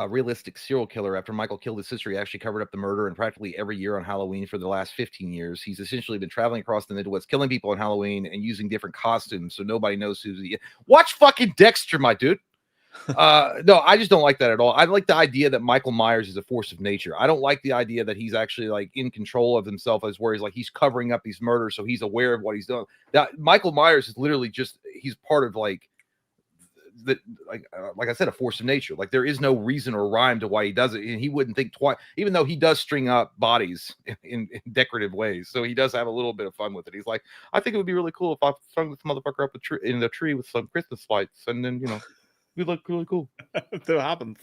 realistic serial killer. After Michael killed his sister, he actually covered up the murder, and practically every year on Halloween for the last 15 years, he's essentially been traveling across the Midwest, killing people on Halloween and using different costumes so nobody knows who's he is. Watch fucking Dexter, my dude. No, I just don't like that at all. I like the idea that Michael Myers is a force of nature. I don't like the idea that he's actually like in control of himself, as where he's like he's covering up these murders so he's aware of what he's doing. That Michael Myers is literally just he's part of like the like I said, a force of nature. Like, there is no reason or rhyme to why he does it, and he wouldn't think twice, even though he does string up bodies in decorative ways. So he does have a little bit of fun with it. He's like, I think it would be really cool if I strung this motherfucker up in the tree with some Christmas lights, and then be like really cool. It happens.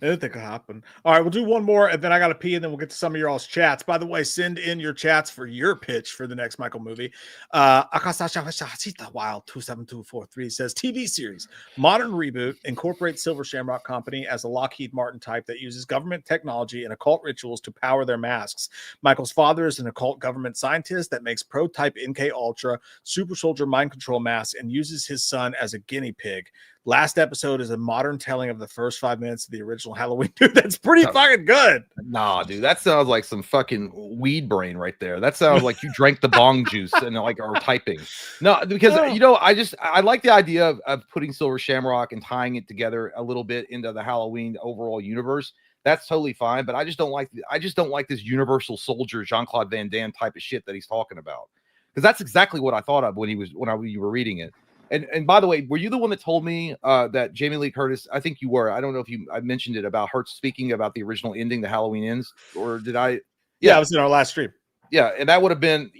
Anything could happen. All right, we'll do one more, and then I got to pee, and then we'll get to some of your all's chats. By the way, send in your chats for your pitch for the next Michael movie. Wild 27243 says TV series modern reboot incorporates Silver Shamrock Company as a Lockheed Martin type that uses government technology and occult rituals to power their masks. Michael's father is an occult government scientist that makes prototype NK Ultra super soldier mind control masks and uses his son as a guinea pig. Last episode is a modern telling of the first 5 minutes of the original Halloween. Dude, that's pretty fucking good. Nah, dude, that sounds like some fucking weed brain right there. That sounds like you drank the bong juice and like are typing. No, because I like the idea of putting Silver Shamrock and tying it together a little bit into the Halloween overall universe. That's totally fine, but I just don't like this Universal Soldier Jean-Claude Van Damme type of shit that he's talking about. Because that's exactly what I thought of when you were reading it. And by the way, were you the one that told me that Jamie Lee Curtis? I think you were. I don't know if I mentioned it about her speaking about the original ending, the Halloween ends, or did I? Yeah, it was in our last stream. Yeah, and that would have been,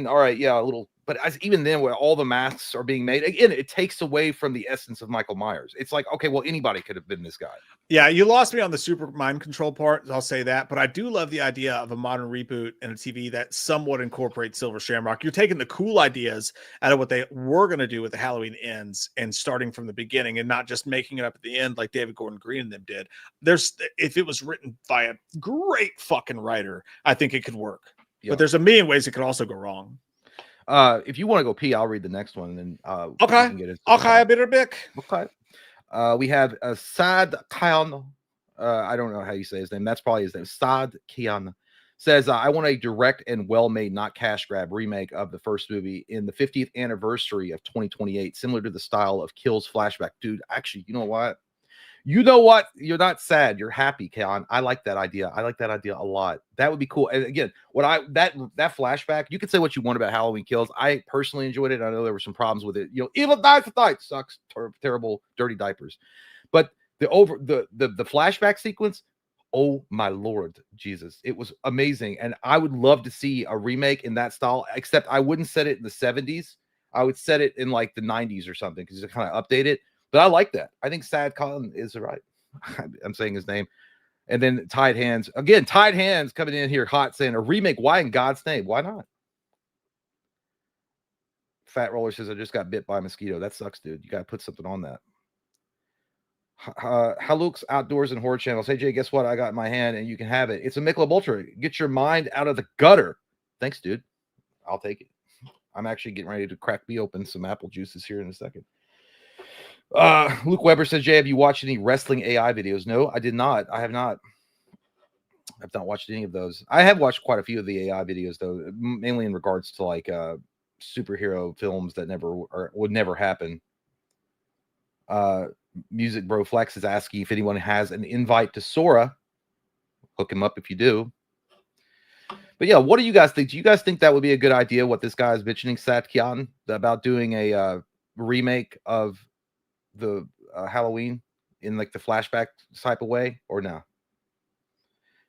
all right. Yeah, a little. But even then, where all the masks are being made, again, it takes away from the essence of Michael Myers. It's like, okay, well, anybody could have been this guy. Yeah, you lost me on the super mind control part. I'll say that, but I do love the idea of a modern reboot in a TV that somewhat incorporates Silver Shamrock. You're taking the cool ideas out of what they were going to do with the Halloween ends and starting from the beginning, and not just making it up at the end like David Gordon Green and them did. If it was written by a great fucking writer, I think it could work. Yeah. But there's a million ways it could also go wrong. If you want to go pee, I'll read the next one. And then okay, a bit of Bick. Okay. We have Sad Kian. I don't know how you say his name. That's probably his name. Sad Kian says, I want a direct and well-made, not cash grab remake of the first movie in the 50th anniversary of 2028, similar to the style of Kill's flashback. Dude, actually, you know what? You're not sad. You're happy, Kian. I like that idea. I like that idea a lot. That would be cool. And again, that flashback, you can say what you want about Halloween Kills. I personally enjoyed it. I know there were some problems with it. Evil dies to night sucks. Terrible, dirty diapers. But the flashback sequence, oh my Lord Jesus, it was amazing. And I would love to see a remake in that style, except I wouldn't set it in the 70s. I would set it in like the 90s or something, because it's kind of updated. But I like that. I think Sad Colin is right. I'm saying his name. And then Tied Hands. Again, Tied Hands coming in here hot, saying a remake. Why in God's name? Why not? Fat Roller says, I just got bit by a mosquito. That sucks, dude. You got to put something on that. Haluk's Outdoors and Horror Channel. Say, Jay, guess what? I got in my hand and you can have it. It's a Michelob Ultra. Get your mind out of the gutter. Thanks, dude. I'll take it. I'm actually getting ready to crack me open some apple juices here in a second. Luke Weber says, Jay, have you watched any wrestling AI videos? No, I did not. I have not. I've not watched any of those. I have watched quite a few of the AI videos, though, mainly in regards to like superhero films that would never happen. Music Bro Flex is asking if anyone has an invite to Sora. Hook him up if you do. But yeah, what do you guys think? Do you guys think that would be a good idea? What this guy is mentioning, Satkian, about doing a remake of the Halloween in like the flashback type of way, or no?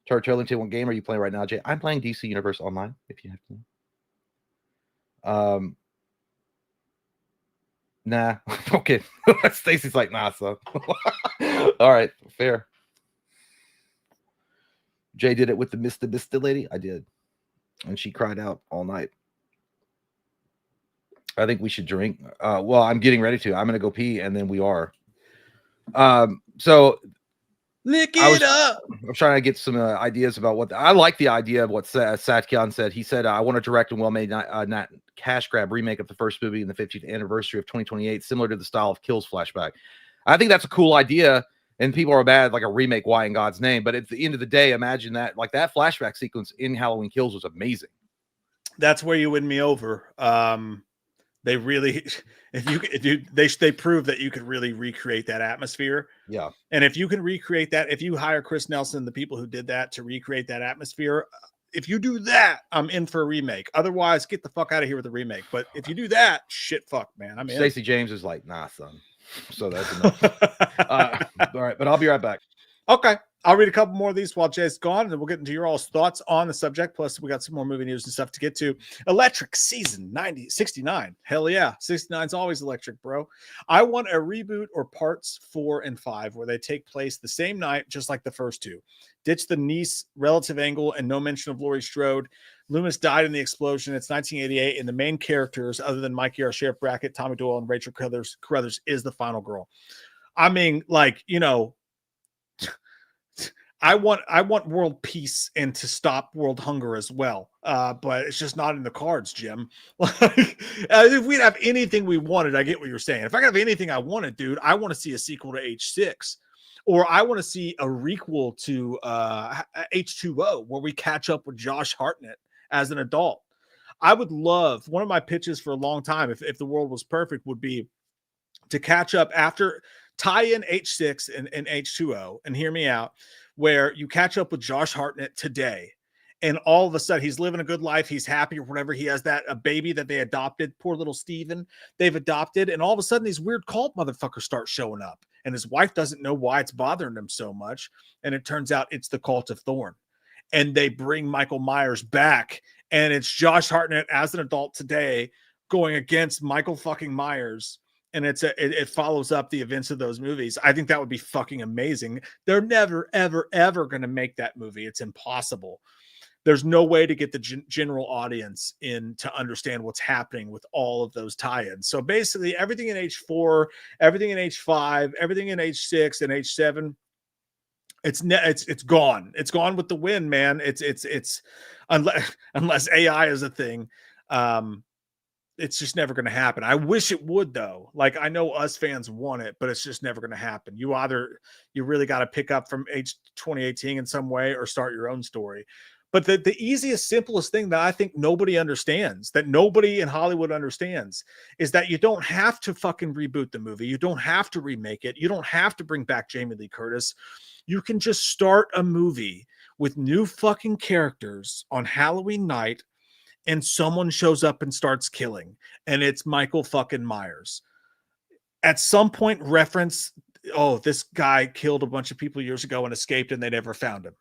Turtlington, what game are you playing right now, Jay? I'm playing DC Universe Online, if you have to. Nah. Okay. Stacy's like, nah, so. All right, fair. Jay did it with the Mr. lady. I did. And she cried out all night. I think we should drink. Well, I'm getting ready to. I'm going to go pee, and then we are. So lick it up. I'm trying to get some ideas about what I like the idea of what Satkian said. He said, I want to direct and well-made, not cash grab remake of the first movie in the 50th anniversary of 2028, similar to the style of Kill's flashback. I think that's a cool idea, and people are bad like a remake. Why in God's name? But at the end of the day, imagine that like that flashback sequence in Halloween Kills was amazing. That's where you win me over. They really, they prove that you could really recreate that atmosphere. Yeah. And if you can recreate that, if you hire Chris Nelson, the people who did that to recreate that atmosphere, if you do that, I'm in for a remake. Otherwise, get the fuck out of here with a remake. But if you do that, shit, fuck, man, I'm in. Stacey James is like, nah, son. So that's enough. All right, but I'll be right back. Okay. I'll read a couple more of these while Jay's gone, and then we'll get into your all's thoughts on the subject. Plus, we got some more movie news and stuff to get to. Electric season 69. Hell yeah. 69 is always electric, bro. I want a reboot or parts 4 and 5 where they take place the same night, just like the first two. Ditch the niece relative angle and no mention of Laurie Strode. Loomis died in the explosion. It's 1988, and the main characters, other than Mikey R. Sheriff Brackett, Tommy Doyle, and Rachel Carruthers, is the final girl. I mean, like, you know, I want world peace and to stop world hunger as well. But it's just not in the cards, Jim. Like, if we'd have anything we wanted, I get what you're saying. If I could have anything I wanted, dude, I want to see a sequel to H6, or I want to see a requel to H2O, where we catch up with Josh Hartnett as an adult. I would love, one of my pitches for a long time, if the world was perfect, would be to catch up after, tie in H6 and H2O, and hear me out, where you catch up with Josh Hartnett today, and all of a sudden he's living a good life, he's happy or whatever, he has a baby that they adopted, poor little Steven, they've adopted, and all of a sudden these weird cult motherfuckers start showing up, and his wife doesn't know why it's bothering him so much, and it turns out it's the Cult of Thorn, and they bring Michael Myers back, and it's Josh Hartnett as an adult today going against Michael fucking Myers. And it follows up the events of those movies. I think that would be fucking amazing. They're never, ever, ever going to make that movie. It's impossible. There's no way to get the general audience in to understand what's happening with all of those tie-ins. So basically everything in H4, everything in H5, everything in H6 and H7, it's gone. It's gone with the wind, man. It's unless AI is a thing. It's just never going to happen. I wish it would, though. Like, I know us fans want it, but it's just never going to happen. You really got to pick up from 2018 in some way or start your own story. But the easiest, simplest thing that I think nobody understands, that nobody in Hollywood understands, is that you don't have to fucking reboot the movie. You don't have to remake it. You don't have to bring back Jamie Lee Curtis. You can just start a movie with new fucking characters on Halloween night, and someone shows up and starts killing, and it's Michael fucking Myers. At some point reference, oh, this guy killed a bunch of people years ago and escaped and they never found him.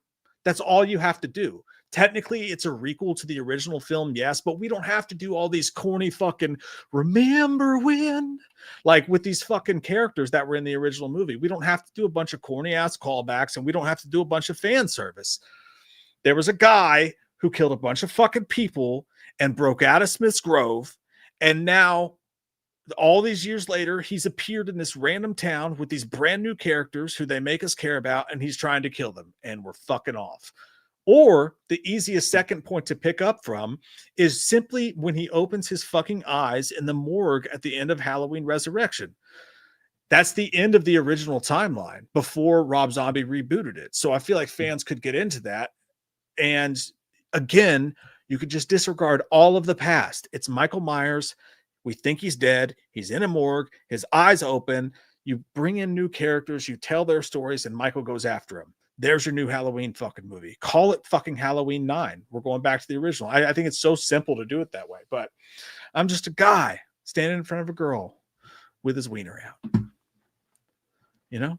That's all you have to do. Technically, it's a requel to the original film, yes, but we don't have to do all these corny fucking remember when, like with these fucking characters that were in the original movie. We don't have to do a bunch of corny ass callbacks, and we don't have to do a bunch of fan service. There was a guy who killed a bunch of fucking people and broke out of Smith's Grove, and now all these years later, he's appeared in this random town with these brand new characters who they make us care about, and he's trying to kill them, and we're fucking off. Or the easiest second point to pick up from is simply when he opens his fucking eyes in the morgue at the end of Halloween Resurrection. That's the end of the original timeline before Rob Zombie rebooted it. So I feel like fans could get into that. And again, you could just disregard all of the past. It's Michael Myers. We think he's dead. He's in a morgue. His eyes open. You bring in new characters. You tell their stories, and Michael goes after him. There's your new Halloween fucking movie. Call it fucking Halloween 9. We're going back to the original. I think it's so simple to do it that way. But I'm just a guy standing in front of a girl with his wiener out. You know?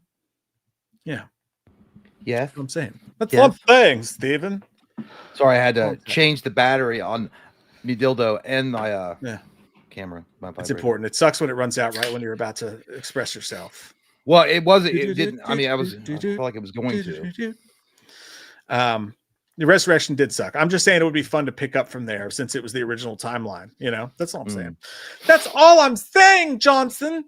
Yeah. Yeah. That's what I'm saying. That's one thing, Steven. Sorry, I had to change the battery on me dildo and my camera. It's important. It sucks when it runs out right when you're about to express yourself. Well, it wasn't. It didn't. I mean, I felt like it was going to. The Resurrection did suck. I'm just saying it would be fun to pick up from there since it was the original timeline. You know, that's all I'm saying. That's all I'm saying, Johnson.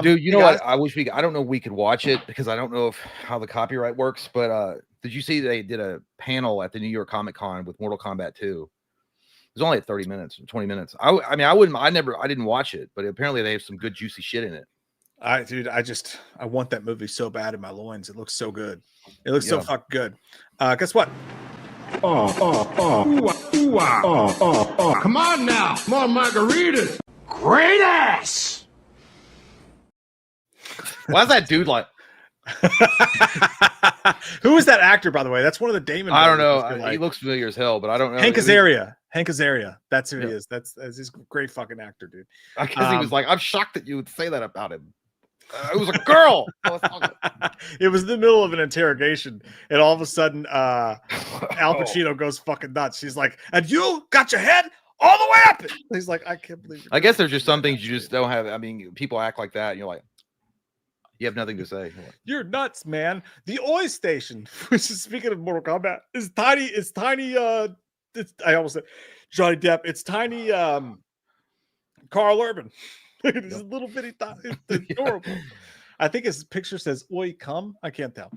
Dude, you know what? I wish I don't know if we could watch it because I don't know how the copyright works, but did you see they did a panel at the New York Comic Con with Mortal Kombat 2? It was only 30 minutes, 20 minutes. I mean, I didn't watch it, but apparently they have some good juicy shit in it. I want that movie so bad in my loins. It looks so good. It looks so fucking good. Guess what? Come on now, more margaritas. Great ass. Why's that dude like? Who is that actor, by the way? That's one of the Damon. I don't know. He looks familiar as hell, but I don't know. Hank Azaria. That's who he is. That's he's a great fucking actor, dude. I guess he was like, I'm shocked that you would say that about him. It was a girl. It was in the middle of an interrogation, and all of a sudden, Al Pacino goes fucking nuts. She's like, "And you got your head all the way up." And he's like, "I can't believe." I guess there's just some things you just don't have. I mean, people act like that, and you're like, you have nothing to say. You're nuts, man. The Oi Station, which is, speaking of Mortal Kombat, is tiny. It's tiny. I almost said Johnny Depp. It's tiny. Carl Urban. Look at this little bitty thought. It's adorable. I think his picture says "Oi, come." I can't tell.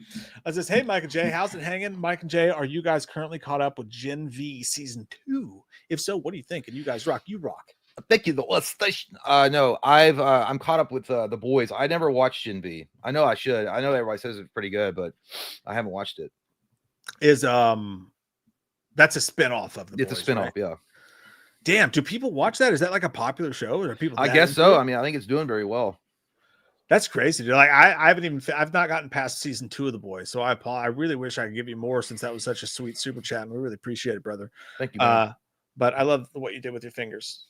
I says, "Hey, Mike and Jay, how's it hanging? Mike and Jay, are you guys currently caught up with Gen V season 2? If so, what do you think? And you guys rock. You rock." Thank you. The station. No, I'm caught up with the boys. I never watched Gen V. I know I should. I know everybody says it's pretty good, but I haven't watched it. Is that's a spinoff of the It's boys, a spinoff, right? yeah. Damn, do people watch that? Is that like a popular show? Or are people? I guess so. I mean, I think it's doing very well. That's crazy, dude. Like I've not gotten past season 2 of the boys, so I really wish I could give you more, since that was such a sweet super chat, and we really appreciate it, brother. Thank you, man. But I love what you did with your fingers.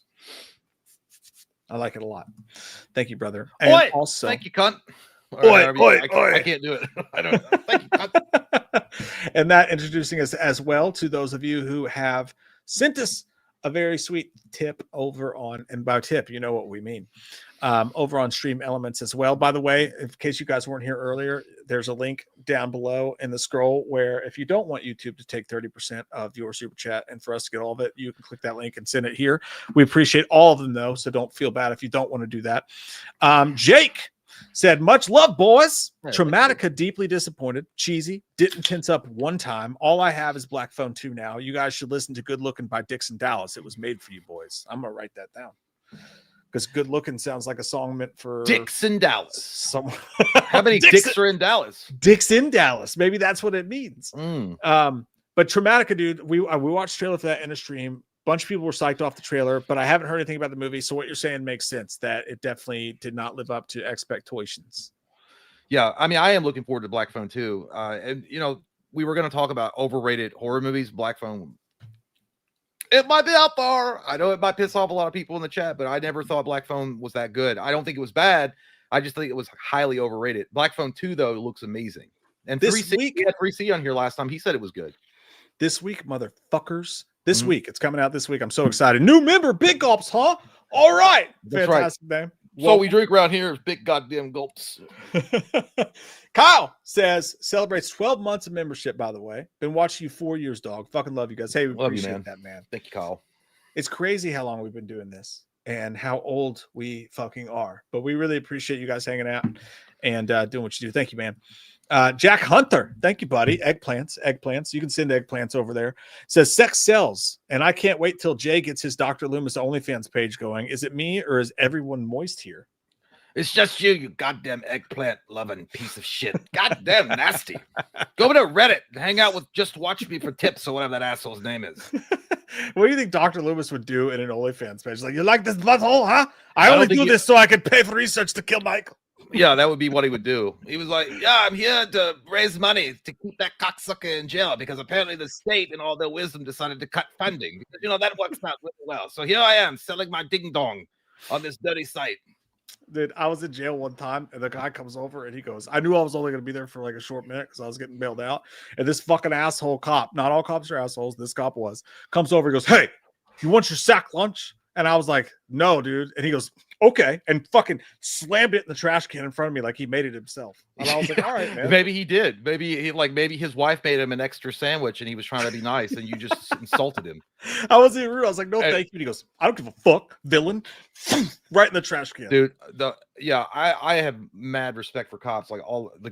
I like it a lot. Thank you, brother. And Oi! also, Thank you, cunt. Oi, I can't do it. I don't know. Thank you, cunt. And that introducing us as well to those of you who have sent us a very sweet tip over on, and by tip, you know what we mean, over on Stream Elements as well. By the way, in case you guys weren't here earlier, there's a link down below in the scroll where if you don't want YouTube to take 30% of your super chat and for us to get all of it, you can click that link and send it here. We appreciate all of them though, so don't feel bad if you don't want to do that. Jake said, "Much love, boys. Traumatica deeply disappointed. Cheesy. Didn't tense up one time. All I have is Black Phone 2 now. You guys should listen to Good Looking by Dixon Dallas. It was made for you boys." I'm going to write that down, because Good Looking sounds like a song meant for Dixon Dallas. Someone. How many dicks are in Dallas? Dicks in Dallas. Maybe that's what it means. But Traumatica, dude, we watched trailer for that in a stream. Bunch of people were psyched off the trailer, but I haven't heard anything about the movie. So what you're saying makes sense, that it definitely did not live up to expectations. Yeah, I mean, I am looking forward to Black Phone 2. And you know, we were going to talk about overrated horror movies. Black Phone, it might be out there. I know it might piss off a lot of people in the chat, but I never thought Black Phone was that good. I don't think it was bad. I just think it was highly overrated. Black Phone 2, though, looks amazing. And This 3C, week- we had 3C on here last time. He said it was good. This week, motherfuckers. This week. It's coming out this week. I'm so excited. New member, Big Gulps, huh? All right. That's Fantastic name. So we drink around here is big goddamn gulps. Kyle says, celebrates 12 months of membership, by the way. Been watching you 4 years, dog. Fucking love you guys. Hey, we Love you, appreciate man. that, man. Thank you, Kyle. It's crazy how long we've been doing this and how old we fucking are. But we really appreciate you guys hanging out and doing what you do. Thank you, man. Jack Hunter, thank you, buddy. Eggplants. You can send eggplants over there. Says sex sells, and I can't wait till Jay gets his Dr. Loomis OnlyFans page going. Is it me or is everyone moist here? It's just you, you goddamn eggplant loving piece of shit. Goddamn nasty. Go to Reddit and hang out with Just Watch Me for Tips or whatever that asshole's name is. What do you think Dr. Loomis would do in an OnlyFans page? Like, you like this butthole, huh? I only don't do think this so I can pay for research to kill Michael. Yeah, that would be what he would do. He was like, yeah, I'm here to raise money to keep that cocksucker in jail because apparently the state and all their wisdom decided to cut funding. Because, you know, that works out really well. So here I am selling my ding dong on this dirty site. Dude, I was in jail one time and the guy comes over and he goes, I knew I was only going to be there for like a short minute because I was getting bailed out. And this fucking asshole cop, not all cops are assholes, this cop was, comes over and goes, hey, you want your sack lunch? And I was like, no, dude. And he goes, okay. And fucking slammed it in the trash can in front of me like he made it himself. And I was like, all right, man. Maybe he did. Maybe his wife made him an extra sandwich and he was trying to be nice and you just insulted him. I wasn't even rude. I was like, no, thank you. And he goes, I don't give a fuck, villain. Right in the trash can. Dude, I have mad respect for cops, like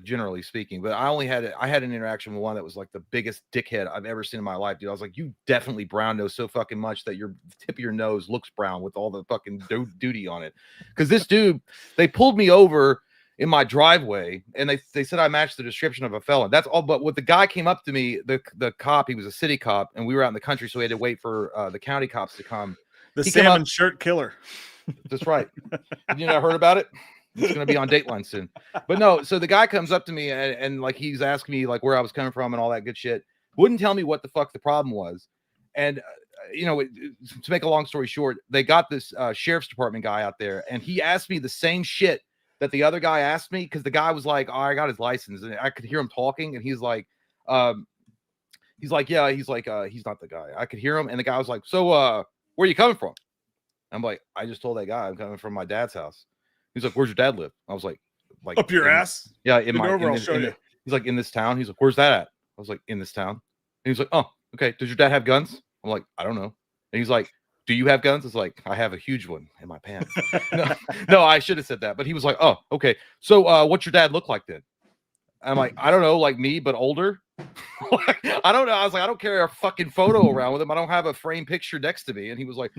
generally speaking, but I had an interaction with one that was like the biggest dickhead I've ever seen in my life, dude. I was like, you definitely brown nose so fucking much that your tip of your nose looks brown with all the fucking duty on it. Because this dude, they pulled me over in my driveway and they said I matched the description of a felon. That's all. But what the guy came up to me, the cop, he was a city cop, and we were out in the country, so we had to wait for the county cops to come. The salmon shirt killer. That's right. You know, heard about it? It's going to be on Dateline soon. But no, so the guy comes up to me and like he's asking me like where I was coming from and all that good shit. Wouldn't tell me what the fuck the problem was. And you know, to make a long story short, they got this sheriff's department guy out there and he asked me the same shit that the other guy asked me, because the guy was like, "Oh, I got his license," and I could hear him talking, and he's like, yeah, he's not the guy. I could hear him, and the guy was like, "So, where are you coming from?" I'm like, "I just told that guy I'm coming from my dad's house." He's like, "Where's your dad live?" I was like up your ass. Yeah, I'll show you. He's like, "In this town." He's like, "Where's that at?" I was like, "In this town." And he's like, "Oh, okay. Does your dad have guns?" I'm like, "I don't know." And he's like, "Do you have guns?" It's like, "I have a huge one in my pants." No, I should have said that. But he was like, "Oh, okay. So what's your dad look like then?" I'm like, "I don't know, like me, but older." I don't know. I was like, "I don't carry a fucking photo around with him. I don't have a framed picture next to me." And he was like,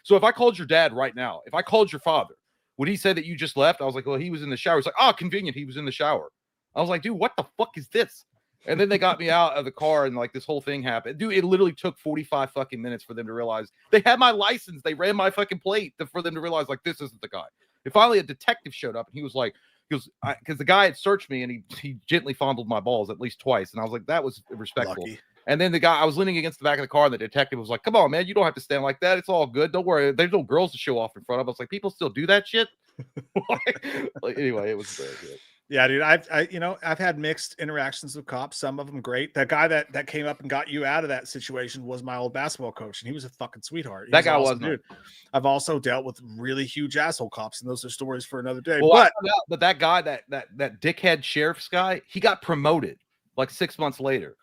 "So if I called your dad right now, if I called your father, would he say that you just left?" I was like, "Well, he was in the shower." He's like, "Oh, convenient. He was in the shower." I was like, "Dude, what the fuck is this?" And then they got me out of the car, and like this whole thing happened. Dude, it literally took 45 fucking minutes for them to realize they had my license. They ran my fucking plate for them to realize like this isn't the guy. And finally, a detective showed up, and he was like, because the guy had searched me, and he gently fondled my balls at least twice, and I was like, that was respectful. Lucky. And then I was leaning against the back of the car, and the detective was like, "Come on, man, you don't have to stand like that. It's all good. Don't worry. There's no girls to show off in front of." I was like, people still do that shit. Anyway, it was very good. Yeah, dude. I've had mixed interactions with cops. Some of them great. That guy that came up and got you out of that situation was my old basketball coach, and he was a fucking sweetheart. That guy was, dude. I've also dealt with really huge asshole cops, and those are stories for another day. Well, but that guy, that dickhead sheriff's guy, he got promoted like 6 months later.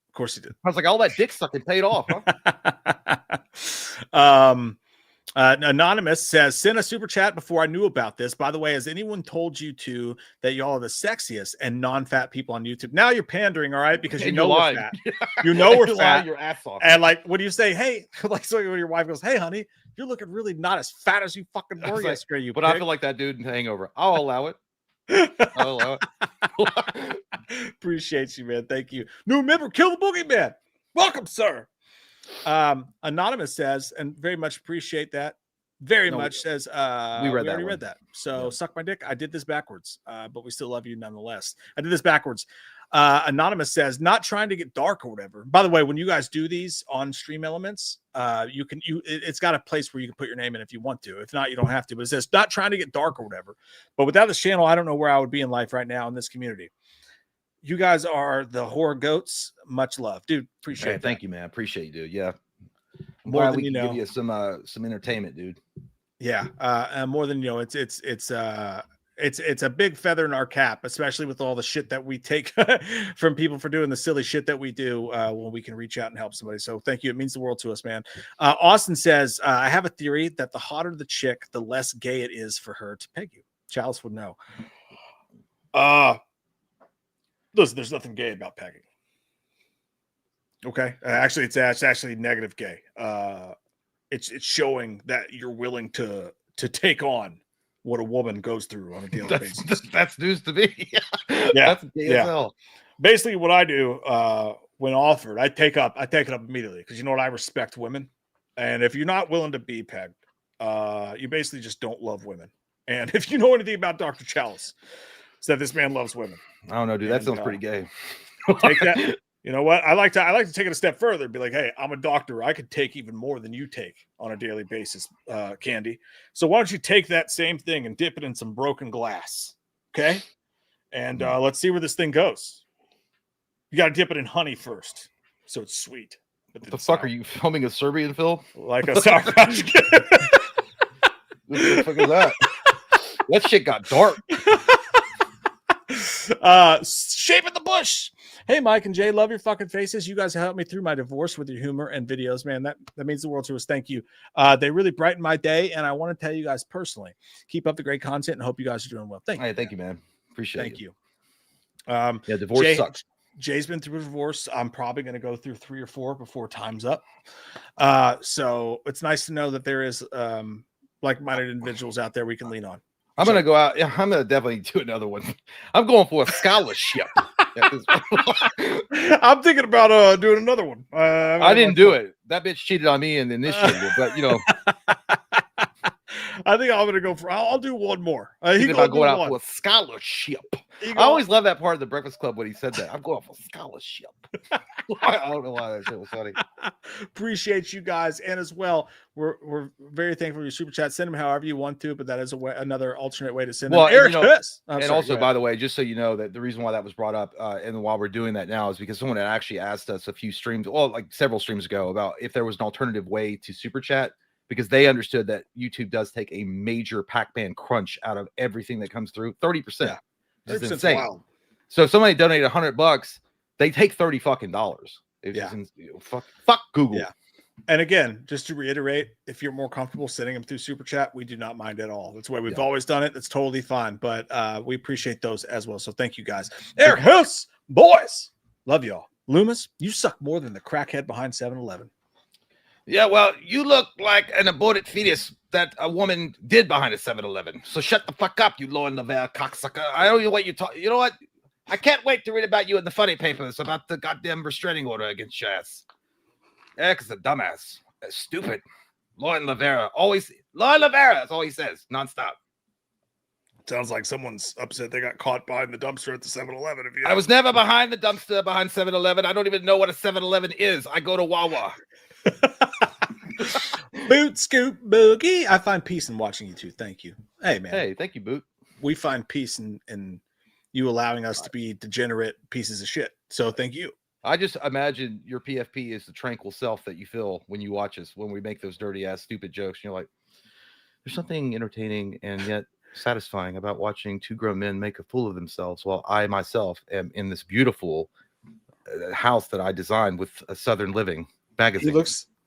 Of course he did. I was like, all that dick sucking paid off, huh? Anonymous says, "Send a super chat before I knew about this. By the way, has anyone told you that y'all are the sexiest and non-fat people on YouTube?" Now you're pandering, all right? Because you know we're fat. You know we're fat. Your ass off. And like, when you say, "Hey," like, so when your wife goes, "Hey, honey, you're looking really not as fat as you fucking were yesterday." You, but I feel like that dude in Hangover. I'll allow it. I'll allow it. Appreciate you, man. Thank you. New member, Kill the Boogeyman. Welcome, sir. Anonymous says, and very much appreciate that. Says, we already read that. So suck my dick. I did this backwards, but we still love you nonetheless. I did this backwards. Anonymous says, "Not trying to get dark or whatever." By the way, when you guys do these on Stream Elements, it's got a place where you can put your name in if you want to. If not, you don't have to. But it says, "Not trying to get dark or whatever." But without this channel, I don't know where I would be in life right now in this community. You guys are the horror goats. Much love, dude. Appreciate it. Thank you, man. Appreciate you, dude. Yeah. More than we can give you some entertainment, dude. Yeah. More than you know, it's a big feather in our cap, especially with all the shit that we take from people for doing the silly shit that we do when we can reach out and help somebody. So thank you. It means the world to us, man. Austin says, "I have a theory that the hotter the chick, the less gay it is for her to peg you." Chalice would know. Listen, there's nothing gay about pegging. Okay. Actually, it's actually negative gay. It's showing that you're willing to take on what a woman goes through on a daily basis. That's news to me. Yeah. That's gay as hell. Basically, what I do when offered, I take it up immediately, because you know what? I respect women. And if you're not willing to be pegged, you basically just don't love women. And if you know anything about Dr. Chalice, it's that this man loves women. I don't know, dude. That sounds pretty gay. Take that. You know what? I like to take it a step further and be like, "Hey, I'm a doctor. I could take even more than you take on a daily basis, Candy. So why don't you take that same thing and dip it in some broken glass, okay? And let's see where this thing goes. You got to dip it in honey first, so it's sweet." What the fuck are you filming a Serbian film? Like a South African. What the fuck is that? That shit got dark. Shape in the bush. "Hey, Mike and Jay, love your fucking faces. You guys helped me through my divorce with your humor and videos, man. That means the world to us. Thank you. They really brighten my day, and I want to tell you guys personally, keep up the great content, and hope you guys are doing well." Thank you. Hey, thank you, man. Appreciate it. Thank you. Yeah, divorce sucks. Jay's been through a divorce. I'm probably going to go through 3 or 4 before time's up. So it's nice to know that there is like-minded individuals out there we can lean on. I'm going to go out. Yeah, I'm going to definitely do another one. I'm going for a scholarship. I'm thinking about doing another one. I didn't do it. That bitch cheated on me and initiated it, but you know. I think I'm going to go for. I'll do one more. Thinking about going out for a scholarship. I always love that part of the Breakfast Club when he said that. I'm going for scholarship. I don't know why that shit was funny. Appreciate you guys, and as well, we're very thankful for your super chat. Send them however you want to, but that is another alternate way to send them. Eric, also, by the way, just so you know, that the reason why that was brought up, and while we're doing that now, is because someone had actually asked us a few streams, well, like several streams ago, about if there was an alternative way to super chat, because they understood that YouTube does take a major Pac-Man crunch out of everything that comes through. 30%. Yeah. It's insane. Wild. So if somebody donated $100, they take $30 fucking dollars. Fuck Google. Yeah. And again, just to reiterate, if you're more comfortable sending them through super chat, we do not mind at all. That's the way we've always done it. That's totally fine. But we appreciate those as well. So thank you guys. Eric Hoos, boys, love y'all. Loomis, you suck more than the crackhead behind 7-Eleven. Yeah, well, you look like an aborted fetus that a woman did behind a 7-Eleven. So shut the fuck up, you low and Lavelle cocksucker. I don't know what you talk. You know what? I can't wait to read about you in the funny papers about the goddamn restraining order against your ass. Eric's a dumbass. Stupid. Lauren Lavera. Lauren Lavera is all he says, nonstop. Sounds like someone's upset they got caught behind the dumpster at the 7-Eleven. I was never behind the dumpster behind 7-Eleven. I don't even know what a 7-Eleven is. I go to Wawa. Boot Scoop Boogie. I find peace in watching you two. Thank you. Hey, man. Hey, thank you, Boot. We find peace in you allowing us to be degenerate pieces of shit. So thank you. I just imagine your PFP is the tranquil self that you feel when you watch us, when we make those dirty ass stupid jokes. And you're like, there's something entertaining and yet satisfying about watching two grown men make a fool of themselves while I myself am in this beautiful house that I designed with a Southern Living magazine.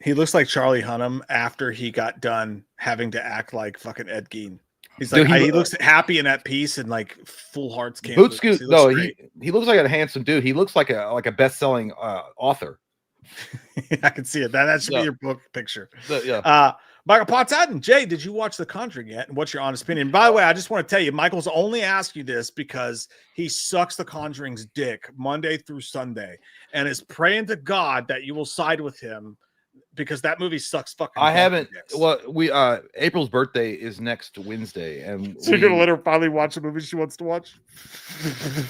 He looks like Charlie Hunnam after he got done having to act like fucking Ed Gein. He's like, he looks happy and at peace and like full hearts can't. Boot Scoot, no, he looks like a handsome dude. He looks like a best-selling author. I can see it. That should be your book picture. Yeah. Michael Potts, Jay, did you watch The Conjuring yet? And what's your honest opinion? By the way, I just want to tell you, Michael's only asked you this because he sucks The Conjuring's dick Monday through Sunday and is praying to God that you will side with him, because that movie sucks fucking. I haven't. Well, April's birthday is next Wednesday, and so you're gonna let her finally watch a movie she wants to watch.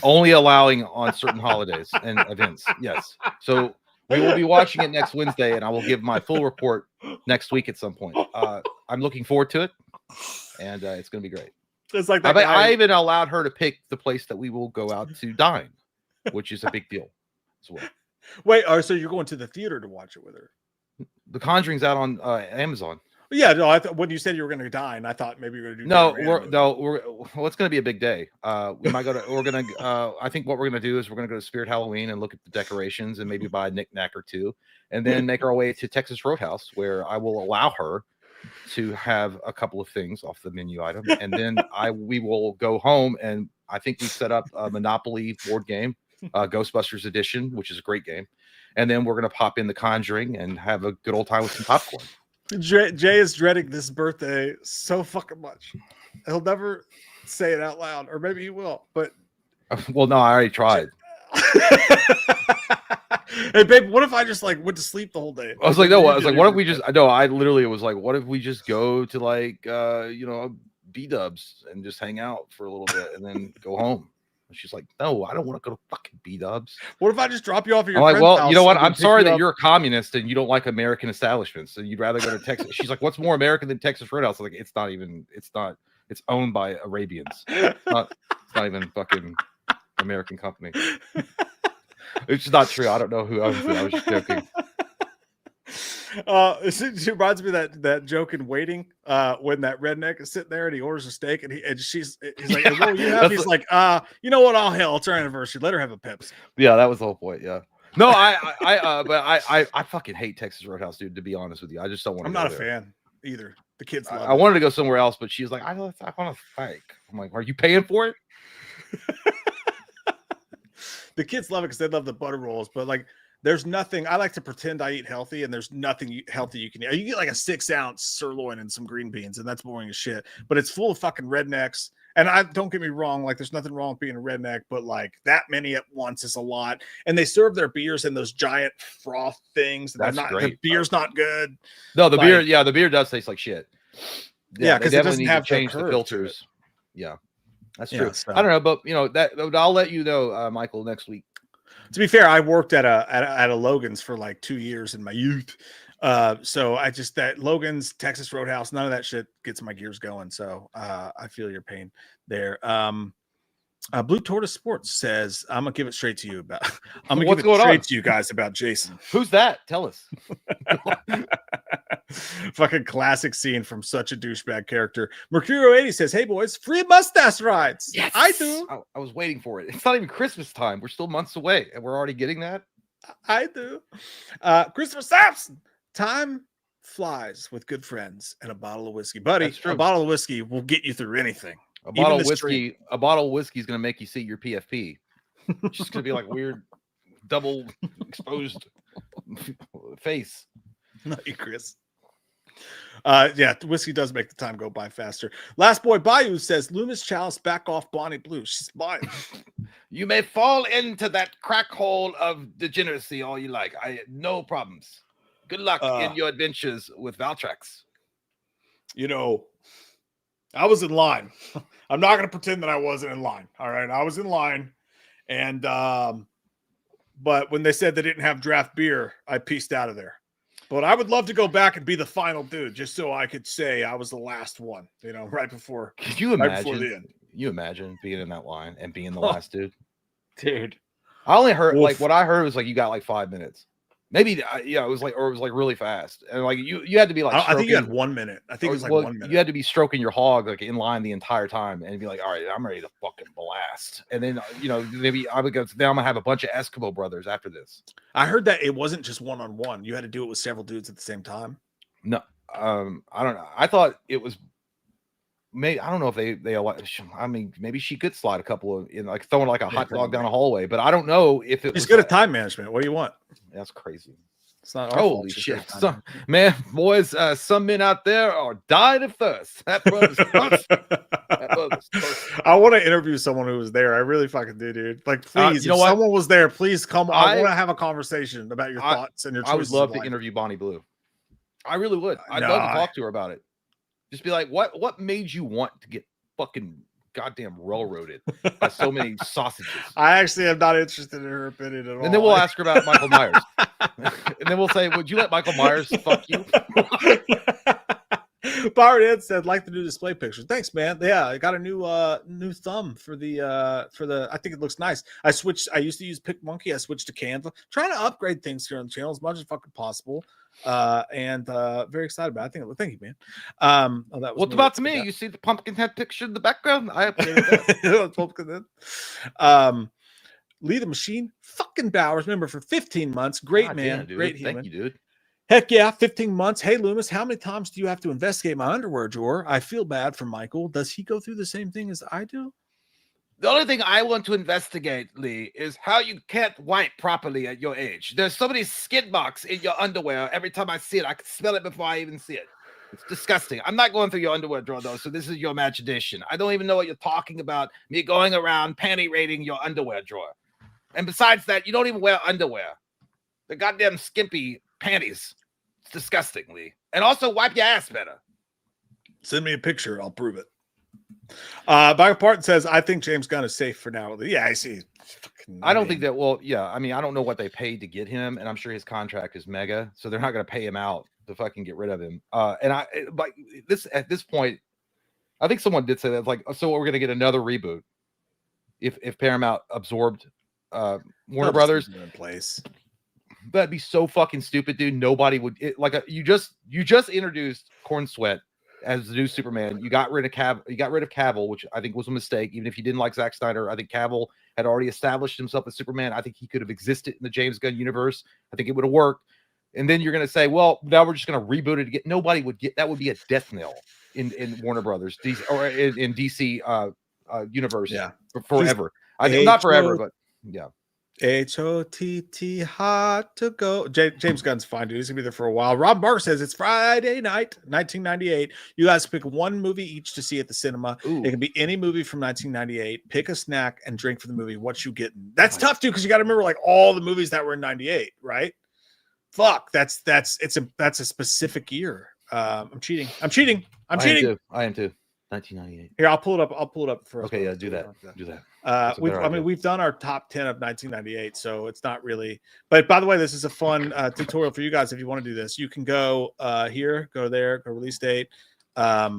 Only allowing on certain holidays and events. Yes. So we will be watching it next Wednesday, and I will give my full report next week at some point. I'm looking forward to it, and it's gonna be great. It's like I even allowed her to pick the place that we will go out to dine, which is a big deal as well. Wait, so you're going to the theater to watch it with her? The Conjuring's out on Amazon. Yeah, no. When you said you were going to dine, I thought maybe you were going to do. Well, it's going to be a big day. We might go to. We're going to. I think what we're going to do is we're going to go to Spirit Halloween and look at the decorations and maybe buy a knick-knack or two, and then make our way to Texas Roadhouse, where I will allow her to have a couple of things off the menu item, and then we will go home, and I think we set up a Monopoly board game, Ghostbusters Edition, which is a great game. And then we're going to pop in The Conjuring and have a good old time with some popcorn. Jay is dreading this birthday so fucking much. He'll never say it out loud, or maybe he will. But well, no, I already tried. Hey, babe, what if I just like went to sleep the whole day? I was like, no. I was like, what if we just? No, I literally was like, what if we just go to like, B-dubs and just hang out for a little bit and then go home? She's like, no, I don't want to go to fucking B-dubs. What if I just drop you off at your friend's house? Well, you know what? I'm sorry that you're a communist and you don't like American establishments, so you'd rather go to Texas. She's like, what's more American than Texas Roadhouse? I'm like, it's not. It's owned by Arabians. It's not even fucking American company. It's just not true. I don't know who owns it. I was just joking. It reminds me of that joke in Waiting, when that redneck is sitting there and he orders a steak and he's like, hey, what will you have? He's like, you know what? It's our anniversary. Let her have a Pepsi. Yeah, that was the whole point. Yeah. No, I fucking hate Texas Roadhouse, dude. To be honest with you, I just don't want to. I'm not a fan either. The kids love I wanted to go somewhere else, but she's like, I want a steak. I'm like, are you paying for it? The kids love it because they love the butter rolls, but like, there's nothing. I like to pretend I eat healthy, and there's nothing healthy you can eat. You get like a 6-ounce sirloin and some green beans, and that's boring as shit. But it's full of fucking rednecks. And I don't get me wrong, like there's nothing wrong with being a redneck, but like that many at once is a lot. And they serve their beers in those giant froth things. That's great. The beer's not good. No, the beer, the beer does taste like shit. Yeah, because it doesn't need have to change the filters. Yeah. That's Yeah, true. so. I don't know, but that I'll let you know, Michael, next week. To be fair, I worked at a Logan's for like 2 years in my youth. So I just that Logan's, Texas Roadhouse, none of that shit gets my gears going. So I feel your pain there. Blue Tortoise Sports says, I'm gonna give it straight to you about I'm gonna What's give it going straight on? to you guys about Jason. Who's that? Tell us. Fucking classic scene from such a douchebag character. Mercurio80 says, hey boys, free mustache rides. Yes, I do. I was waiting for it. It's not even Christmas time. We're still months away, and we're already getting that. I do. Christopher Sampson, time flies with good friends and a bottle of whiskey. Buddy, a bottle of whiskey will get you through anything. A bottle of whiskey is going to make you see your PFP. It's just going to be like weird double exposed face. Not you, Chris. Yeah, whiskey does make the time go by faster. Last Boy Bayou says, Loomis Chalice, back off Bonnie Blue. She's mine. You may fall into that crack hole of degeneracy all you like. No problems. Good luck in your adventures with Valtrex. I was in line. I'm not going to pretend that I wasn't in line. All right. I was in line. And, but when they said they didn't have draft beer, I pieced out of there. But I would love to go back and be the final dude just so I could say I was the last one, right before. Could you imagine? Right before the end. You imagine being in that line and being the last dude? Dude. I only heard, what I heard was you got 5 minutes. Maybe, it was really fast. And you had to be I think you had 1 minute. I think it was 1 minute. You had to be stroking your hog in line the entire time and be like, all right, I'm ready to fucking blast. And then, maybe I would go, now I'm going to have a bunch of Eskimo brothers after this. I heard that it wasn't just one-on-one. You had to do it with several dudes at the same time. No, I don't know. I thought it was, maybe, I don't know if they maybe she could slide a couple of throwing a hot dog down a hallway, but I don't know if it was good at time management. What do you want? That's crazy. It's not holy shit. Boys, some men out there are dying of thirst. That brother's thirst. I want to interview someone who was there. I really fucking do, dude. Please, if someone was there, please come. I want to have a conversation about your thoughts and your choices. I would love to interview Bonnie Blue. I really would. I'd love to talk to her about it. Just be like, what made you want to get fucking goddamn railroaded by so many sausages? I actually am not interested in her opinion at all. And then we'll ask her about Michael Myers. And then we'll say, would you let Michael Myers fuck you? Byron Ed said, like the new display pictures. Thanks, man. Yeah, I got a new thumb for the I think it looks nice. I used to use PicMonkey. I switched to Canva. Trying to upgrade things here on the channel as much as fucking possible. And very excited about it. Thank you, man. That was what's about to me? You see the pumpkin head picture in the background? I updated that. Pumpkin head. Lee the Machine fucking Bowers member for 15 months. Great, man. Damn, great human. Thank you, dude. Heck yeah, 15 months. Hey, Loomis, how many times do you have to investigate my underwear drawer? I feel bad for Michael. Does he go through the same thing as I do? The only thing I want to investigate, Lee, is how you can't wipe properly at your age. There's so many skid marks in your underwear. Every time I see it, I can smell it before I even see it. It's disgusting. I'm not going through your underwear drawer, though, so this is your imagination. I don't even know what you're talking about, me going around panty raiding your underwear drawer. And besides that, you don't even wear underwear. The goddamn skimpy panties. It's disgusting, Lee. And also, wipe your ass better. Send me a picture. I'll prove it. Byron Parton says, I think James Gunn is safe for now. Yeah, I see. I don't think that, I don't know what they paid to get him, and I'm sure his contract is mega, so they're not going to pay him out to fucking get rid of him. At this point, I think someone did say that, so we're going to get another reboot if Paramount absorbed Warner Brothers in place. That'd be so fucking stupid, dude. Nobody would you just introduced Corn Sweat as the new Superman. You got rid of Cavill, which I think was a mistake. Even if you didn't like Zack Snyder, I think Cavill had already established himself as Superman. I think he could have existed in the James Gunn universe. I think it would have worked. And then you're going to say, well, now we're just going to reboot it again. Nobody would get that. Would be a death knell in Warner Brothers or in DC universe forever. I think not forever, but yeah. HOTT hot to go. James Gunn's fine, dude. He's gonna be there for a while. Rob Barker says it's Friday night, 1998. You guys pick one movie each to see at the cinema. Ooh. It can be any movie from 1998. Pick a snack and drink for the movie. What you getting? That's tough, dude, because you got to remember all the movies that were in 98, right? Fuck, that's a specific year. I'm cheating. I am too. 1998. Here, I'll pull it up. I'll pull it up for us. Okay, yeah, both. do that. Do that. We've done our top 10 of 1998, so it's not really. But by the way, this is a fun tutorial for you guys. If you want to do this, you can go here, go there, go release date. Yeah.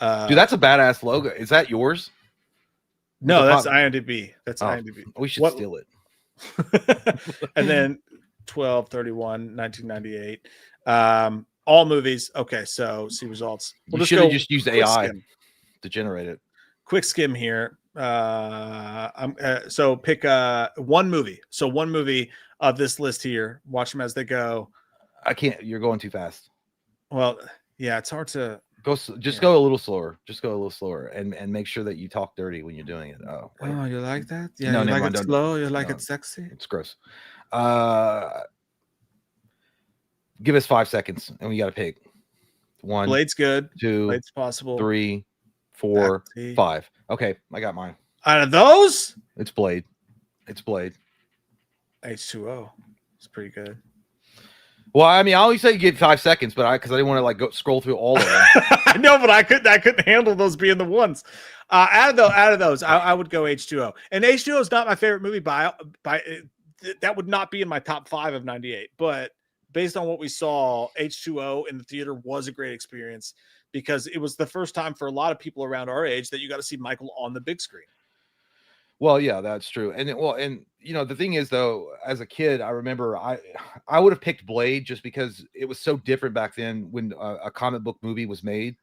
Dude, that's a badass logo. Is that yours? No, that's IMDb. That's Oh, IMDb. We should steal it. And then 12/31/1998. All movies. Okay, so see results. You should have just used AI to generate it. Quick skim here. So pick one movie. So one movie of this list here. Watch them as they go. I can't. You're going too fast. Well, yeah, it's hard to go. Just go a little slower. Just go a little slower, and make sure that you talk dirty when you're doing it. Oh, you like that? Yeah, no, you like it slow. You like it sexy. It's gross. Give us 5 seconds, and we got to pick. 1. Blade's good. 2. Blade's possible. 3, 4, 5. Okay, I got mine. Out of those, it's Blade. It's Blade. H2O. It's pretty good. Well, I mean, I always say you get 5 seconds, but because I didn't want to go scroll through all of them. I know, but I couldn't handle those being the ones. Out of those, I would go H2O. And H2O is not my favorite movie by that would not be in my top 5 of 98. But based on what we saw, H2O in the theater was a great experience because it was the first time for a lot of people around our age that you got to see Michael on the big screen. Well, yeah, that's true. And the thing is, though, as a kid, I remember I would have picked Blade just because it was so different back then when a comic book movie was made,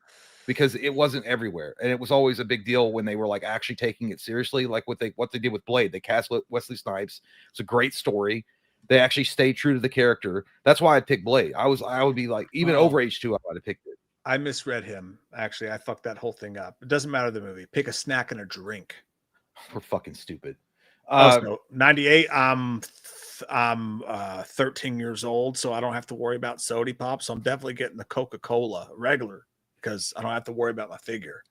because it wasn't everywhere, and it was always a big deal when they were like actually taking it seriously, like what they did with Blade. They cast Wesley Snipes. It's a great story. They actually stayed true to the character. That's why I picked Blade. I would be like, even over H2O, I'd have picked it. I misread him. Actually, I fucked that whole thing up. It doesn't matter the movie. Pick a snack and a drink. We're fucking stupid. So 98. I'm 13 years old, so I don't have to worry about soda pop. So I'm definitely getting the Coca-Cola regular because I don't have to worry about my figure.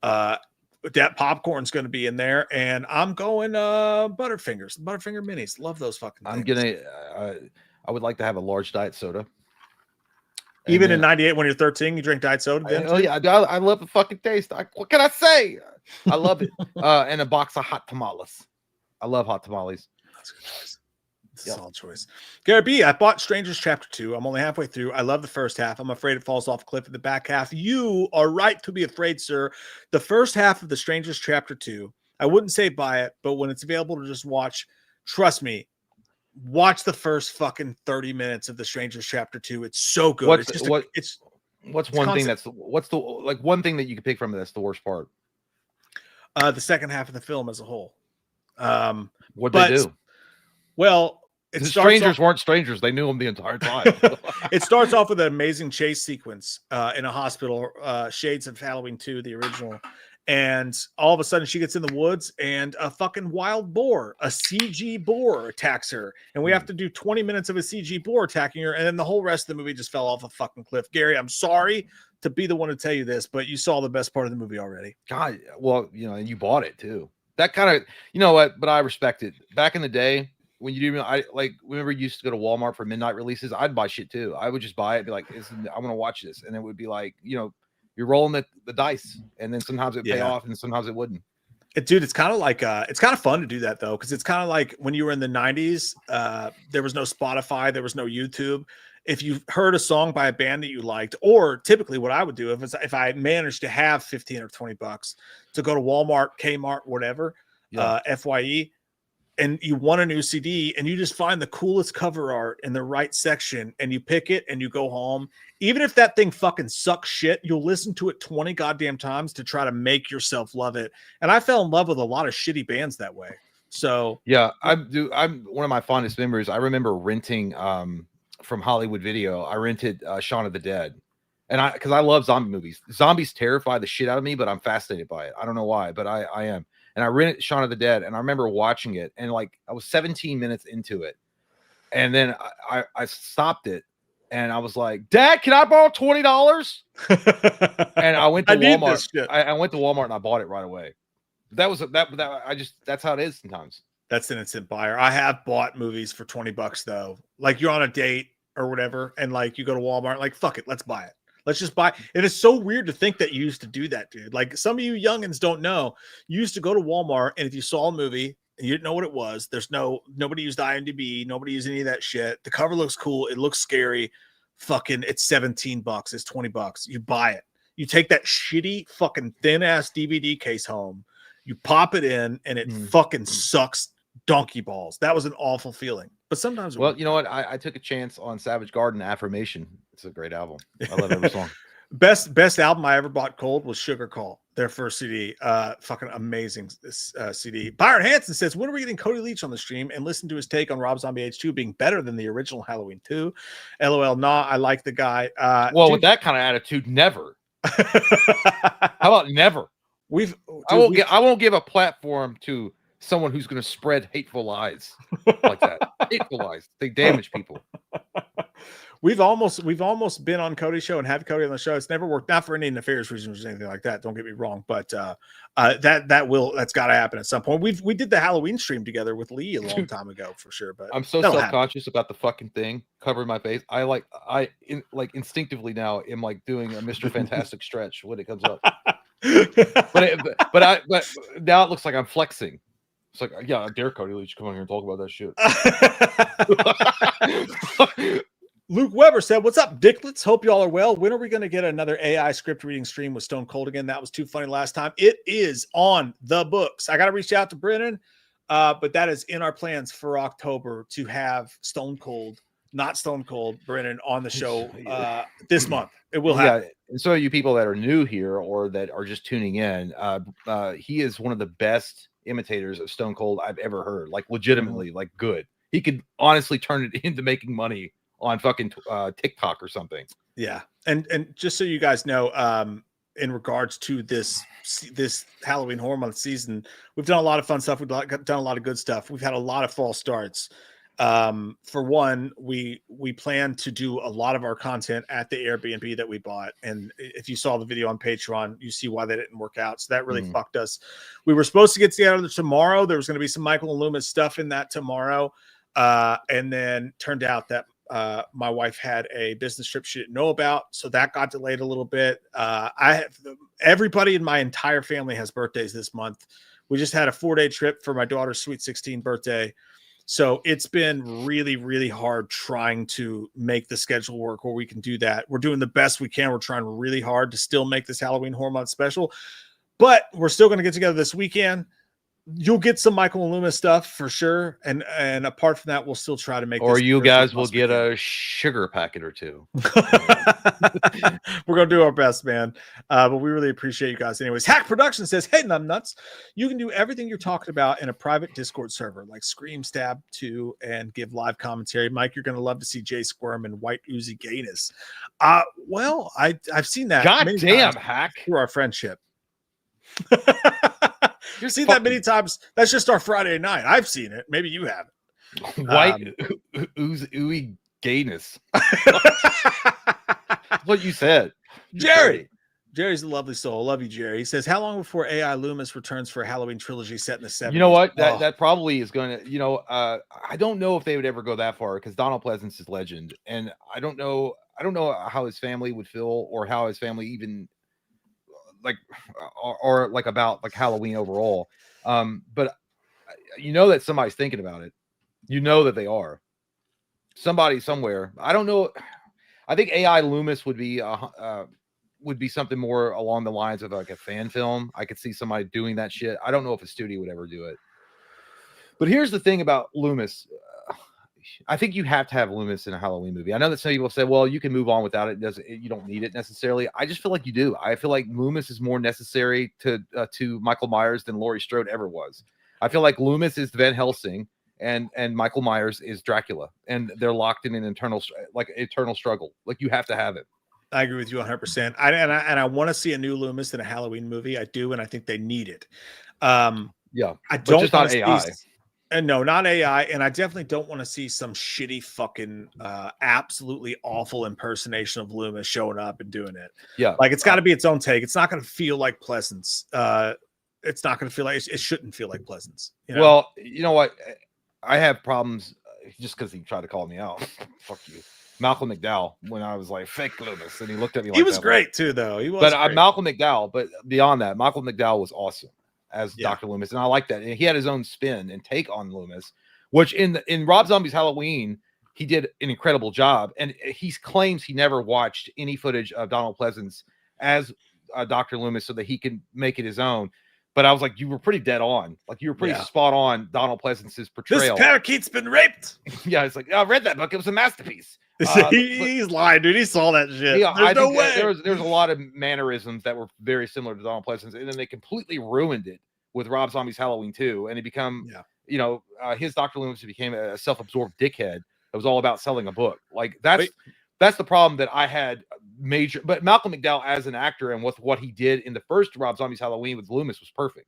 That popcorn's going to be in there, and I'm going Butterfingers, Butterfinger minis. Love those fucking things. I would like to have a large diet soda. Even in 98, when you're 13, you drink diet soda. Yeah, I love the fucking taste. What can I say? I love it. And a box of hot tamales. I love hot tamales. That's a good choice. It's a solid choice. Gary B, I bought Strangers Chapter 2. I'm only halfway through. I love the first half. I'm afraid it falls off a cliff in the back half. You are right to be afraid, sir. The first half of the Strangers Chapter 2, I wouldn't say buy it, but when it's available to just watch, trust me, watch the first fucking 30 minutes of the Strangers Chapter 2. It's so good. What's one thing that you could pick from it that's the worst part? The second half of the film as a whole. What they do? Well, strangers weren't strangers. They knew them the entire time. It starts off with an amazing chase sequence in a hospital, shades of Halloween 2, the original. And all of a sudden she gets in the woods and a fucking wild boar, a CG boar attacks her. And we have to do 20 minutes of a CG boar attacking her. And then the whole rest of the movie just fell off a fucking cliff. Gary, I'm sorry to be the one to tell you this, but you saw the best part of the movie already. God, well, and you bought it too. That kind of, you know what, but I respect it. Back in the day, when you do, whenever you used to go to Walmart for midnight releases, I'd buy shit too. I would just buy it, be like, I want to watch this. And it would be like, you're rolling the dice, and then sometimes it pay off and sometimes it wouldn't. Dude, it's kind of like it's kind of fun to do that though, because it's kind of like when you were in the 90s, there was no Spotify, there was no YouTube. If you heard a song by a band that you liked, or typically what I would do if I managed to have 15 or 20 bucks to go to Walmart, Kmart, whatever, FYE, and you want a new CD and you just find the coolest cover art in the right section and you pick it and you go home. Even if that thing fucking sucks shit, you'll listen to it 20 goddamn times to try to make yourself love it. And I fell in love with a lot of shitty bands that way. So yeah, I'm one of my fondest memories. I remember renting from Hollywood Video. I rented Shaun of the Dead. And because I love zombie movies. Zombies terrify the shit out of me, but I'm fascinated by it. I don't know why, but I am. And I rented Shaun of the Dead, and I remember watching it, and I was 17 minutes into it, and then I stopped it, and I was like, "Dad, can I borrow $20?" And I went to Walmart. I went to Walmart and I bought it right away. That's how it is sometimes. That's an instant buyer. I have bought movies for $20 though. Like you're on a date or whatever, and like you go to Walmart, like fuck it, let's buy it. Let's just buy. And it's so weird to think that you used to do that, dude. Like some of you youngins don't know. You used to go to Walmart, and if you saw a movie and you didn't know what it was, nobody used IMDb, nobody used any of that shit. The cover looks cool, it looks scary. Fucking, it's $17, it's $20. You buy it. You take that shitty fucking thin ass DVD case home, you pop it in, and it fucking sucks donkey balls. That was an awful feeling. But sometimes, well, you know what? I took a chance on Savage Garden Affirmation. It's a great album. I love every song. Best album I ever bought cold was Sugar Call, their first CD. Fucking amazing CD. Byron Hansen says, when are we getting Cody Leach on the stream and listen to his take on Rob Zombie H2 being better than the original Halloween 2? LOL, nah, I like the guy. Well, with that kind of attitude, never. How about never? I won't give a platform to someone who's going to spread hateful lies like that. Hateful lies. They damage people. We've almost been on Cody's show and had Cody on the show. It's never worked, not for any nefarious reasons or anything like that. Don't get me wrong, but that's got to happen at some point. We did the Halloween stream together with Lee a long time ago for sure. But I'm so self-conscious about the fucking thing covering my face. I instinctively now am like doing a Mr. Fantastic stretch when it comes up. but now it looks like I'm flexing. It's like, yeah, I dare Cody Leach come on here and talk about that shit. Luke Weber said, what's up, Dicklets? Hope y'all are well. When are we going to get another AI script reading stream with Stone Cold again? That was too funny last time. It is on the books. I got to reach out to Brennan, but that is in our plans for October to have Stone Cold, not Stone Cold, Brennan on the show this month. It will happen. Yeah, and so you people that are new here or that are just tuning in, he is one of the best imitators of Stone Cold I've ever heard. Like legitimately, like good. He could honestly turn it into making money on fucking TikTok or something. Yeah. And just so you guys know, in regards to this Halloween Horror Month season, we've done a lot of fun stuff. We've done a lot of good stuff. We've had a lot of false starts. For one, we plan to do a lot of our content at the Airbnb that we bought. And if you saw the video on Patreon, you see why that didn't work out. So that really fucked us. We were supposed to get together tomorrow. There was going to be some Michael and Loomis stuff in that tomorrow. And then turned out that my wife had a business trip she didn't know about, so that got delayed a little bit. Everybody in my entire family has birthdays this month. We just had a 4-day trip for my daughter's sweet 16 birthday, so it's been really, really hard trying to make the schedule work where we can do that. We're doing the best we can. We're trying really hard to still make this Halloween Horror Month special, but we're still going to get together this weekend. You'll get some Michael and Loomis stuff for sure, and apart from that, we'll still try to make. Or you guys will get a sugar packet or two. We're gonna do our best, man. But we really appreciate you guys. Anyways, Hack Production says, "Hey, nuts, you can do everything you're talking about in a private Discord server, like Scream, Stab 2, and give live commentary. Mike, you're gonna love to see Jay Squirm and White Uzi Gayness." Well, I've seen that. God damn, Hack, through our friendship. You've seen that many times. That's just our Friday night. I've seen it. Maybe you haven't. White ooey gayness. What you said. Jerry's a lovely soul. Love you, Jerry. He says, how long before AI Loomis returns for a Halloween trilogy set in the 70s? You know what? That probably is going to, I don't know if they would ever go that far because Donald Pleasance is legend. And I don't know how his family would feel or how his family even like or like about like Halloween overall, but you know that somebody's thinking about it. You know that they are. Somebody somewhere. I don't know. I think AI Loomis would be something more along the lines of like a fan film. I could see somebody doing that shit. I don't know if a studio would ever do it. But here's the thing about Loomis. I think you have to have Loomis in a Halloween movie. I know that some people say, well, you can move on without it. You don't need it necessarily. I just feel like you do. I feel like Loomis is more necessary to Michael Myers than Laurie Strode ever was. I feel like Loomis is Van Helsing and Michael Myers is Dracula, and they're locked in an eternal struggle. Like you have to have it. I agree with you 100%. I want to see a new Loomis in a Halloween movie. I do, and I think they need it. Yeah, I don't just not AI. And no, not AI. And I definitely don't want to see some shitty fucking absolutely awful impersonation of Loomis showing up and doing it. Yeah. Like it's got to be its own take. It's not going to feel like Pleasance. It's not going to feel like it shouldn't feel like Pleasance. You know? Well, you know what? I have problems just because he tried to call me out. Fuck you. Malcolm McDowell when I was like fake Loomis, and he looked at me like He was that, great too, though. He was. But great. Malcolm McDowell. But beyond that, Malcolm McDowell was awesome as Yeah. Dr. Loomis, and I like that. And he had his own spin and take on Loomis, which in Rob Zombie's Halloween, he did an incredible job. And he claims he never watched any footage of Donald Pleasance as Dr. Loomis so that he can make it his own. But I was like, you were pretty dead on. Like, you were pretty spot on Donald Pleasance's portrayal. This parakeet's been raped. Yeah, it's like, I read that book. It was a masterpiece. He's lying, dude. He saw that shit. Yeah, There's no way. There's a lot of mannerisms that were very similar to Donald Pleasance, and then they completely ruined it with Rob Zombie's Halloween 2, and it become, his Dr. Loomis became a self-absorbed dickhead that was all about selling a book. Like that's the problem that I had major. But Malcolm McDowell as an actor and with what he did in the first Rob Zombie's Halloween with Loomis was perfect.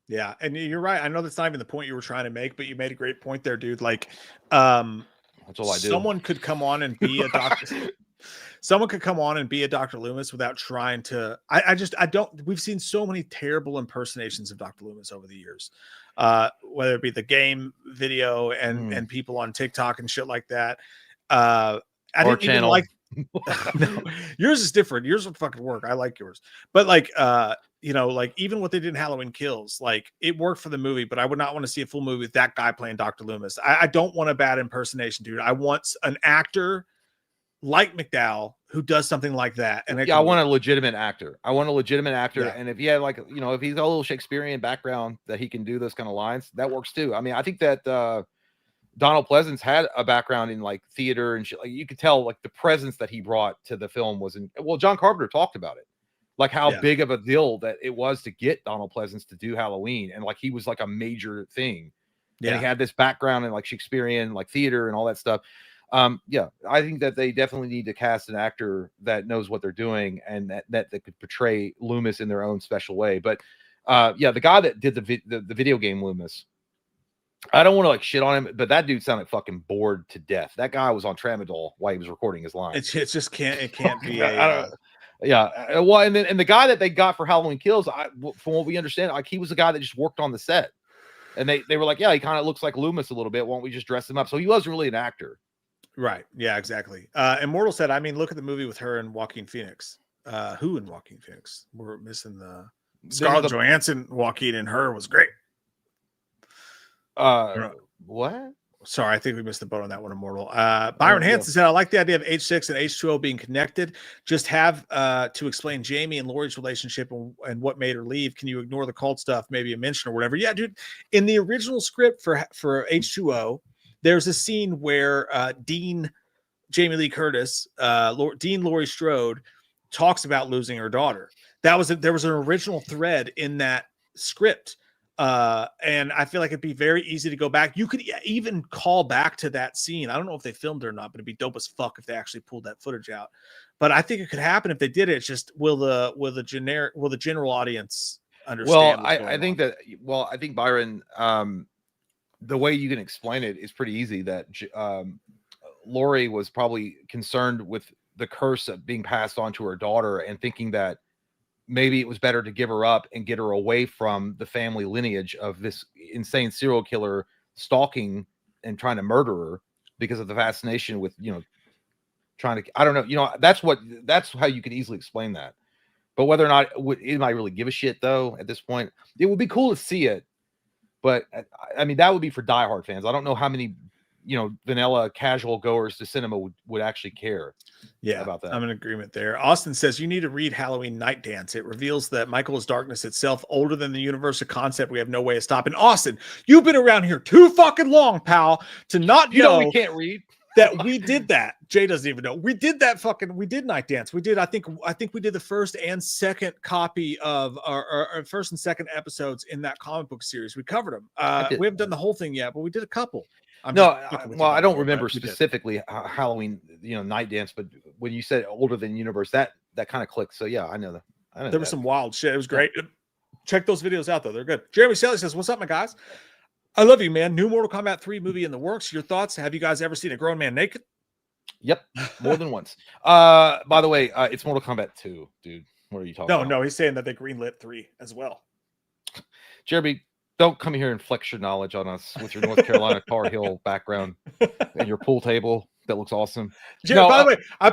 Yeah, and you're right. I know that's not even the point you were trying to make, but you made a great point there, dude. Like, that's all I do. Someone could come on and be a doctor. Someone could come on and be a Dr. Loomis without trying to. I don't. We've seen so many terrible impersonations of Dr. Loomis over the years, whether it be the game video and people on TikTok and shit like that. I didn't even like. No, yours is different. Yours would fucking work. I like yours, but like, like even what they did in Halloween Kills, like it worked for the movie, but I would not want to see a full movie with that guy playing Dr. Loomis. I don't want a bad impersonation, dude. I want an actor like McDowell who does something like that. And I want a legitimate actor. And if he had like, if he's got a little Shakespearean background that he can do those kind of lines, that works too. I mean, I think that Donald Pleasance had a background in like theater and shit. Like you could tell like the presence that he brought to the film John Carpenter talked about it, like how big of a deal that it was to get Donald Pleasance to do Halloween. And like, he was like a major thing. Yeah. And he had this background in like Shakespearean, like theater and all that stuff. I think that they definitely need to cast an actor that knows what they're doing and that could portray Loomis in their own special way. But the guy that did the video game Loomis, I don't want to like shit on him, but that dude sounded fucking bored to death. That guy was on Tramadol while he was recording his line. It just can't be. Well, and the guy that they got for Halloween Kills, from what we understand, like he was the guy that just worked on the set, and they were like, yeah, he kind of looks like Loomis a little bit. Why don't we just dress him up? So he wasn't really an actor. Right. Yeah, exactly. Immortal said, I mean, look at the movie with her and Joaquin Phoenix. Who in Joaquin Phoenix? We're missing the Scarlett Johansson. Joaquin and her was great. What? Sorry, I think we missed the boat on that one, Immortal. Byron Hansen said, I like the idea of H6 and H2O being connected. Just have to explain Jamie and Laurie's relationship and what made her leave. Can you ignore the cult stuff? Maybe a mention or whatever. Yeah, dude. In the original script for H2O, there's a scene where Dean, Jamie Lee Curtis, Dean Laurie Strode talks about losing her daughter. There was an original thread in that script. And I feel like it'd be very easy to go back. You could even call back to that scene. I don't know if they filmed it or not, but it'd be dope as fuck if they actually pulled that footage out. But I think it could happen if they did it. It's just will the general audience understand? Well, I think Byron, the way you can explain it is pretty easy. That Laurie was probably concerned with the curse of being passed on to her daughter and thinking that maybe it was better to give her up and get her away from the family lineage of this insane serial killer stalking and trying to murder her because of the fascination with, trying to, I don't know, that's how you could easily explain that. But whether or not it might really give a shit though, at this point, it would be cool to see it. But I mean, that would be for diehard fans. I don't know how many, vanilla casual goers to cinema would actually care. Yeah, about that. I'm in agreement there. Austin says you need to read Halloween Night Dance. It reveals that Michael is darkness itself, older than the universe, a concept we have no way of stopping. Austin, you've been around here too fucking long, pal, to not know we can't read that we did that. Jay doesn't even know. We did Night Dance. We did, I think we did the first and second copy of our first and second episodes in that comic book series. We covered them. We haven't done the whole thing yet, but we did a couple. I don't remember specifically Halloween, Night Dance, but when you said older than universe, that kind of clicked. So yeah, I know that. There was some wild shit. It was great. Check those videos out though. They're good. Jeremy Sally says, what's up, my guys? I love you, man. New Mortal Kombat 3 movie in the works. Your thoughts? Have you guys ever seen a grown man naked? Yep. More than once. By the way, it's Mortal Kombat 2, dude. What are you talking about? No, he's saying that they greenlit 3 as well. Jeremy, don't come here and flex your knowledge on us with your North Carolina Tar Heel background and your pool table. That looks awesome. Jeremy, by the way, I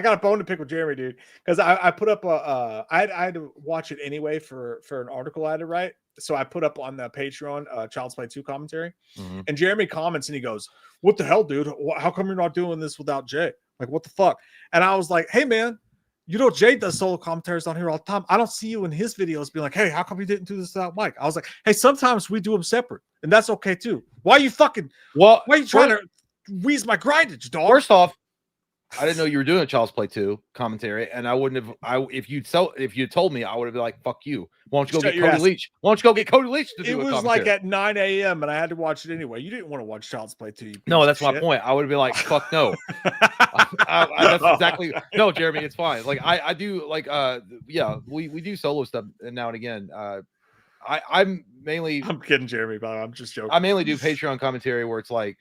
got a bone to pick with Jeremy, dude, because I put up I had to watch it anyway for an article I had to write. So I put up on the Patreon Child's Play 2 commentary, and Jeremy comments and he goes, "What the hell, dude? How come you're not doing this without Jay? Like, what the fuck?" And I was like, "Hey, man, you know Jay does solo commentaries on here all the time. I don't see you in his videos being like, hey, how come you didn't do this without Mike?" I was like, "Hey, sometimes we do them separate, and that's okay too. Why are you trying to wheeze my grindage, dog?" First off, I didn't know you were doing a Child's Play 2 commentary, and I wouldn't have. If you told me, I would have been like, "Fuck you! Why don't you go get Cody Leach? Why don't you go get Cody Leach to do a commentary?" It was like at 9 a.m. and I had to watch it anyway. You didn't want to watch Child's Play 2. No, that's my point. I would have been like, "Fuck no." That's exactly no, Jeremy. It's fine. Like I do like yeah, we do solo stuff now and again. I'm kidding, Jeremy, but I'm just joking. I mainly do Patreon commentary where it's like,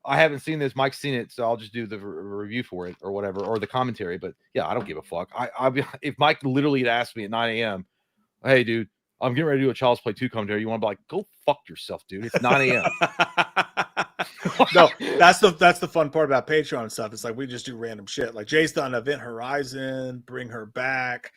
I haven't seen this, Mike's seen it, so I'll just do the review for it or whatever, or the commentary. But yeah, I don't give a fuck. If Mike literally had asked me at 9 a.m., "Hey, dude, I'm getting ready to do a Child's Play 2 commentary. You want to be like, go fuck yourself, dude. It's 9 a.m. No, that's the fun part about Patreon and stuff. It's like we just do random shit. Like Jay's done Event Horizon, Bring Her Back.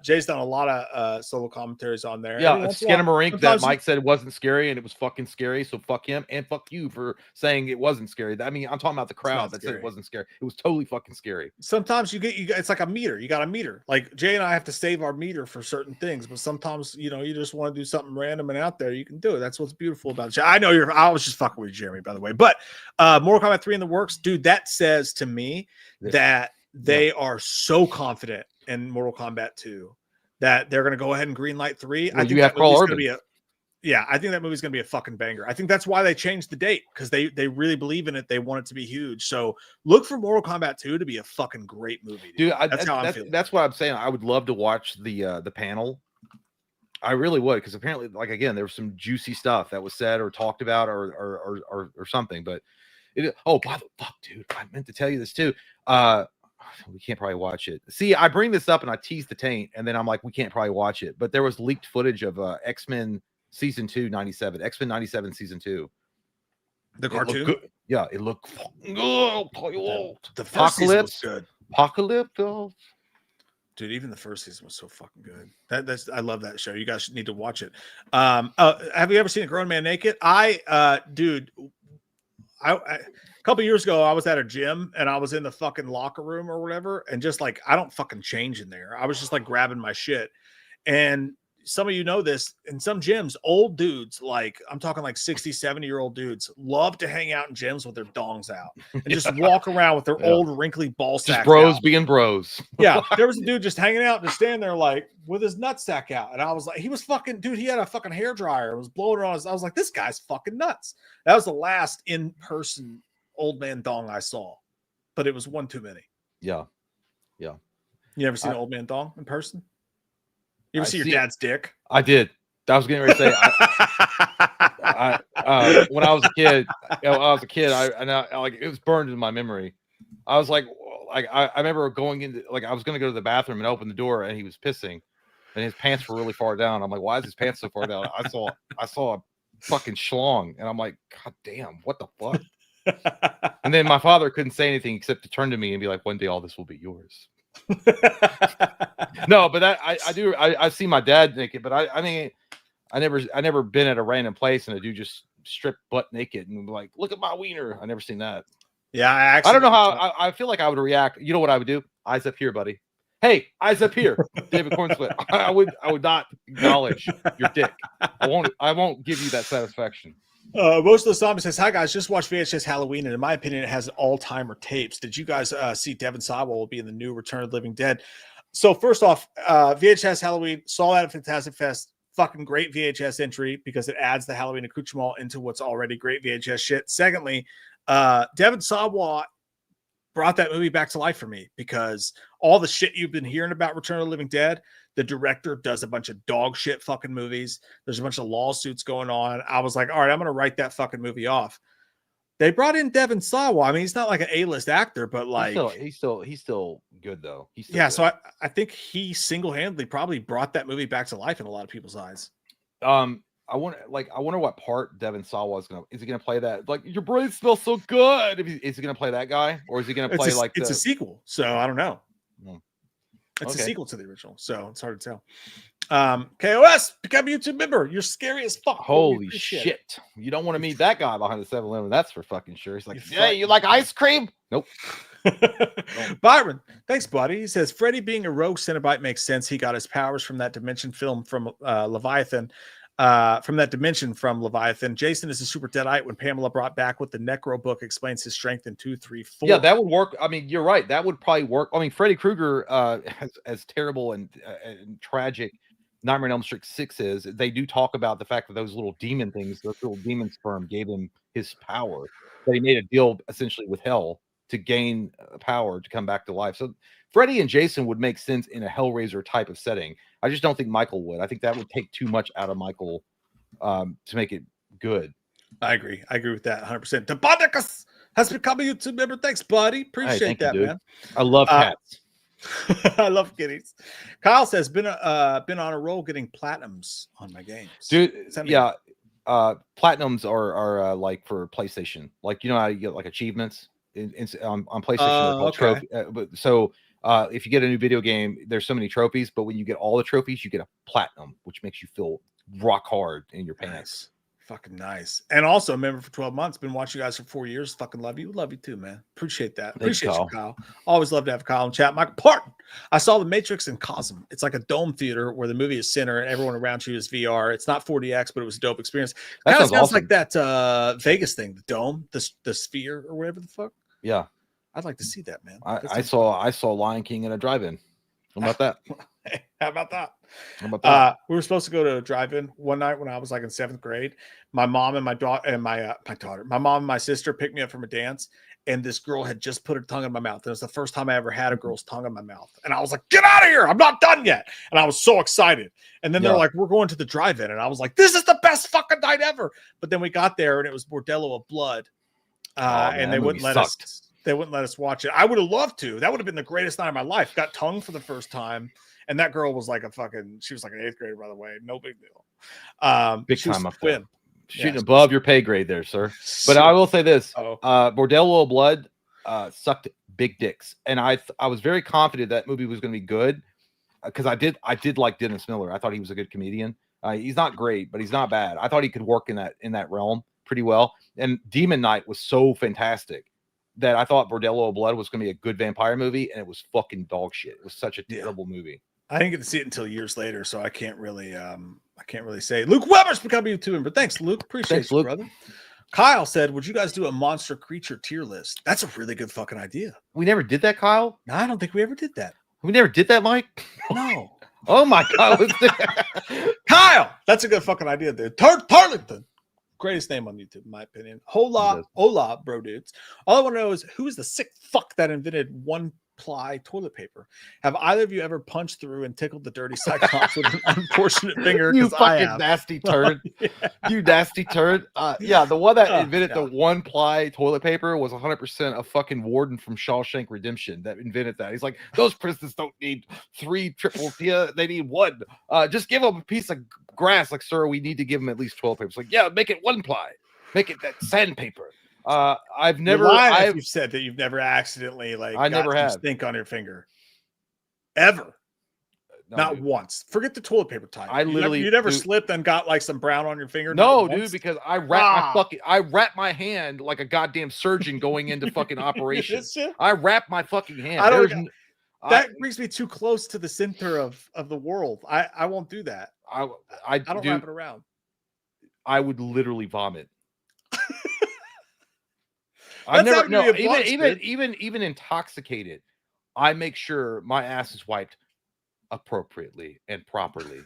Jay's done a lot of solo commentaries on there. Yeah, Skinamarink that Mike said wasn't scary and it was fucking scary. So fuck him and fuck you for saying it wasn't scary. I mean, I'm talking about the crowd that said it wasn't scary. It was totally fucking scary. Sometimes you it's like a meter. You got a meter. Like Jay and I have to save our meter for certain things, but sometimes you just want to do something random and out there. You can do it. That's what's beautiful about it. I know I was just fucking with Jeremy, by the way. But Mortal Kombat 3 in the works, dude. That says to me that they are so confident in Mortal Kombat 2 that they're going to go ahead and greenlight 3. Well, I think that movie's going to be I think that movie's going to be a fucking banger. I think that's why they changed the date, because they really believe in it. They want it to be huge. So look for Mortal Kombat 2 to be a fucking great movie, dude. That's how I'm feeling. That's what I'm saying. I would love to watch the panel. I really would, because apparently, like, again, there was some juicy stuff that was said or talked about or something. But by the fuck, dude, I meant to tell you this too. We can't probably watch it. See, I bring this up and I tease the taint, and then I'm like, we can't probably watch it. But there was leaked footage of X-Men season 2, 97, X-Men 97 season 2. The cartoon? Yeah, it looked fucking good. The first season was good. Apocalypse. Dude, even the first season was so fucking good. I love that show. You guys need to watch it. Have you ever seen A Grown Man Naked? Dude, a couple years ago, I was at a gym and I was in the fucking locker room or whatever, and just like, I don't fucking change in there. I was just like grabbing my shit. And some of you know this, in some gyms, old dudes, like I'm talking like 60, 70-year-old dudes, love to hang out in gyms with their dongs out and just walk around with their old wrinkly ball sack. Just bros out. Being bros. Yeah, there was a dude just hanging out, just standing there like with his nutsack out. And I was like, he was fucking, dude, he had a fucking hair dryer. It was blowing on his. I was like, this guy's fucking nuts. That was the last in-person old man dong I saw, but it was one too many. Yeah. You ever seen an old man dong in person? You ever see your dad's dick? I did. I was getting ready to say, when I was a kid, I like, it was burned in my memory. I was like I remember going into, like, I was going to go to the bathroom and open the door, and he was pissing, and his pants were really far down. I'm like, why is his pants so far down? I saw a fucking schlong, and I'm like, God damn, what the fuck? And then my father couldn't say anything except to turn to me and be like, one day all this will be yours. No, but I've seen my dad naked, but I mean, I never been at a random place and a dude just stripped butt naked and be like, look at my wiener. I never seen that. Yeah, I don't know how. I feel like I would react. You know what I would do? Eyes up here, buddy. Hey, eyes up here, David Cornswet. I would not acknowledge your dick. I won't give you that satisfaction. Most of the zombie says, hi guys, just watched VHS Halloween, and in my opinion, it has all-timer tapes. Did you guys see Devin Sawa will be in the new Return of the Living Dead? So first off, VHS Halloween, saw that at Fantastic Fest. Fucking great VHS entry because it adds the Halloween accoutrement into what's already great VHS shit. Secondly, Devin Sawa brought that movie back to life for me, because all the shit you've been hearing about Return of the Living Dead, the director does a bunch of dog shit fucking movies. There's a bunch of lawsuits going on. I was like, all right, I'm going to write that fucking movie off. They brought in Devin Sawa. I mean, he's not like an A-list actor, but like he's still good though. He's still good. So I think he single-handedly probably brought that movie back to life in a lot of people's eyes. I wonder what part Devin Sawa is he gonna play that? Like, your brain smells so good. Is he gonna play that guy, or is he gonna play it's a sequel, so I don't know. It's a Okay. sequel to the original, so it's hard to tell. KOS, become a YouTube member. You're scary as fuck. Holy shit! You don't want to meet that guy behind the 7-Eleven. That's for fucking sure. He's like, yeah, you like ice cream? Nope. Byron, thanks, buddy. He says Freddy being a rogue Cenobite makes sense. He got his powers from that dimension film from Leviathan. From that dimension from Leviathan. Jason is a super deadite. When Pamela brought back with the Necro book explains his strength in 2, 3, 4. Yeah, that would work. I mean, you're right. That would probably work. I mean, Freddy Krueger, as terrible and tragic Nightmare on Elm Street 6 is, they do talk about the fact that those little demon things, those little demon sperm gave him his power. That he made a deal essentially with hell to gain power to come back to life. So Freddy and Jason would make sense in a Hellraiser type of setting. I just don't think Michael would. I think that would take too much out of Michael to make it good. I agree with that 100%. Debonikus has become a YouTube member. Thanks, buddy. Appreciate that, man. I love cats. I love kitties. Kyle says been on a roll getting platinums on my games, dude. Yeah, platinums are like for PlayStation. Like, you know how you get like achievements on PlayStation. Trophy. So if you get a new video game, there's so many trophies, but when you get all the trophies, you get a platinum, which makes you feel rock hard in your pants. Fucking nice. And also a member for 12 months. Been watching you guys for 4 years. Fucking love you. Love you too, man. Appreciate that. Appreciate you, Kyle. Always love to have Kyle in chat. Michael Parton. I saw The Matrix in Cosm. It's like a dome theater where the movie is center and everyone around you is VR. It's not 4DX, but it was a dope experience. That sounds awesome. Like that Vegas thing, the dome, the sphere or whatever the fuck. Yeah. I'd like to see that, man. I saw Lion King in a drive-in. How about that? Hey, how about that? We were supposed to go to a drive-in one night when I was like in 7th grade. My mom and my daughter and my mom and my sister picked me up from a dance, and this girl had just put her tongue in my mouth. It was the first time I ever had a girl's tongue in my mouth, and I was like, "Get out of here! I'm not done yet!" And I was so excited. And then they're like, "We're going to the drive-in," and I was like, "This is the best fucking night ever!" But then we got there, and it was Bordello of Blood, and they wouldn't let us. They wouldn't let us watch it. I would have loved to. That would have been the greatest night of my life. Got tongue for the first time. And that girl was like she was like an 8th grader, by the way. No big deal. Big time up there. Shooting above your pay grade there, sir. But I will say this. Bordello of Blood sucked big dicks. And I was very confident that movie was going to be good. Because I did like Dennis Miller. I thought he was a good comedian. He's not great, but he's not bad. I thought he could work in that realm pretty well. And Demon Knight was so fantastic that I thought Bordello of Blood was going to be a good vampire movie, and it was fucking dog shit. It was such a terrible movie. I didn't get to see it until years later, so I can't really say. Luke Weber's becoming a YouTuber, but thanks, Luke. Appreciate you, brother. Kyle said, "Would you guys do a monster creature tier list?" That's a really good fucking idea. We never did that, Kyle. No, I don't think we ever did that. We never did that, Mike. No. Oh my God, Kyle, that's a good fucking idea, dude. Tarlington. Greatest name on YouTube, in my opinion. Hola, bro dudes. All I want to know is who is the sick fuck that invented one-ply toilet paper? Have either of you ever punched through and tickled the dirty cyclops with an unfortunate finger? You fucking nasty turd. Yeah. You nasty turd. Yeah, the one that invented the one-ply toilet paper was 100% a fucking warden from Shawshank Redemption that invented that. He's like, those prisoners don't need 3 triple tia, they need 1. Just give them a piece of grass. Like, sir, we need to give them at least 12 papers. Like, yeah, make it one-ply. Make it that sandpaper. You've said that you've never accidentally stink on your finger ever. No, not dude. Once. Forget the toilet paper type. You never slipped and got like some brown on your finger. No, dude, because I wrap my hand like a goddamn surgeon going into fucking operation. I wrap my fucking hand. That brings me too close to the center of the world. I won't do that. I don't wrap it around. I would literally vomit. I've never even intoxicated. I make sure my ass is wiped appropriately and properly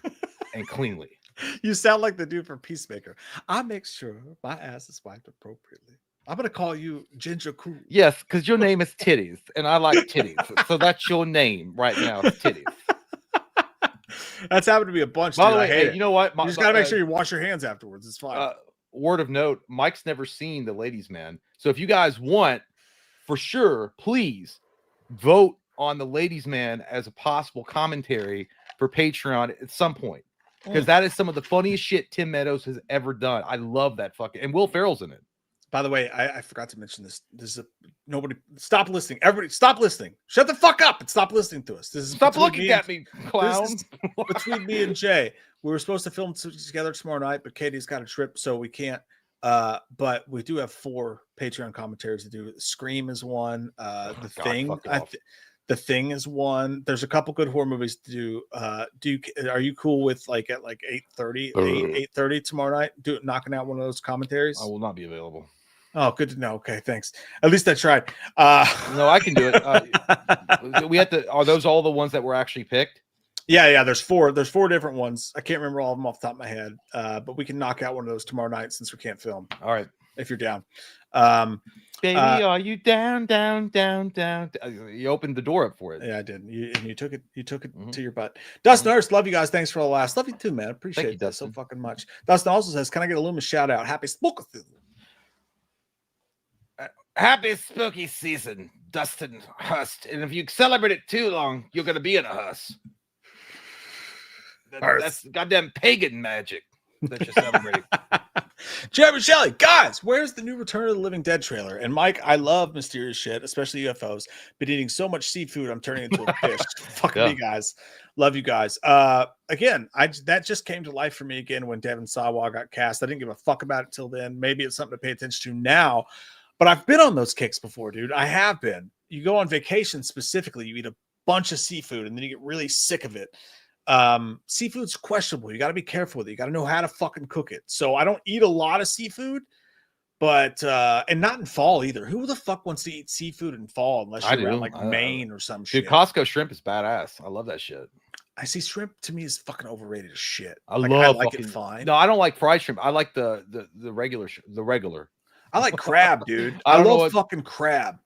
and cleanly. You sound like the dude from Peacemaker. I make sure my ass is wiped appropriately. I'm gonna call you Ginger Cool. Yes, because your name is Titties, and I like titties. So that's your name right now, Titties. That's happened to be a bunch. By the way, hey, you know what? You just gotta make sure you wash your hands afterwards. It's fine. Word of note: Mike's never seen The Ladies' Man, so if you guys want, for sure, please vote on The Ladies' Man as a possible commentary for Patreon at some point. because that is some of the funniest shit Tim Meadows has ever done. I love that fucking, and Will Ferrell's in it. By the way, I forgot to mention this. This is nobody. Stop listening. Everybody, stop listening. Shut the fuck up and stop listening to us. This is Stop looking at me, clown. This is between me and Jay. We were supposed to film together tomorrow night, but Katie's got a trip, so we can't. But we do have 4 Patreon commentaries to do. Scream is one. The Thing. The Thing is one. There's a couple good horror movies to do. Are you cool with like at like 8:30 tomorrow night? Knocking out one of those commentaries. I will not be available. Oh, good to know. Okay, thanks. At least I tried. No, I can do it. We have to. Are those all the ones that were actually picked? Yeah. There's 4 different ones. I can't remember all of them off the top of my head. But we can knock out one of those tomorrow night since we can't film. All right, if you're down. Baby, are you down? You opened the door up for it. Yeah, I did. You took it to your butt. Dustin Hurst, love you guys. Thanks for all the laughs. Love you too, man. Appreciate that so fucking much. Dustin also says, "Can I get a Loomis shout out? Happy spooky." Happy spooky season, Dustin Hurst. And if you celebrate it too long, you're going to be in a huss. That's goddamn pagan magic that you're celebrating. Jeremy Shelley, guys, where's the new Return of the Living Dead trailer? And Mike, I love mysterious shit, especially UFOs. Been eating so much seafood, I'm turning into a fish. Fucking me, guys. Love you guys. Again, that just came to life for me again when Devin Sawa got cast. I didn't give a fuck about it till then. Maybe it's something to pay attention to now. But I've been on those kicks before, dude. I have been. You go on vacation specifically, you eat a bunch of seafood, and then you get really sick of it. Seafood's questionable. You got to be careful with it. You got to know how to fucking cook it. So I don't eat a lot of seafood, but and not in fall either. Who the fuck wants to eat seafood in fall unless you're around like Maine or some shit? Dude, Costco shrimp is badass. I love that shit. I see shrimp to me is fucking overrated as shit. I like it fine. No, I don't like fried shrimp. I like the regular. I like crab, dude. I love fucking crab.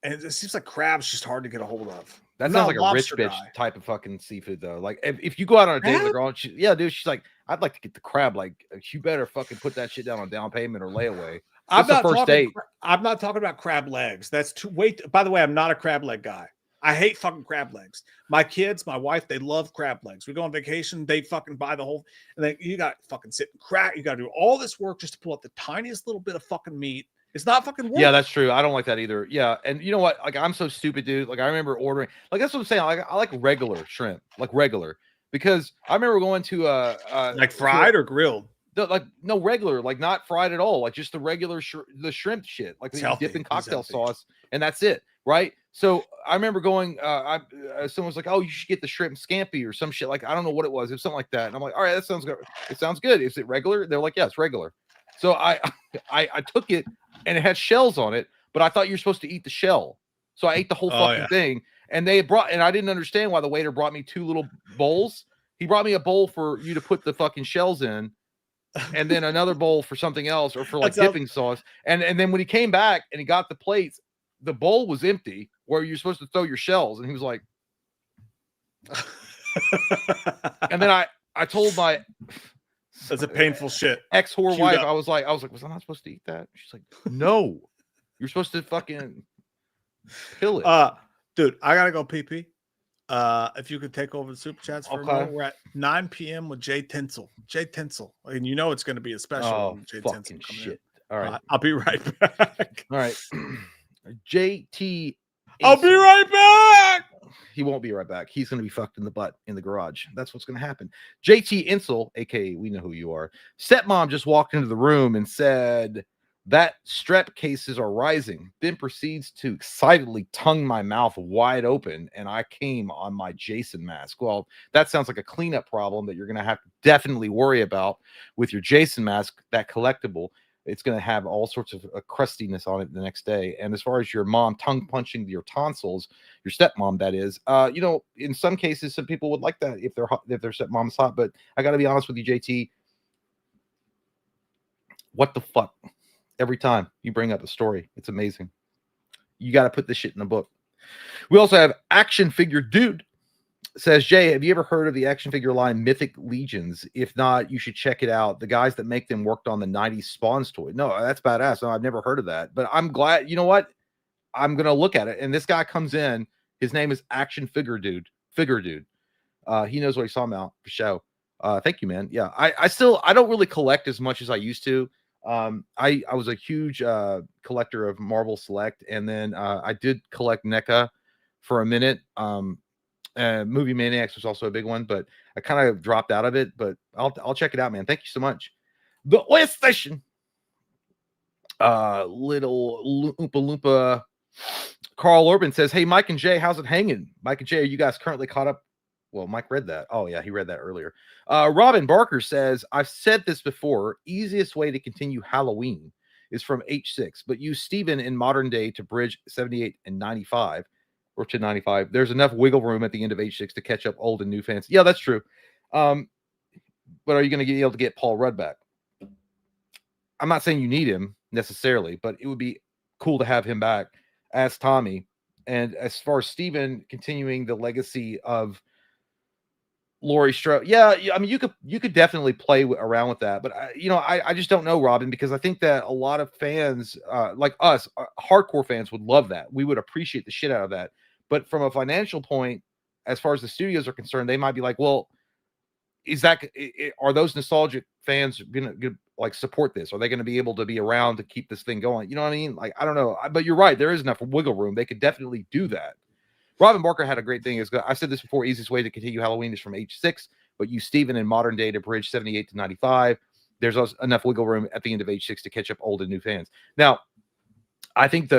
And it seems like crab's just hard to get a hold of. That sounds like a rich bitch type of fucking seafood, though. Like, if you go out on a date with a girl, dude, she's like, I'd like to get the crab. Like, you better fucking put that shit down on down payment or layaway. I'm not talking about crab legs. That's too by the way, I'm not a crab leg guy. I hate fucking crab legs. My kids, my wife, they love crab legs. We go on vacation, they fucking buy the whole, and then you got to fucking sit and crack. You got to do all this work just to pull out the tiniest little bit of fucking meat. It's not fucking work. Yeah, that's true. I don't like that either. Yeah, and you know what? Like, I'm so stupid, dude. Like, I remember ordering. Like, that's what I'm saying. I like regular shrimp, like regular, because I remember going to like fried or grilled. No, regular, like not fried at all. Like just the regular the shrimp shit. Like you dip in cocktail sauce, and that's it, right? So I remember going. Someone was like, "Oh, you should get the shrimp scampi or some shit." Like, I don't know what it was. It was something like that. And I'm like, "All right, that sounds good. It sounds good. Is it regular?" They're like, "Yeah, it's regular." So I took it, and it had shells on it, but I thought you're supposed to eat the shell. So I ate the whole fucking thing. And and I didn't understand why the waiter brought me 2 little bowls. He brought me a bowl for you to put the fucking shells in, and then another bowl for something else, or for like dipping sauce. And then when he came back and he got the plates, the bowl was empty where you're supposed to throw your shells. And he was like, and then I told my that's a painful shit. Ex-whore wife. I was like, was I not supposed to eat that? She's like, no, you're supposed to fucking pill it. Dude, I gotta go pee. If you could take over the super chats for a moment. We're at 9 p.m. with Jay Tinsel. And you know it's gonna be a special one. Jay Tinsel coming in. All right. I'll be right back. All right. JT. I'll be right back. He won't be right back. He's going to be fucked in the butt in the garage. That's what's going to happen. JT Insel, aka we know who you are. Stepmom just walked into the room and said that strep cases are rising. Then proceeds to excitedly tongue my mouth wide open, and I came on my Jason mask. Well, that sounds like a cleanup problem that you're going to have to definitely worry about with your Jason mask, that collectible. It's going to have all sorts of crustiness on it the next day. And as far as your mom tongue punching your tonsils, your stepmom, that is, in some cases, some people would like that if their stepmom's hot. But I got to be honest with you, JT. What the fuck? Every time you bring up a story, it's amazing. You got to put this shit in a book. We also have Action Figure Dude. Says, Jay, have you ever heard of the action figure line Mythic Legions? If not, you should check it out. The guys that make them worked on the 90s Spawns toy. No, that's badass. No, I've never heard of that. But I'm glad. You know what? I'm going to look at it. And this guy comes in. His name is Action Figure Dude. He knows what he's talking about for show. Thank you, man. Yeah, I don't really collect as much as I used to. I was a huge collector of Marvel Select, and then I did collect NECA for a minute. Movie Maniacs was also a big one, but I kind of dropped out of it. But I'll check it out, man. Thank you so much. The West Station. Little Oompa Loompa. Carl Orban says, "Hey, Mike and Jay, how's it hanging? Mike and Jay, are you guys currently caught up?" Well, Mike read that. Oh, yeah, he read that earlier. Robin Barker says, "I've said this before. Easiest way to continue Halloween is from H6, but use Steven in modern day to bridge 78 and 95 or to 95. There's enough wiggle room at the end of H6 to catch up old and new fans." Yeah, that's true. But are you going to be able to get Paul Rudd back? I'm not saying you need him necessarily, but it would be cool to have him back as Tommy. And as far as Steven continuing the legacy of Laurie Strode, yeah, I mean, you could definitely play around with that, but I just don't know, Robin, because I think that a lot of fans like us, hardcore fans, would love that. We would appreciate the shit out of that. But from a financial point, as far as the studios are concerned, they might be like, well, are those nostalgic fans gonna like support this? Are they going to be able to be around to keep this thing going? You know what I mean? Like, I don't know, but you're right. There is enough wiggle room. They could definitely do that. Robin Barker had a great thing. I said this before. Easiest way to continue Halloween is from H6, but use Steven in modern day to bridge 78 to 95. There's also enough wiggle room at the end of H6 to catch up old and new fans. Now, I think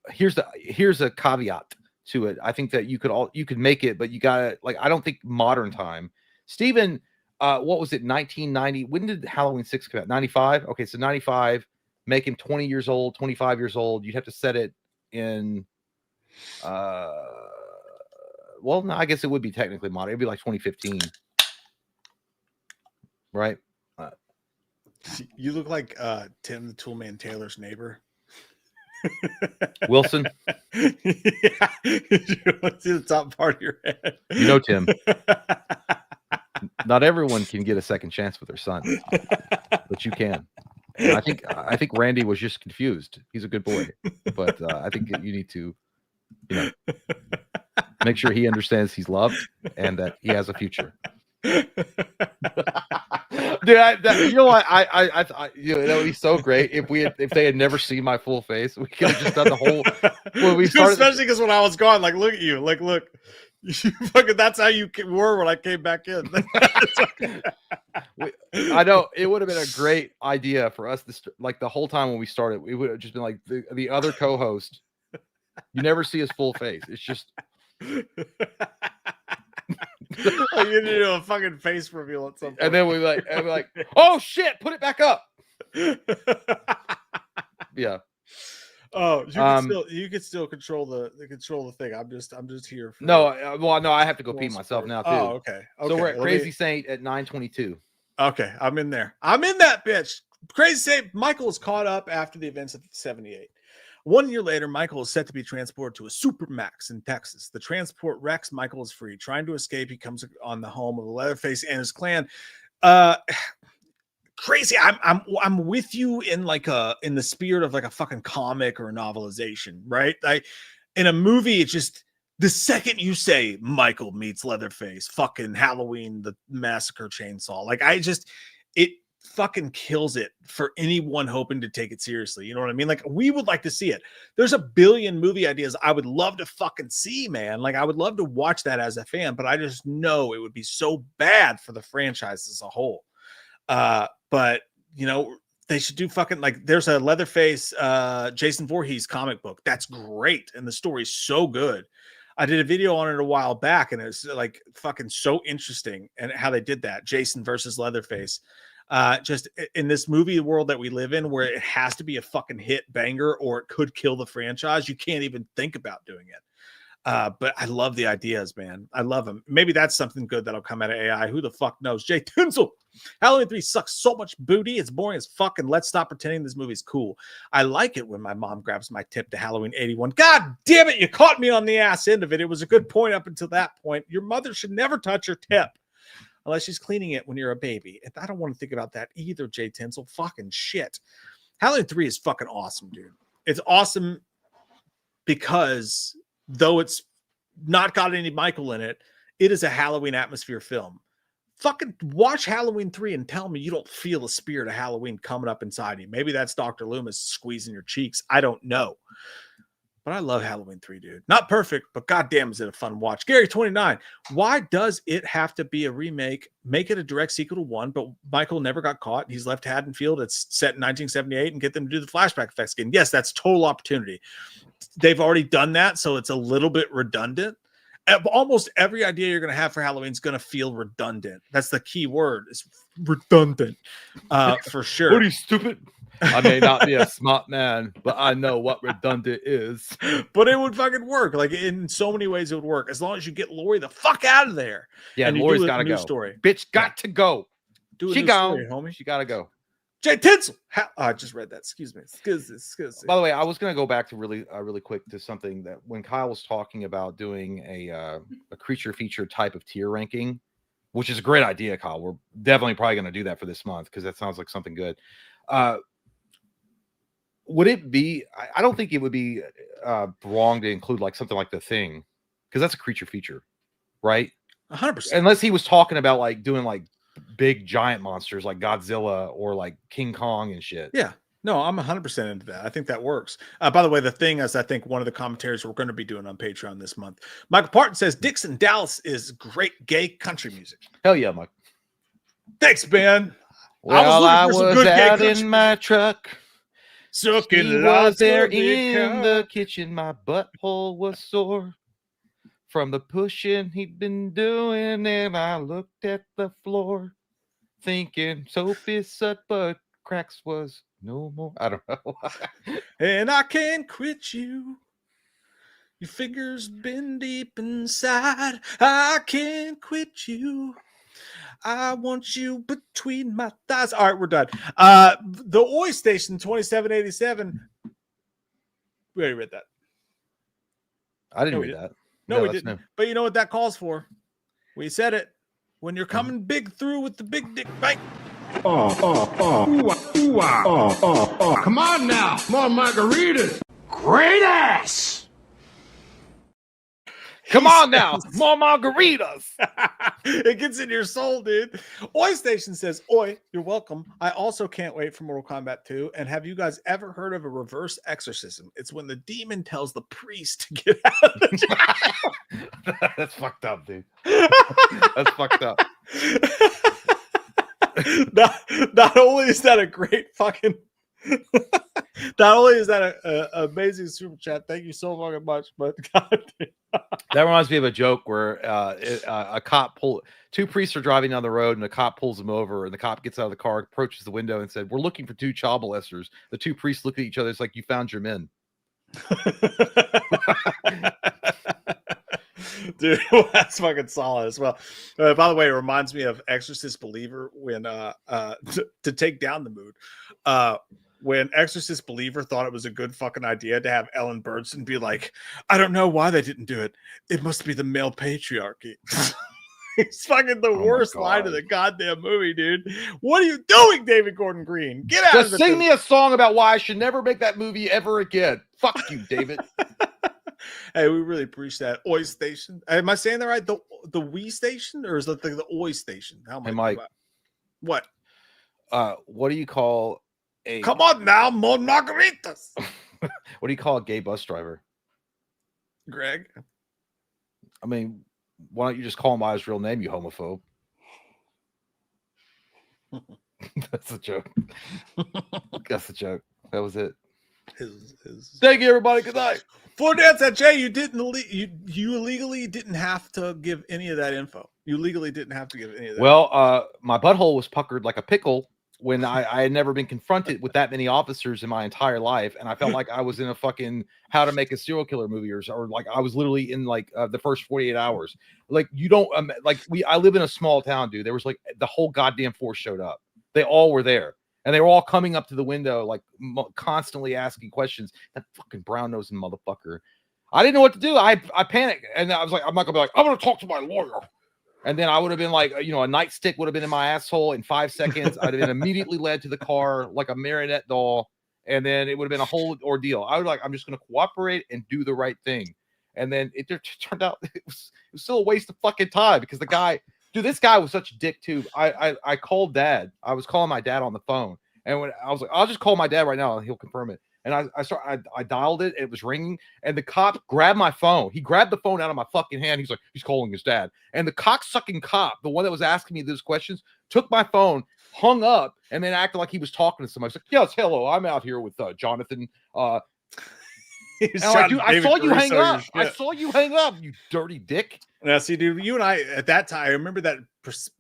here's a caveat to it. I think that you could make it, but you gotta, like, I don't think modern time. Steven, what was it, 1990? When did Halloween 6 come out? 95? Okay, so 95, make him 20 years old, 25 years old. You'd have to set it in, well, no, I guess it would be technically modern. It'd be like 2015, right? You look like Tim the Toolman Taylor's neighbor. Wilson? Yeah. You want to see the top part of your head? You know, Tim. Not everyone can get a second chance with their son, but you can. And I think Randy was just confused. He's a good boy, but I think you need to, make sure he understands he's loved and that he has a future. Dude, you know what? That would be so great if they had never seen my full face. We could have just done the whole. When we started, especially because when I was gone, like, look at you, like, look. You fucking, that's how you were when I came back in. I know it would have been a great idea for us to, like, the whole time when we started, we would have just been like the other co-host. You never see his full face. It's just you need to do a fucking face reveal at some point. And then we're like, oh shit, put it back up. Yeah. Oh, you could still control the thing. I'm just here for no, I have to go pee myself now too. Oh, okay. So we're at Crazy Saint at 9:22. Okay, I'm in there. I'm in that bitch. Crazy Saint Michael is caught up after the events of 78. 1 year later, Michael is set to be transported to a Supermax in Texas. The transport wrecks. Michael is free. Trying to escape, he comes on the home of Leatherface and his clan. Crazy. I'm with you in in the spirit of like a fucking comic or a novelization, right? In a movie, it's just the second you say Michael meets Leatherface, fucking Halloween, the Massacre Chainsaw, like, it fucking kills it for anyone hoping to take it seriously. You know what I mean? Like, we would like to see it. There's a billion movie ideas I would love to fucking see, man. Like, I would love to watch that as a fan, but I just know it would be so bad for the franchise as a whole. But they should do fucking, like, there's a Leatherface Jason Voorhees comic book that's great, and the story's so good. I did a video on it a while back, and it's like fucking so interesting, and how they did that, Jason versus Leatherface. Just in this movie world that we live in, where it has to be a fucking hit banger or it could kill the franchise, you can't even think about doing it. But I love the ideas, man. I love them. Maybe that's something good that'll come out of AI. Who the fuck knows? Jay Tinsel. Halloween 3 sucks so much booty. It's boring as fuck, and let's stop pretending this movie's cool. I like it when my mom grabs my tip to Halloween 81. God damn it, you caught me on the ass end of it. It was a good point up until that point. Your mother should never touch your tip unless she's cleaning it when you're a baby. And I don't want to think about that either, Jay Tinsel. Fucking shit. Halloween 3 is fucking awesome, dude. It's awesome because though it's not got any Michael in it, it is a Halloween atmosphere film. fucking watch Halloween 3 and tell me you don't feel the spirit of Halloween coming up inside you. Maybe that's Dr. Loomis squeezing your cheeks. I don't know. But I love Halloween 3, dude. Not perfect, but goddamn is it a fun watch. Gary29, why does it have to be a remake? Make it a direct sequel to 1, but Michael never got caught. He's left Haddonfield. It's set in 1978 and get them to do the flashback effects again. Yes, that's total opportunity. They've already done that, so it's a little bit redundant. Almost every idea you're going to have for Halloween is going to feel redundant. That's the key word. It's redundant, for sure. What are you, stupid? I may not be a smart man, but I know what redundant is. But it would fucking work. Like in so many ways, it would work as long as you get Lori the fuck out of there. Yeah, and Lori's got to go. Story. Bitch got to go. Do a she new gone, story, homie. She got to go. Jay Tinsel. I just read that. Excuse me. By the way, I was going to go back to really quick to something that when Kyle was talking about doing a creature feature type of tier ranking, which is a great idea, Kyle. We're definitely probably going to do that for this month because that sounds like something good. Would it be? I don't think it would be wrong to include like something like The Thing, because that's a creature feature, right? 100%. Unless he was talking about like doing like big giant monsters like Godzilla or like King Kong and shit. Yeah. No, I'm 100% into that. I think that works. By the way, The Thing is, I think, one of the commentaries we're going to be doing on Patreon this month. Michael Parton says Dixon Dallas is great gay country music. Hell yeah, Mike. Thanks, Ben. Well, I was out in my truck. Sucking was there in the kitchen. My butthole was sore from the pushing he'd been doing, and I looked at the floor, thinking soap is suck, but cracks was no more. I don't know. And I can't quit you. Your fingers been deep inside. I can't quit you. I want you between my thighs. All right, we're done. The Oi Station 2787. We already read that. I didn't read that. No, we didn't. But you know what that calls for? We said it. When you're coming big through with the big dick bite. Come on now. More margaritas. Great ass. Come on now, more margaritas. It gets in your soul, dude. Oi Station says, Oi, you're welcome. I also can't wait for Mortal Kombat 2. And have you guys ever heard of a reverse exorcism? It's when the demon tells the priest to get out of the child. That's fucked up, dude. That's fucked up. Not only is that a great fucking... Not only is that an amazing super chat, thank you so fucking much, but God damn. That reminds me of a joke where a cop two priests are driving down the road and the cop pulls them over, and the cop gets out of the car, approaches the window and said, "We're looking for 2 child molesters." The 2 priests look at each other. It's like, you found your men. Dude, that's fucking solid as well. By the way, it reminds me of Exorcist Believer when to take down the mood. When Exorcist Believer thought it was a good fucking idea to have Ellen Burstyn be like, I don't know why they didn't do it. It must be the male patriarchy. It's fucking the worst line of the goddamn movie, dude. What are you doing, David Gordon Green? Get out Just of the sing me a song about why I should never make that movie ever again. Fuck you, David. Hey, we really appreciate that. Oi Station. Am I saying that right? The Wii Station, or is it the Oi Station? How am I? Mike. What? What do you call a... Come on now, more margaritas. What do you call a gay bus driver? Greg. I mean, why don't you just call him by his real name, you homophobe? That's a joke. That's a joke. That was it. Thank you, everybody. Good night. For Dance at Jay, you illegally didn't have to give any of that info. You legally didn't have to give any of that. Well, my butthole was puckered like a pickle when I had never been confronted with that many officers in my entire life, and I felt like I was in a fucking How to Make a Serial Killer movie, or like I was literally in like the first 48 hours. Like, you don't I live in a small town, dude. There was like the whole goddamn force showed up. They all were there. And they were all coming up to the window, like constantly asking questions. That fucking brown-nosing motherfucker. I didn't know what to do. I panicked. And I was like, I'm not going to be like, I'm going to talk to my lawyer. And then I would have been like, a nightstick would have been in my asshole in 5 seconds. I'd have been immediately led to the car like a marionette doll. And then it would have been a whole ordeal. I would I'm just going to cooperate and do the right thing. And then it turned out it was still a waste of fucking time, because the guy Dude, this guy was such a dick too. I called dad. I was calling my dad on the phone, and when I was like, I'll just call my dad right now and he'll confirm it. And I dialed it, it was ringing, and the cop grabbed my phone. He grabbed the phone out of my fucking hand. He's like, he's calling his dad. And the cocksucking cop, the one that was asking me those questions, took my phone, hung up, and then acted like he was talking to somebody. He's like, yes, hello, I'm out here with Jonathan. Like, dude, I saw you hang up. I saw you hang up, you dirty dick. Now, see, dude, you and I at that time, I remember that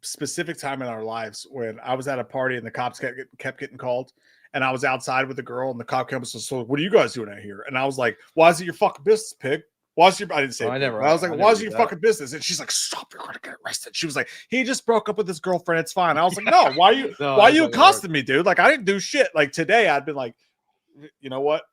specific time in our lives when I was at a party and the cops kept getting called. And I was outside with a girl, and the cop comes and said, "What are you guys doing out here?" And I was like, "Why is it your fucking business, pig? Why is your?" I didn't say. I was like, "Why is it your fucking business?" And she's like, "Stop! You're gonna get arrested." She was like, "He just broke up with his girlfriend. It's fine." I was like, "No, why are you accosting me, dude? Like, I didn't do shit. Like today, I'd been like, you know what?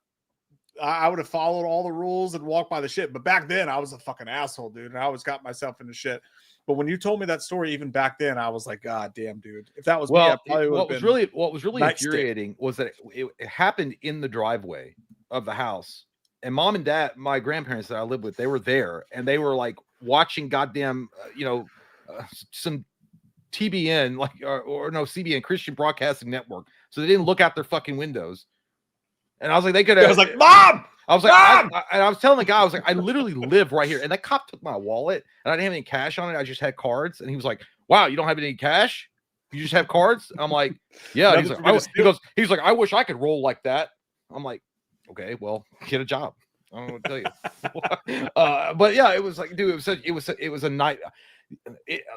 I would have followed all the rules and walked by the shit. But back then, I was a fucking asshole, dude, and I always got myself into shit." But when you told me that story, even back then, I was like, God damn, dude. If that was me, I probably would have been. What was really infuriating was that it happened in the driveway of the house. And mom and dad, my grandparents that I lived with, they were there. And they were like watching goddamn, some TBN, like, or no, CBN, Christian Broadcasting Network. So they didn't look out their fucking windows. And I was like, they could have. I was like, Mom! I was like, I was telling the guy, I was like, I literally live right here. And that cop took my wallet, and I didn't have any cash on it. I just had cards. And he was like, wow, you don't have any cash? You just have cards? I'm like, yeah. He's like, I wish I could roll like that. I'm like, okay, well, get a job. I don't know what to tell you. But yeah, it was like, dude, it was a night.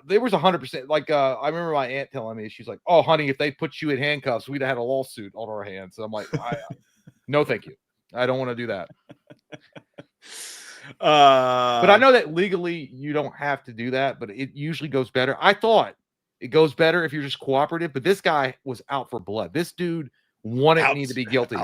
There was 100%. Like, I remember my aunt telling me, she's like, oh, honey, if they put you in handcuffs, we'd have had a lawsuit on our hands. So I'm like, no, thank you. I don't want to do that. But I know that legally you don't have to do that, but it usually goes better. I thought it goes better if you're just cooperative, but this guy was out for blood. This dude wanted me to be guilty.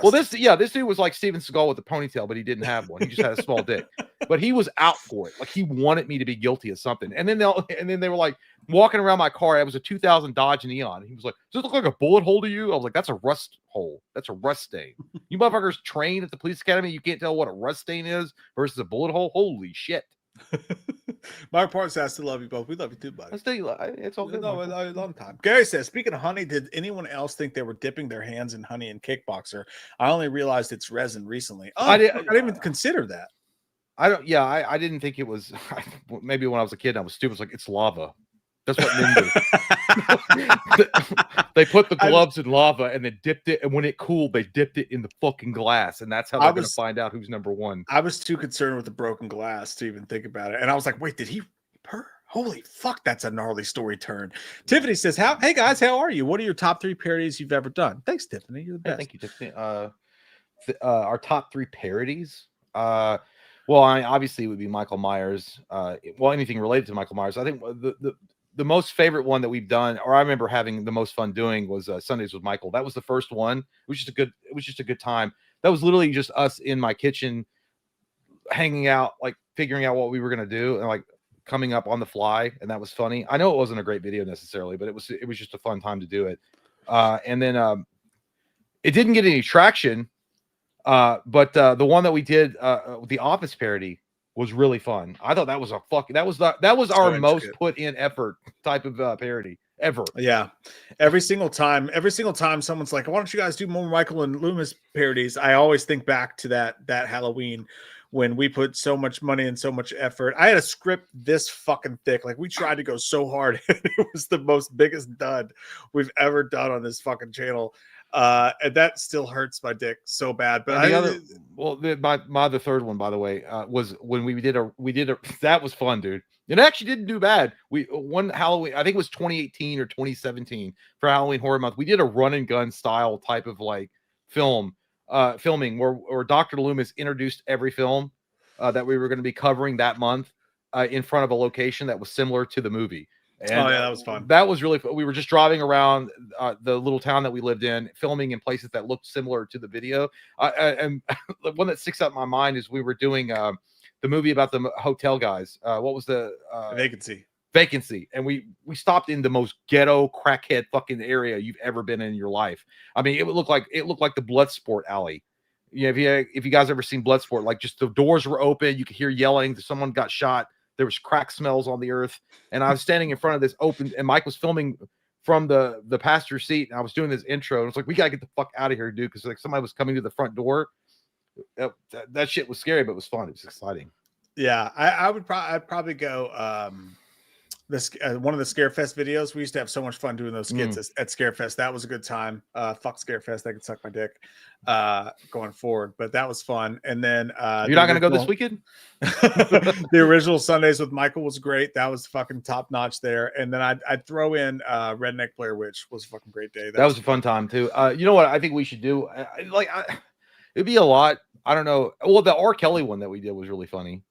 Well, this dude was like Steven Seagal with a ponytail, but he didn't have one. He just had a small dick. But he was out for it. Like, he wanted me to be guilty of something. And then they were like walking around my car. It was a 2000 Dodge Neon. He was like, does it look like a bullet hole to you? I was like, that's a rust hole. That's a rust stain. You motherfuckers trained at the police academy. You can't tell what a rust stain is versus a bullet hole. Holy shit. Mark Park says, I still love you both. We love you too, buddy. It's all good. No, a long time. Gary says, speaking of honey, did anyone else think they were dipping their hands in honey in Kickboxer? I only realized it's resin recently. Oh, I didn't even consider that. I didn't think it was. Maybe when I was a kid, I was stupid. It's like, it's lava. That's what men do. They put the gloves in lava and then dipped it. And when it cooled, they dipped it in the fucking glass. And that's how they're going to find out who's number one. I was too concerned with the broken glass to even think about it. And I was like, wait, did he purr? Holy fuck, that's a gnarly story turn. Tiffany says, hey guys, how are you? What are your top 3 parodies you've ever done? Thanks, Tiffany. You're the best. Thank you, Tiffany. Our top 3 parodies. Well, obviously it would be Michael Myers. Anything related to Michael Myers. I think the most favorite one that we've done, or I remember having the most fun doing, was Sundays with Michael. That was the first one. It was just a good time. That was literally just us in my kitchen, hanging out, like figuring out what we were gonna do, and like coming up on the fly, and that was funny. I know it wasn't a great video necessarily, but it was just a fun time to do it. And then it didn't get any traction, but the one that we did, the Office parody, was really fun. I thought that was our most put in effort type of parody ever. Yeah. Every single time someone's like, why don't you guys do more Michael and Loomis parodies? I always think back to that Halloween when we put so much money and so much effort. I had a script this fucking thick. Like, we tried to go so hard. It was the biggest dud we've ever done on this fucking channel. And that still hurts my dick so bad. But my other third one, by the way, was when we did a that was fun, dude. It actually didn't do bad. One Halloween, I think it was 2018 or 2017 for Halloween Horror Month. We did a run and gun style type of like filming where Dr. Loomis introduced every film that we were going to be covering that month in front of a location that was similar to the movie. And, that was fun. That was really fun. We were just driving around the little town that we lived in, filming in places that looked similar to the video. And the one that sticks out in my mind is we were doing the movie about the hotel guys. What was the Vacancy. And we stopped in the most ghetto crackhead fucking area you've ever been in your life. I mean, it looked like the Bloodsport alley. You know, if you guys ever seen Bloodsport, like just the doors were open, you could hear yelling, someone got shot. There was crack smells on the earth, and I was standing in front of this open, and Mike was filming from the passenger seat, and I was doing this intro, and it's like, we gotta get the fuck out of here, dude, because like somebody was coming to the front door. That shit was scary, but it was fun. It was exciting. Yeah, I'd probably go one of the Scarefest videos. We used to have so much fun doing those skits at Scarefest. That was a good time. Fuck Scarefest, I could suck my dick going forward, but that was fun. And then you're not gonna go this weekend. The original Sundays with Michael was great. That was fucking top notch there. And then I'd throw in Redneck Blair Witch was a fucking great day. That was a fun time too. You know what I think we should do? It'd be a lot. I don't know. Well, the R. Kelly one that we did was really funny.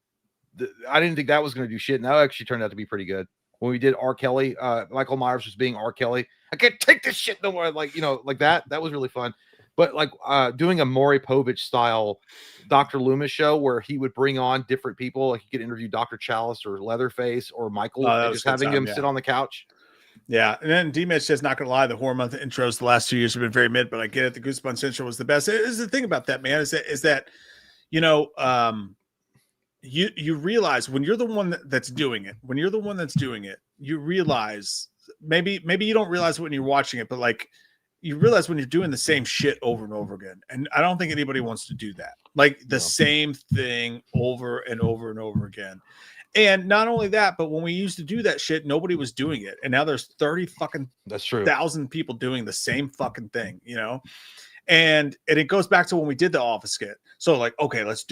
I didn't think that was going to do shit, and that actually turned out to be pretty good. When we did R. Kelly, Michael Myers was being R. Kelly. I can't take this shit no more. Like, like that. That was really fun. But like doing a Maury Povich style Dr. Loomis show where he would bring on different people, like he could interview Dr. Chalice or Leatherface or Michael, and just having him sit on the couch. Yeah, and then D-Mitch says, not gonna lie, the horror month intros the last 2 years have been very mid, but I get it. The Goosebumps intro was the best. Is the thing about that, man, is that you realize when you're the one that's doing it, you realize maybe you don't realize it when you're watching it, but like you realize when you're doing the same shit over and over again. And I don't think anybody wants to do that. Like the same thing over and over and over again. And not only that, but when we used to do that shit, nobody was doing it. And now there's 30 fucking thousand people doing the same fucking thing, And it goes back to when we did the Office skit. So like, okay, let's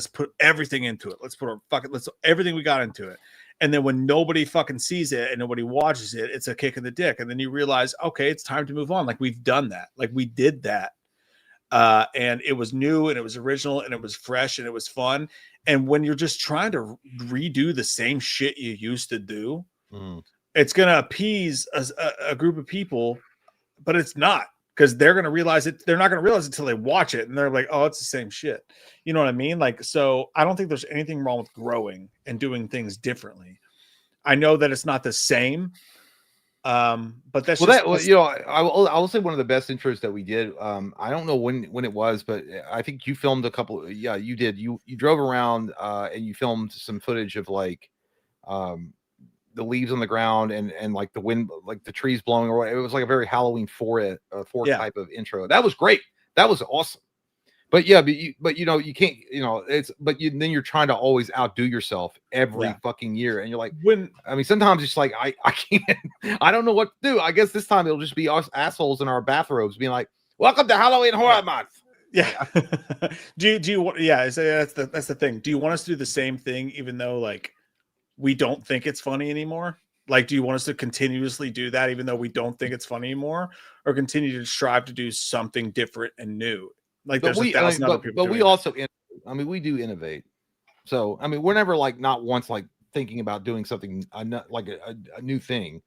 put everything into it. Let's put everything we got into it. And then when nobody fucking sees it and nobody watches it, it's a kick in the dick. And then you realize, okay, it's time to move on. Like we've done that. Like we did that. And it was new and it was original and it was fresh and it was fun. And when you're just trying to redo the same shit you used to do, it's going to appease a group of people, but it's not, because they're going to realize it. They're not going to realize it until they watch it. And they're like, oh, it's the same shit. You know what I mean? Like, so I don't think there's anything wrong with growing and doing things differently. I know that it's not the same. But that's I will say one of the best intros that we did. I don't know when it was, but I think you filmed a couple. Yeah, you did. You drove around and you filmed some footage of like the leaves on the ground and like the wind, like the trees blowing away. It was like a very Halloween 4 type of intro. That was great. That was awesome. But yeah, but you can't, then you're trying to always outdo yourself every fucking year. And you're like, sometimes it's like, I can't, I don't know what to do. I guess this time it'll just be us assholes in our bathrobes being like, welcome to Halloween Horror Month. Yeah. do you want, that's the thing. Do you want us to do the same thing, even though like we don't think it's funny anymore? Like, do you want us to continuously do that, even though we don't think it's funny anymore, or continue to strive to do something different and new? Like there's 1,000 other people. But we also, we do innovate. So, we're never like not once like thinking about doing something like a new thing.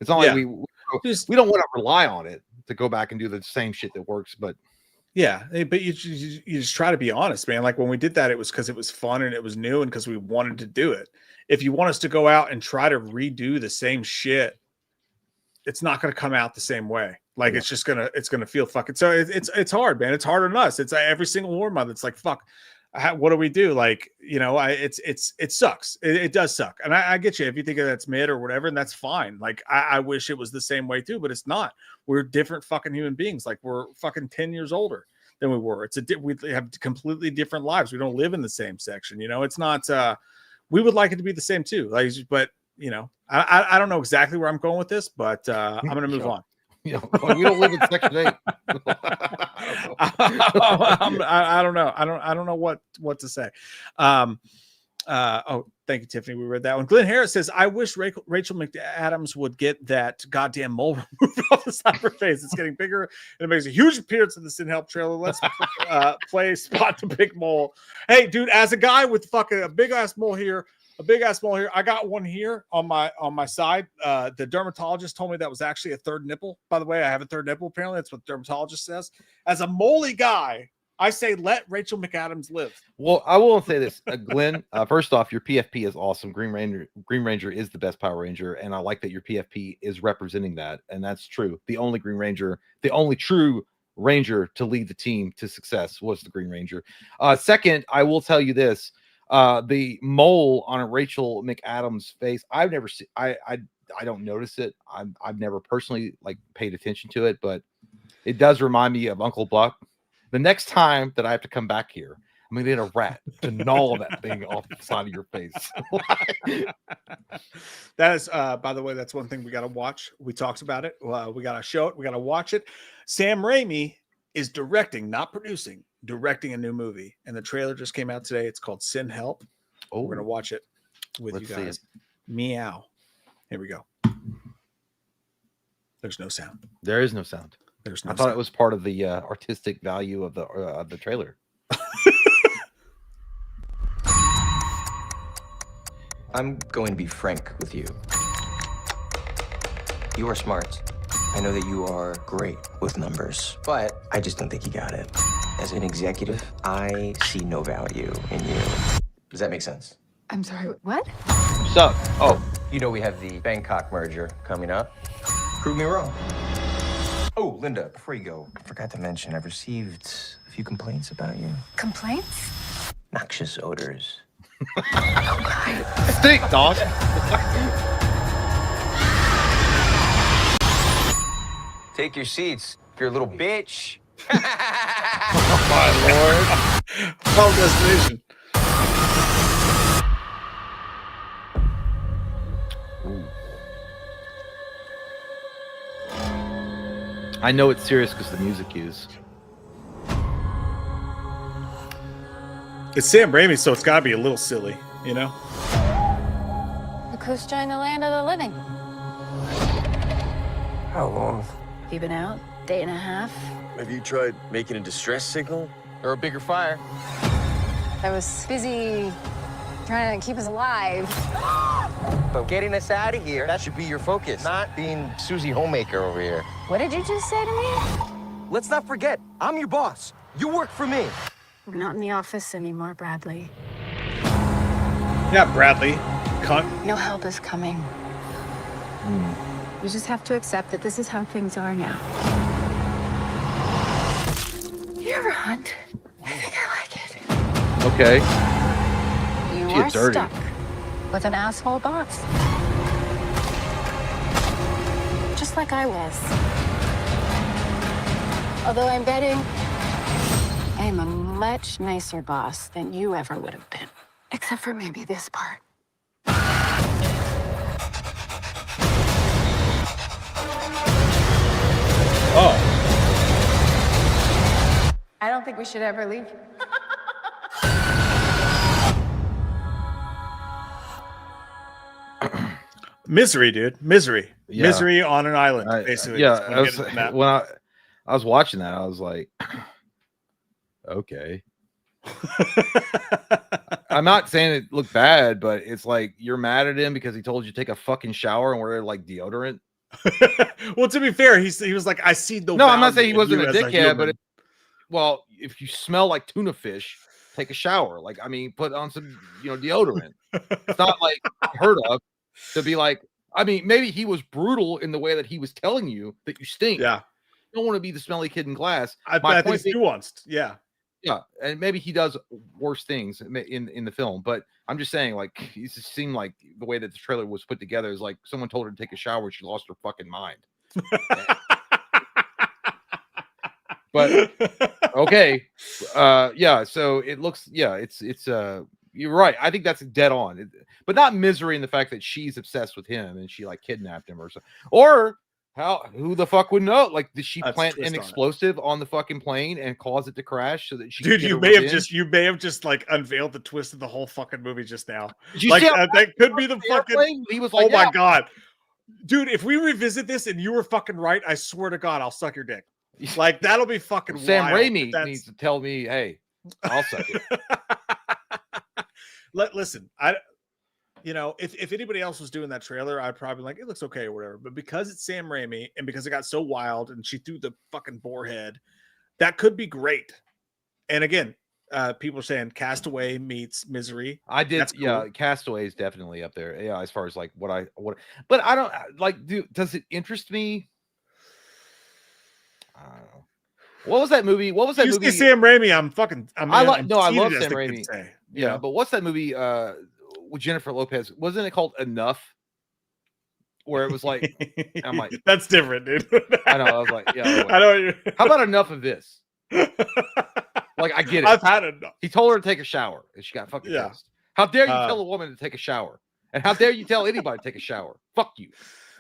It's not like we don't want to rely on it to go back and do the same shit that works. But yeah, but you just try to be honest, man. Like when we did that, it was because it was fun and it was new and because we wanted to do it. If you want us to go out and try to redo the same shit, it's not going to come out the same way. Like it's gonna feel fucking. So it's hard, man. It's hard on us. It's every single war month. It's like, fuck, what do we do? Like, it sucks. It does suck. And I get you if you think that's mid or whatever, and that's fine. Like I wish it was the same way too, but it's not. We're different fucking human beings. Like we're fucking 10 years older than we were. We have completely different lives. We don't live in the same section. It's not. We would like it to be the same too. Like, but I don't know exactly where I'm going with this, but I'm gonna move on. We don't live in Section 8. I don't know. I don't know what to say. Thank you, Tiffany. We read that one. Glenn Harris says, I wish Rachel McAdams would get that goddamn mole removed off the side of her face. It's getting bigger and it makes a huge appearance in the Sin Help trailer. Let's play Spot the Big Mole. Hey, dude, as a guy with fucking a big ass mole here, I got one here on my side. The dermatologist told me that was actually a third nipple. By the way, I have a third nipple. Apparently, that's what the dermatologist says. As a moley guy, I say let Rachel McAdams live. Well, I will say this, Glenn. First off, your PFP is awesome. Green Ranger is the best Power Ranger, and I like that your PFP is representing that, and that's true. The only Green Ranger, the only true Ranger to lead the team to success was the Green Ranger. Second, I will tell you this. The mole on Rachel McAdams' face, I've never seen. I don't notice it. I've never personally like paid attention to it, but it does remind me of Uncle Buck. The next time that I have to come back here, I'm gonna get a rat to gnaw that thing off the side of your face. That is, by the way, that's one thing we got to watch. We talked about it. We got to show it. We got to watch it. Sam Raimi is directing, not producing, directing a new movie, and the trailer just came out today. It's called Sin Help. Oh, we're gonna watch it with you guys. Meow. Here we go. There's no sound. There is no sound. There's no. I thought sound. it was part of the artistic value of the trailer. I'm going to be frank with you. You are smart. I know that you are great with numbers, but I just don't think you got it. As an executive, I see no value in you. Does that make sense? I'm sorry, what? So, oh, You know we have the Bangkok merger coming up. Prove me wrong. Oh, Linda, before you go, I forgot to mention I've received a few complaints about you. Complaints? Noxious odors. stink, dog. Take your seats. You're a little bitch. My lord. Final destination. I know it's serious because the music cues. It's Sam Raimi, so it's got to be a little silly, you know? The coast joined the land of the living. How long? You been out? Day and a half? Have you tried making a distress signal? Or a bigger fire? I was busy trying to keep us alive. But getting us out of here, that should be your focus, not being Susie Homemaker over here. What did you just say to me? Let's not forget, I'm your boss. You work for me. We're not in the office anymore, Bradley. Yeah, Bradley. Cunt. No help is coming. You just have to accept that this is how things are now. You ever hunt? I think I like it. Okay. You She are is dirty. stuck with an asshole boss. Just like I was. Although I'm betting I am a much nicer boss than you ever would have been. Except for maybe this part. Oh. I don't think we should ever leave. Misery, dude. Misery. Yeah. Misery on an island, basically. Yeah, That's what I'm getting at. when I was watching that, I was like, okay. I'm not saying it looked bad, but it's like you're mad at him because he told you to take a fucking shower and wear like deodorant. Well, to be fair, he was like, I see the. No, I'm not saying he value in wasn't a you as dickhead, but human. well, if you smell like tuna fish, take a shower. Like, I mean, put on some, deodorant. It's not like heard of to be like, I mean, maybe he was brutal in the way that he was telling you that you stink. Yeah, You don't want to be the smelly kid in class. I think it's nuanced. Yeah. Yeah, and maybe he does worse things in the film, but I'm just saying, like, it just seemed like the way that the trailer was put together is like someone told her to take a shower, she lost her fucking mind. But okay, yeah. So it looks, yeah, it's you're right. I think that's dead on, but not Misery in the fact that she's obsessed with him and she like kidnapped him or so, or. Who the fuck would know? Like, did she plant an explosive on the fucking plane and cause it to crash so that she? Dude, you may have just like unveiled the twist of the whole fucking movie just now. Like that could be the fucking. Airplane? He was like, oh my god, dude! If we revisit this and you were fucking right, I swear to God, I'll suck your dick. Like that'll be fucking. Sam wild, Raimi needs to tell me, hey, I'll suck it. Listen, if anybody else was doing that trailer, I'd probably like, it looks okay or whatever. But because it's Sam Raimi and because it got so wild and she threw the fucking boar head, that could be great. And again, people are saying Castaway meets Misery. I did, That's cool. Yeah. Castaway is definitely up there. Yeah, as far as like what, but I don't like. Does it interest me? I don't know. What was that movie? What was that movie? Sam Raimi. I love Sam Raimi. Yeah, but what's that movie with Jennifer Lopez? Wasn't it called Enough? Where it was like, I'm like, that's different, dude. I know. I was like, yeah. Anyway. I know. How about enough of this? Like, I get it. I've had enough. He told her to take a shower, and she got fucking pissed. How dare you tell a woman to take a shower? And how dare you tell anybody to take a shower? Fuck you.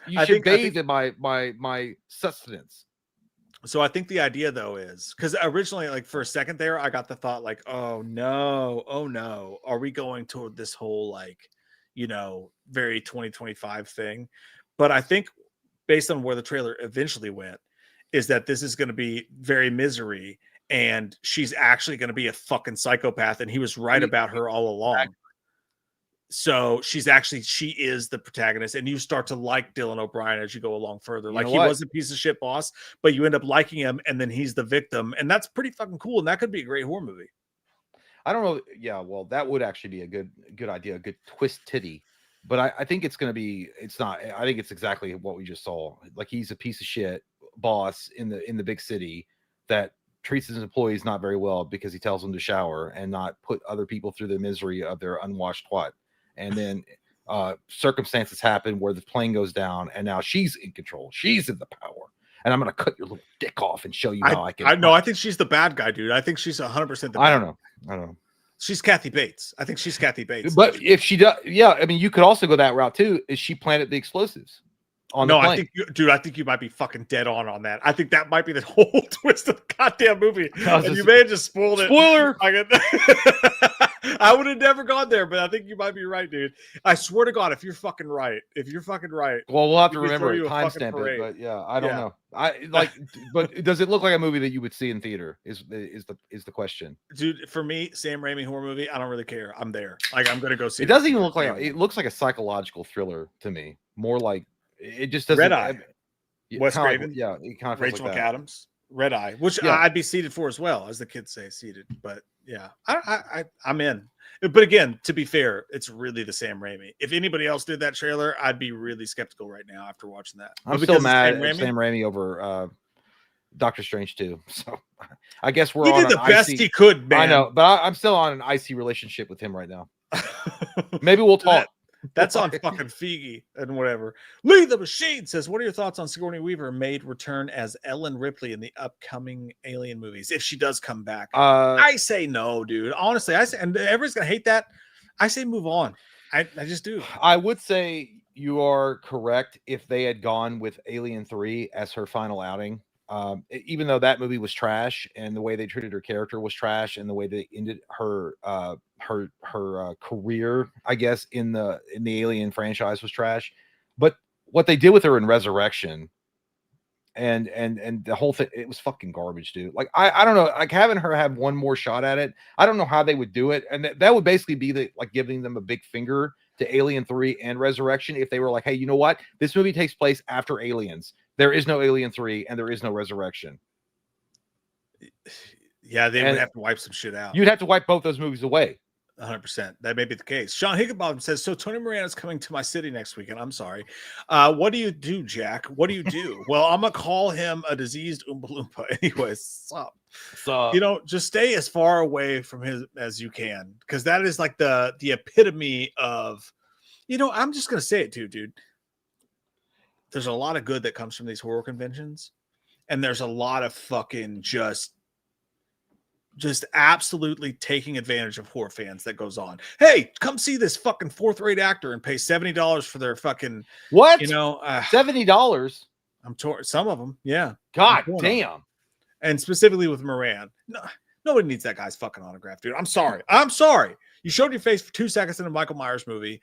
You should bathe in my sustenance. So I think the idea though is because originally, like for a second there, I got the thought like, oh no, are we going toward this whole like, very 2025 thing? But I think based on where the trailer eventually went, is that this is going to be very Misery, and she's actually going to be a fucking psychopath, and he was right about her all along. So she is the protagonist, and you start to like Dylan O'Brien as you go along further. Like he was a piece of shit boss, but you end up liking him, and then he's the victim, and that's pretty fucking cool. And that could be a great horror movie. I don't know. Yeah, well, that would actually be a good idea, a good twist titty. But I think it's gonna be. It's not. I think it's exactly what we just saw. Like he's a piece of shit boss in the big city that treats his employees not very well because he tells them to shower and not put other people through the misery of their unwashed twat. And then circumstances happen where the plane goes down, and now she's in control. She's in the power, and I'm gonna cut your little dick off and show you how I can. I think she's the bad guy, dude. I think she's 100% the. I don't know. She's Kathy Bates. I think she's Kathy Bates. But if she does, yeah, I mean, you could also go that route too. Is she planted the explosives on the plane? I think you might be fucking dead on that. I think that might be the whole twist of the goddamn movie. And you may have just spoiled it. Spoiler. I would have never gone there, but I think you might be right, dude. I swear to God, if you're fucking right, well, we'll have to remember timestamp it. But yeah, I don't know. But does it look like a movie that you would see in theater? Is the question, dude? For me, Sam Raimi horror movie, I don't really care. I'm there. Like I'm gonna go see. It doesn't even look like it looks like a psychological thriller to me. More like it just doesn't. Red Eye. Wes Craven. Yeah, it kind of Rachel like McAdams. Red Eye, which I'd be seated for as well, as the kids say, seated. But yeah, I'm in. But again, to be fair, it's really the Sam Raimi. If anybody else did that trailer, I'd be really skeptical right now after watching that. I'm still mad at Sam Raimi over Doctor Strange too. So I guess he did the best he could, man. I know, but I'm still on an icy relationship with him right now. Maybe we'll talk. That's on fucking Feige and whatever. Lee the Machine says, what are your thoughts on Sigourney Weaver made return as Ellen Ripley in the upcoming Alien movies? If she does come back, I say no, dude. Honestly, I say, and everybody's going to hate that. I say move on. I just do. I would say you are correct if they had gone with Alien 3 as her final outing. Even though that movie was trash and the way they treated her character was trash and the way they ended her career, I guess, in the Alien franchise was trash. But what they did with her in Resurrection and the whole thing, it was fucking garbage, dude. Like I don't know, like having her have one more shot at it, I don't know how they would do it. And that would basically be like giving them a big finger to Alien 3 and Resurrection if they were like, hey, you know what? This movie takes place after Aliens. There is no Alien 3 and there is no Resurrection. Yeah, they would have to wipe some shit out. You'd have to wipe both those movies away. 100%. That may be the case. Sean Higginbottom says, so Tony Moran is coming to my city next weekend. I'm sorry. What do you do, Jack? What do you do? Well, I'm going to call him a diseased Oompa Loompa. Anyways, just stay as far away from him as you can, because that is like the epitome of, I'm just going to say it too, dude. There's a lot of good that comes from these horror conventions, and there's a lot of fucking just absolutely taking advantage of horror fans that goes on. Hey, come see this fucking fourth-rate actor and pay $70 for their fucking what? $70. I'm torn. Some of them, yeah. God damn. And specifically with Moran, nobody needs that guy's fucking autograph, dude. I'm sorry. You showed your face for 2 seconds in a Michael Myers movie.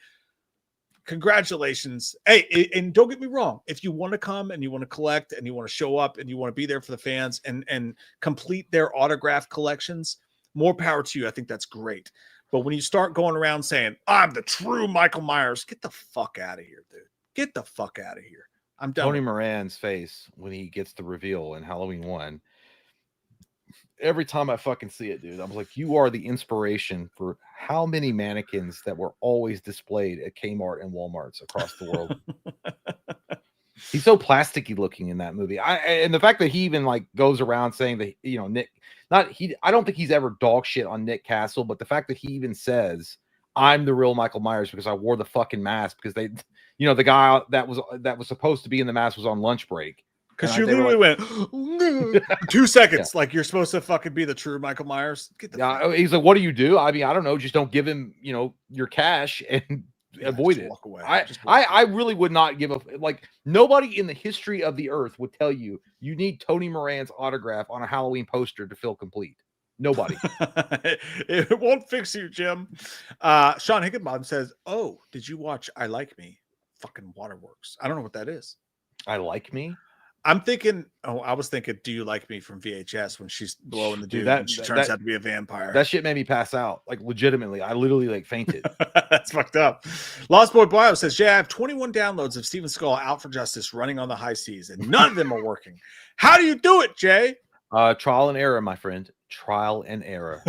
Congratulations. Hey, and don't get me wrong. If you want to come and you want to collect and you want to show up and you want to be there for the fans and complete their autograph collections, more power to you. I think that's great. But when you start going around saying, I'm the true Michael Myers, get the fuck out of here, dude. Get the fuck out of here. I'm done. Tony Moran's face when he gets the reveal in Halloween 1. Every time I fucking see it, dude, I was like, you are the inspiration for how many mannequins that were always displayed at Kmart and Walmarts across the world. He's so plasticky looking in that movie. And the fact that he even like goes around saying that, I don't think he's ever dog shit on Nick Castle, but the fact that he even says I'm the real Michael Myers because I wore the fucking mask because they, the guy that was supposed to be in the mask was on lunch break. Because you literally went 2 seconds, like you're supposed to fucking be the true Michael Myers. Get the he's like, what do you do? I mean, I don't know. Just don't give him, your cash and avoid it. Walk away. I really would not give a like. Nobody in the history of the earth would tell you need Tony Moran's autograph on a Halloween poster to feel complete. Nobody. It won't fix you, Jim. Sean Higginbottom says, "Oh, did you watch I Like Me? Fucking Waterworks. I don't know what that is. I Like Me. I'm thinking. Oh, I was thinking. Do you like me from VHS when she's blowing the dude and she turns out to be a vampire? That shit made me pass out. Like legitimately, I literally like fainted. That's fucked up. Lost Boy Bio says, "Yeah, I have 21 downloads of Steven Seagal Out for Justice running on the high seas, and none of them are working. How do you do it, Jay?" Trial and error, my friend. Trial and error.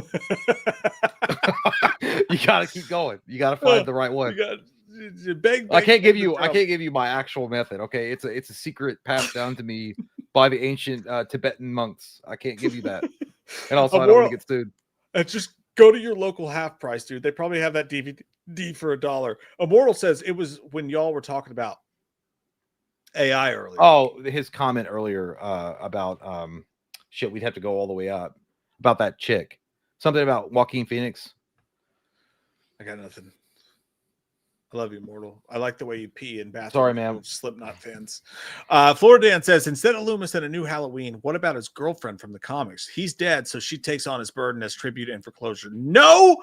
You gotta keep going. You gotta find the right one. I can't give you my actual method. Okay, it's a secret passed down to me by the ancient Tibetan monks. I can't give you that. And also, I don't want to get sued. Just go to your local half price, dude. They probably have that DVD for $1. Immortal says it was when y'all were talking about AI earlier. Oh, his comment earlier about shit. We'd have to go all the way up about that chick. Something about Joaquin Phoenix. I got nothing. I love you, Mortal. I like the way you pee in bathrooms. Sorry, man. Slipknot fans. Florida Dan says, instead of Loomis in a new Halloween, what about his girlfriend from the comics? He's dead, so she takes on his burden as tribute and for closure. No!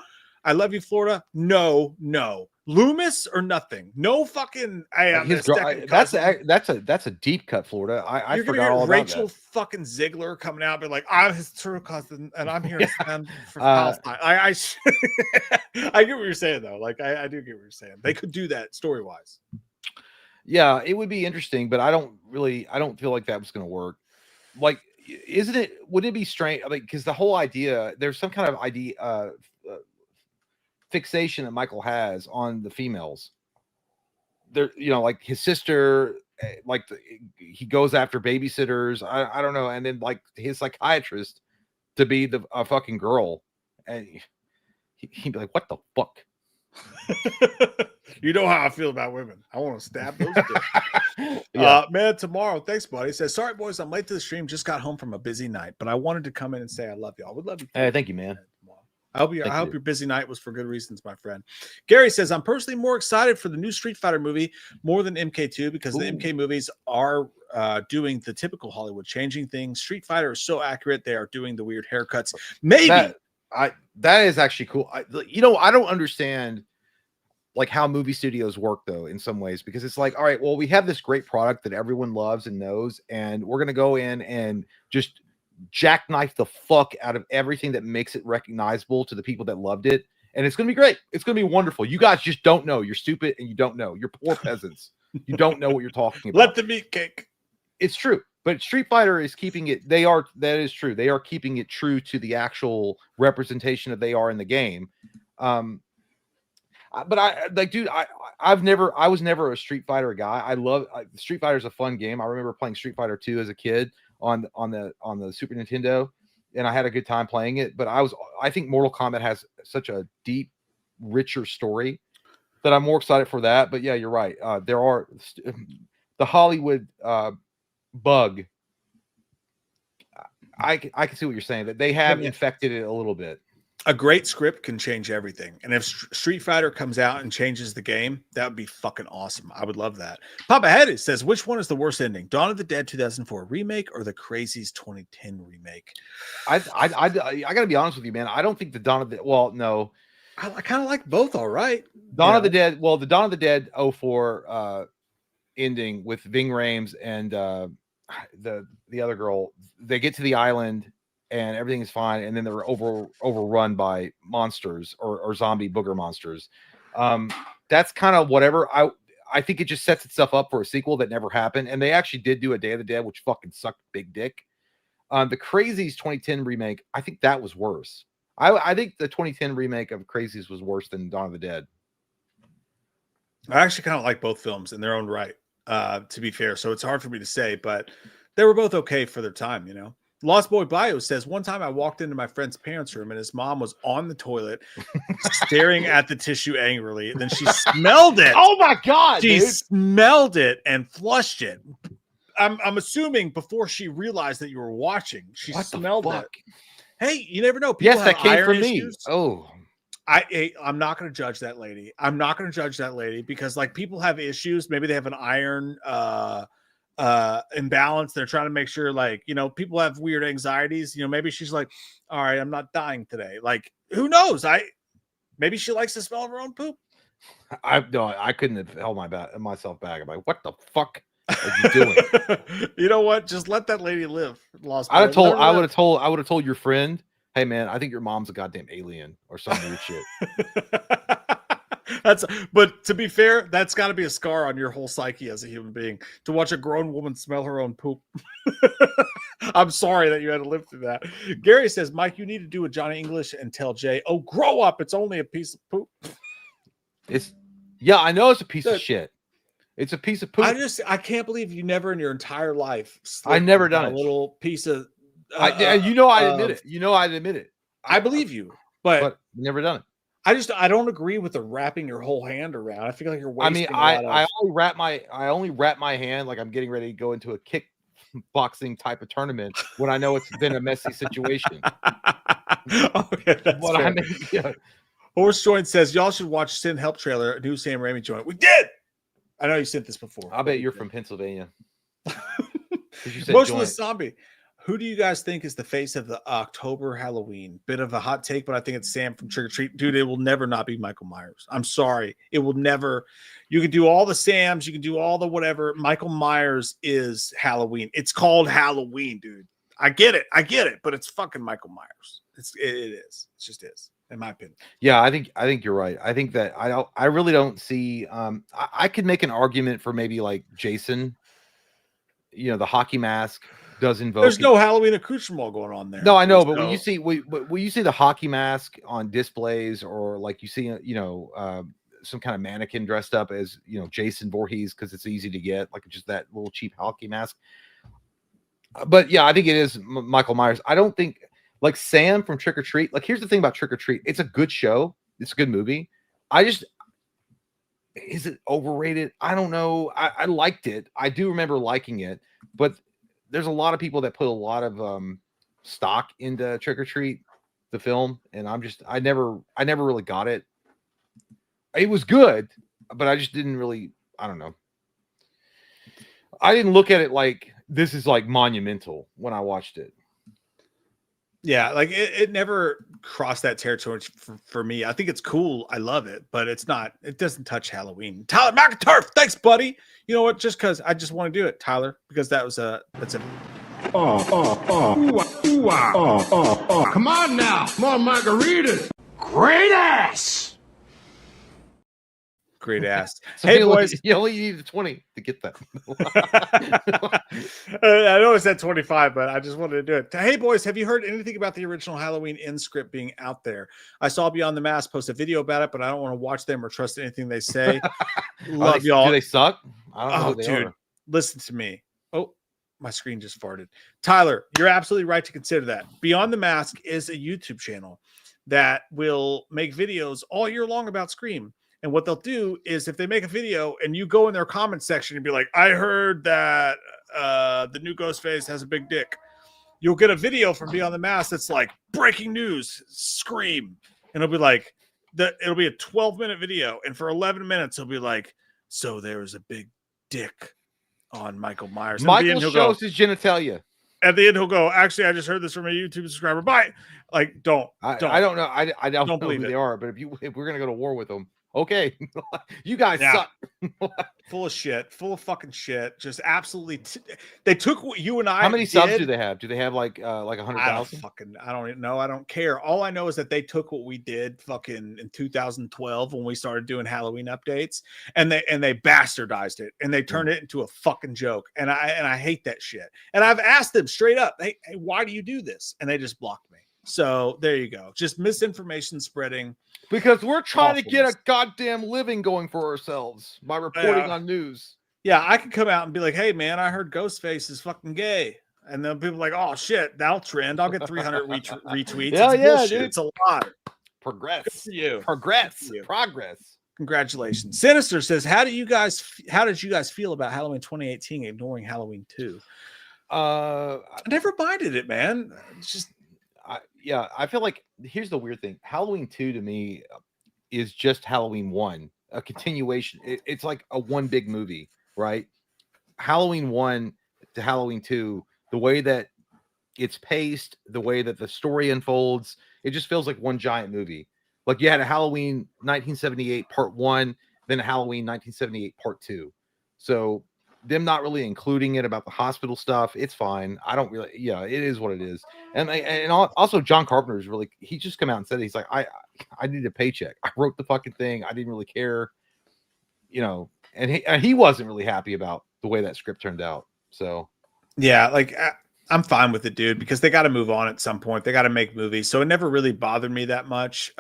I love you, Florida. No. Loomis or nothing. No fucking. That's a deep cut, Florida. I forgot all about Rachel fucking Ziegler coming out, be like, I'm his true cousin, and I'm here to stand for Palestine. I get what you're saying though. Like I do get what you're saying. They could do that story wise. Yeah, it would be interesting, but I don't feel like that was going to work. Like, would it be strange? Like, because the whole idea, there's some kind of idea. Fixation that Michael has on the females. There, like his sister, like he goes after babysitters. I don't know, and then like his psychiatrist to be a fucking girl, and he'd be like, "What the fuck?" You know how I feel about women. I want to stab those dicks. Man, tomorrow. Thanks, buddy. Says, sorry, boys, I'm late to the stream. Just got home from a busy night, but I wanted to come in and say I love you. I would love you. Hey, thank you, man. I hope your busy night was for good reasons, my friend. Gary says, I'm personally more excited for the new Street Fighter movie more than MK2 because the MK movies are doing the typical Hollywood changing things. Street Fighter is so accurate. They are doing the weird haircuts. Maybe. That is actually cool. I don't understand like how movie studios work though in some ways, because it's like, all right, well, we have this great product that everyone loves and knows, and we're going to go in and just jackknife the fuck out of everything that makes it recognizable to the people that loved it, and it's gonna be great. It's gonna be wonderful. You guys just don't know. You're stupid and you don't know. You're poor peasants. You don't know what you're talking about. Let the meat cake. It's true, but Street Fighter is keeping it. That is true. They are keeping it true to the actual representation that they are in the game. But I was never a Street Fighter guy. Street Fighter is a fun game. I remember playing Street Fighter 2 as a kid on the Super Nintendo, and I had a good time playing it. But I think Mortal Kombat has such a deep, richer story that I'm more excited for that. But yeah, you're right. There are the Hollywood bug. I can see what you're saying, that they have infected it a little bit. A great script can change everything. And if Street Fighter comes out and changes the game, that would be fucking awesome. I would love that. Papa Head says, which one is the worst ending? Dawn of the Dead 2004 remake or the Crazies 2010 remake? I got to be honest with you, man. I don't think the Dawn of the... Well, no. I kind of like both, all right. Dawn of the Dead... Well, the Dawn of the Dead 04 ending with Ving Rhames and the other girl, they get to the island and everything is fine, and then they're overrun by monsters or zombie booger monsters. That's kind of whatever. I think it just sets itself up for a sequel that never happened, and they actually did do a Day of the Dead, which fucking sucked big dick. The Crazies 2010 remake, I think that was worse. I think the 2010 remake of Crazies was worse than Dawn of the Dead. I actually kind of like both films in their own right, to be fair. So it's hard for me to say, but they were both okay for their time, you know? Lost Boy Bio says, one time I walked into my friend's parents' room and his mom was on the toilet staring at the tissue angrily. Then she smelled it. Oh my God, She dude. smelled it and flushed it. I'm assuming before she realized that you were watching, she What the smelled fuck? it. Hey, you never know. People Yes, that have came iron from me. issues. Oh, I'm not going to judge that lady. I'm not going to judge that lady because like people have issues. Maybe they have an iron imbalance. They're trying to make sure, like, you know, people have weird anxieties. You know, maybe she's like, all right, I'm not dying today. Like, who knows? Maybe she likes the smell of her own poop. I couldn't have held myself back. I'm like, what the fuck are you doing? You know what? Just let that lady live. Lost. I would have told your friend, hey man, I think your mom's a goddamn alien or some weird shit. But to be fair, that's got to be a scar on your whole psyche as a human being to watch a grown woman smell her own poop. I'm sorry that you had to live through that. Gary says, Mike, you need to do a Johnny English and tell Jay, oh, grow up. It's only a piece of poop. I know it's a piece of shit. It's a piece of poop. I can't believe you never in your entire life. I never done a little piece of. I admit it. You know, I'd admit it. I believe you, but never done it. I don't agree with the wrapping your whole hand around. I feel like you're wasting. I only wrap my hand like I'm getting ready to go into a kickboxing type of tournament when I know it's been a messy situation. Okay, that's what fair. I mean. Yeah. Horse Joint says y'all should watch Sin Help trailer, a new Sam Raimi joint. We did. I know you sent this before. I bet you're from Pennsylvania. Motionless Zombie. Who do you guys think is the face of the October Halloween? Bit of a hot take, but I think it's Sam from Trick or Treat. Dude, it will never not be Michael Myers. I'm sorry. It will never. You can do all the Sams. You can do all the whatever. Michael Myers is Halloween. It's called Halloween, dude. I get it. But it's fucking Michael Myers. It is. It just is, in my opinion. Yeah, I think you're right. I think that I really don't see. I could make an argument for maybe like Jason. You know, the hockey mask does invoke. There's no Halloween accoutrement going on there. No, I know, but when you see the hockey mask on displays, or like you see, some kind of mannequin dressed up as, Jason Voorhees, because it's easy to get, like just that little cheap hockey mask. But yeah, I think it is Michael Myers. I don't think like Sam from Trick or Treat. Like, here's the thing about Trick or Treat: it's a good show, it's a good movie. Is it overrated? I don't know. I liked it. I do remember liking it, but there's a lot of people that put a lot of stock into Trick or Treat, the film, and I never really got it. It was good, but I just didn't really. I don't know. I didn't look at it like this is like monumental when I watched it. Yeah, like it never crossed that territory for me. I think it's cool. I love it, but it doesn't touch Halloween. Tyler McInturf, thanks, buddy. You know what? Just because I just want to do it, Tyler, because that's a. Come on now, more margaritas. Great ass. Great ass. So hey, boys. You only need a 20 to get that. I know it said 25, but I just wanted to do it. Hey, boys, have you heard anything about the original Halloween end script being out there? I saw Beyond the Mask post a video about it, but I don't want to watch them or trust anything they say. Love y'all. Do they suck? I don't know who they dude, are. listen to me. Oh, my screen just farted. Tyler, you're absolutely right to consider that. Beyond the Mask is a YouTube channel that will make videos all year long about Scream. And what they'll do is if they make a video and you go in their comment section and be like, I heard that the new Ghostface has a big dick. You'll get a video from Beyond the Mask that's like breaking news, Scream. And it'll be like, it'll be a 12-minute video. And for 11 minutes, it'll be like, so there was a big dick on Michael Myers. Michael shows his genitalia. At the end, he'll go, actually, I just heard this from a YouTube subscriber. Bye. Like, don't. I don't know. I don't believe who they are, but if we're going to go to war with them, okay, you guys suck. Full of shit, full of fucking shit. Just absolutely. They took what you and I. How many subs do they have? Do they have like 100,000? I don't even know. I don't care. All I know is that they took what we did fucking in 2012 when we started doing Halloween updates, and they bastardized it and they turned it into a fucking joke. And I hate that shit. And I've asked them straight up, hey, why do you do this? And they just blocked me. So there you go. Just misinformation spreading. Because we're trying to get a goddamn living going for ourselves by reporting on news. Yeah, I could come out and be like, hey, man, I heard Ghostface is fucking gay. And then people are like, oh shit, that'll trend. I'll get 300 retweets. Yeah, It's yeah, bullshit. dude. It's a lot. Progress. Good for you. Progress. Good for you. Progress. Congratulations. Sinister says, how did you guys feel about Halloween 2018 ignoring Halloween 2? I never minded it, man. It's just I feel like here's the weird thing. Halloween 2 to me is just Halloween 1, a continuation. It's like a one big movie, right? Halloween 1 to Halloween 2, the way that it's paced, the way that the story unfolds, it just feels like one giant movie. Like you had a Halloween 1978 part 1, then a Halloween 1978 part 2. So them not really including it about the hospital stuff, it's fine. I don't really, it is what it is. And also John Carpenter is really, he just come out and said, he's like, I need a paycheck. I wrote the fucking thing. I didn't really care, and he wasn't really happy about the way that script turned out. So yeah, like I'm fine with it, dude, because they got to move on at some point. They got to make movies. So it never really bothered me that much.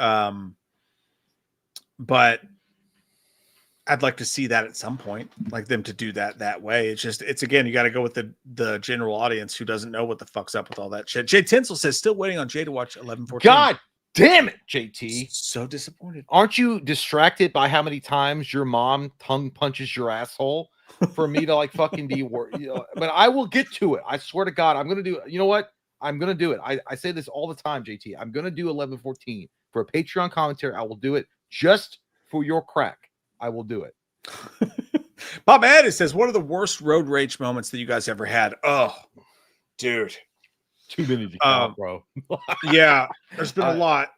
But I'd like to see that at some point, like them to do that way. It's again, you got to go with the general audience who doesn't know what the fuck's up with all that shit. Jay Tinsel says, still waiting on Jay to watch 11/14. God damn it, JT. So disappointed. Aren't you distracted by how many times your mom tongue punches your asshole for me to like fucking be but I will get to it. I swear to God, I'm going to do it. You know what? I'm going to do it. I say this all the time, JT. I'm going to do 11/14 for a Patreon commentary. I will do it just for your crack. I will do it. Bob Addis says, what are the worst road rage moments that you guys ever had? Oh, dude. Too many to count, bro. Yeah, there's been a lot.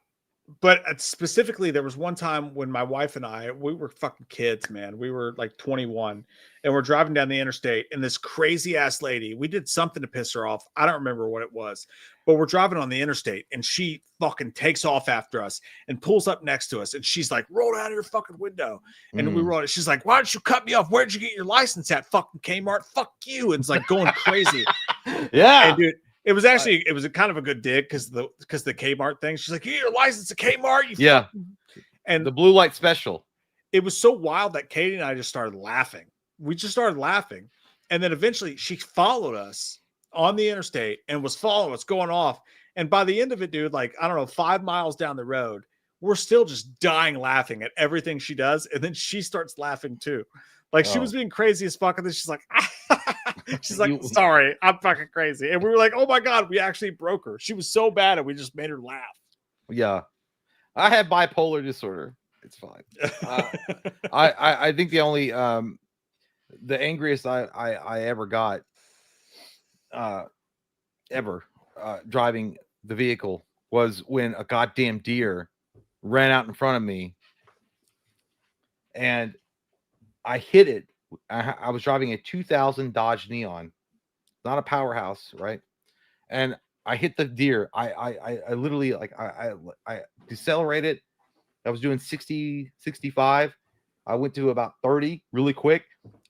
But specifically, there was one time when my wife and we were fucking kids, man. We were like 21 and we're driving down the interstate and this crazy ass lady, we did something to piss her off. I don't remember what it was, but we're driving on the interstate and she fucking takes off after us and pulls up next to us. And she's like, roll down your fucking window. And we roll it. She's like, why don't you cut me off? Where'd you get your license at? Fucking Kmart. Fuck you. And it's like going crazy. Yeah. And dude, it was a kind of a good dig because the Kmart thing. She's like, you get your license at Kmart. And the blue light special. It was so wild that Katie and I just started laughing. We just started laughing. And then eventually she followed us on the interstate and was following us going off. And by the end of it, dude, like, I don't know, 5 miles down the road, we're still just dying laughing at everything she does. And then she starts laughing too. Like she was being crazy as fuck. And then she's like, she's like, sorry, I'm fucking crazy. And we were like, oh my God, we actually broke her. She was so bad and we just made her laugh. Yeah. I have bipolar disorder. It's fine. I think the only, the angriest I ever got, driving the vehicle was when a goddamn deer ran out in front of me and I hit it. I was driving a 2000 Dodge Neon, not a powerhouse, right? And I hit the deer. I literally I decelerated. I was doing 60, 65. I went to about 30 really quick.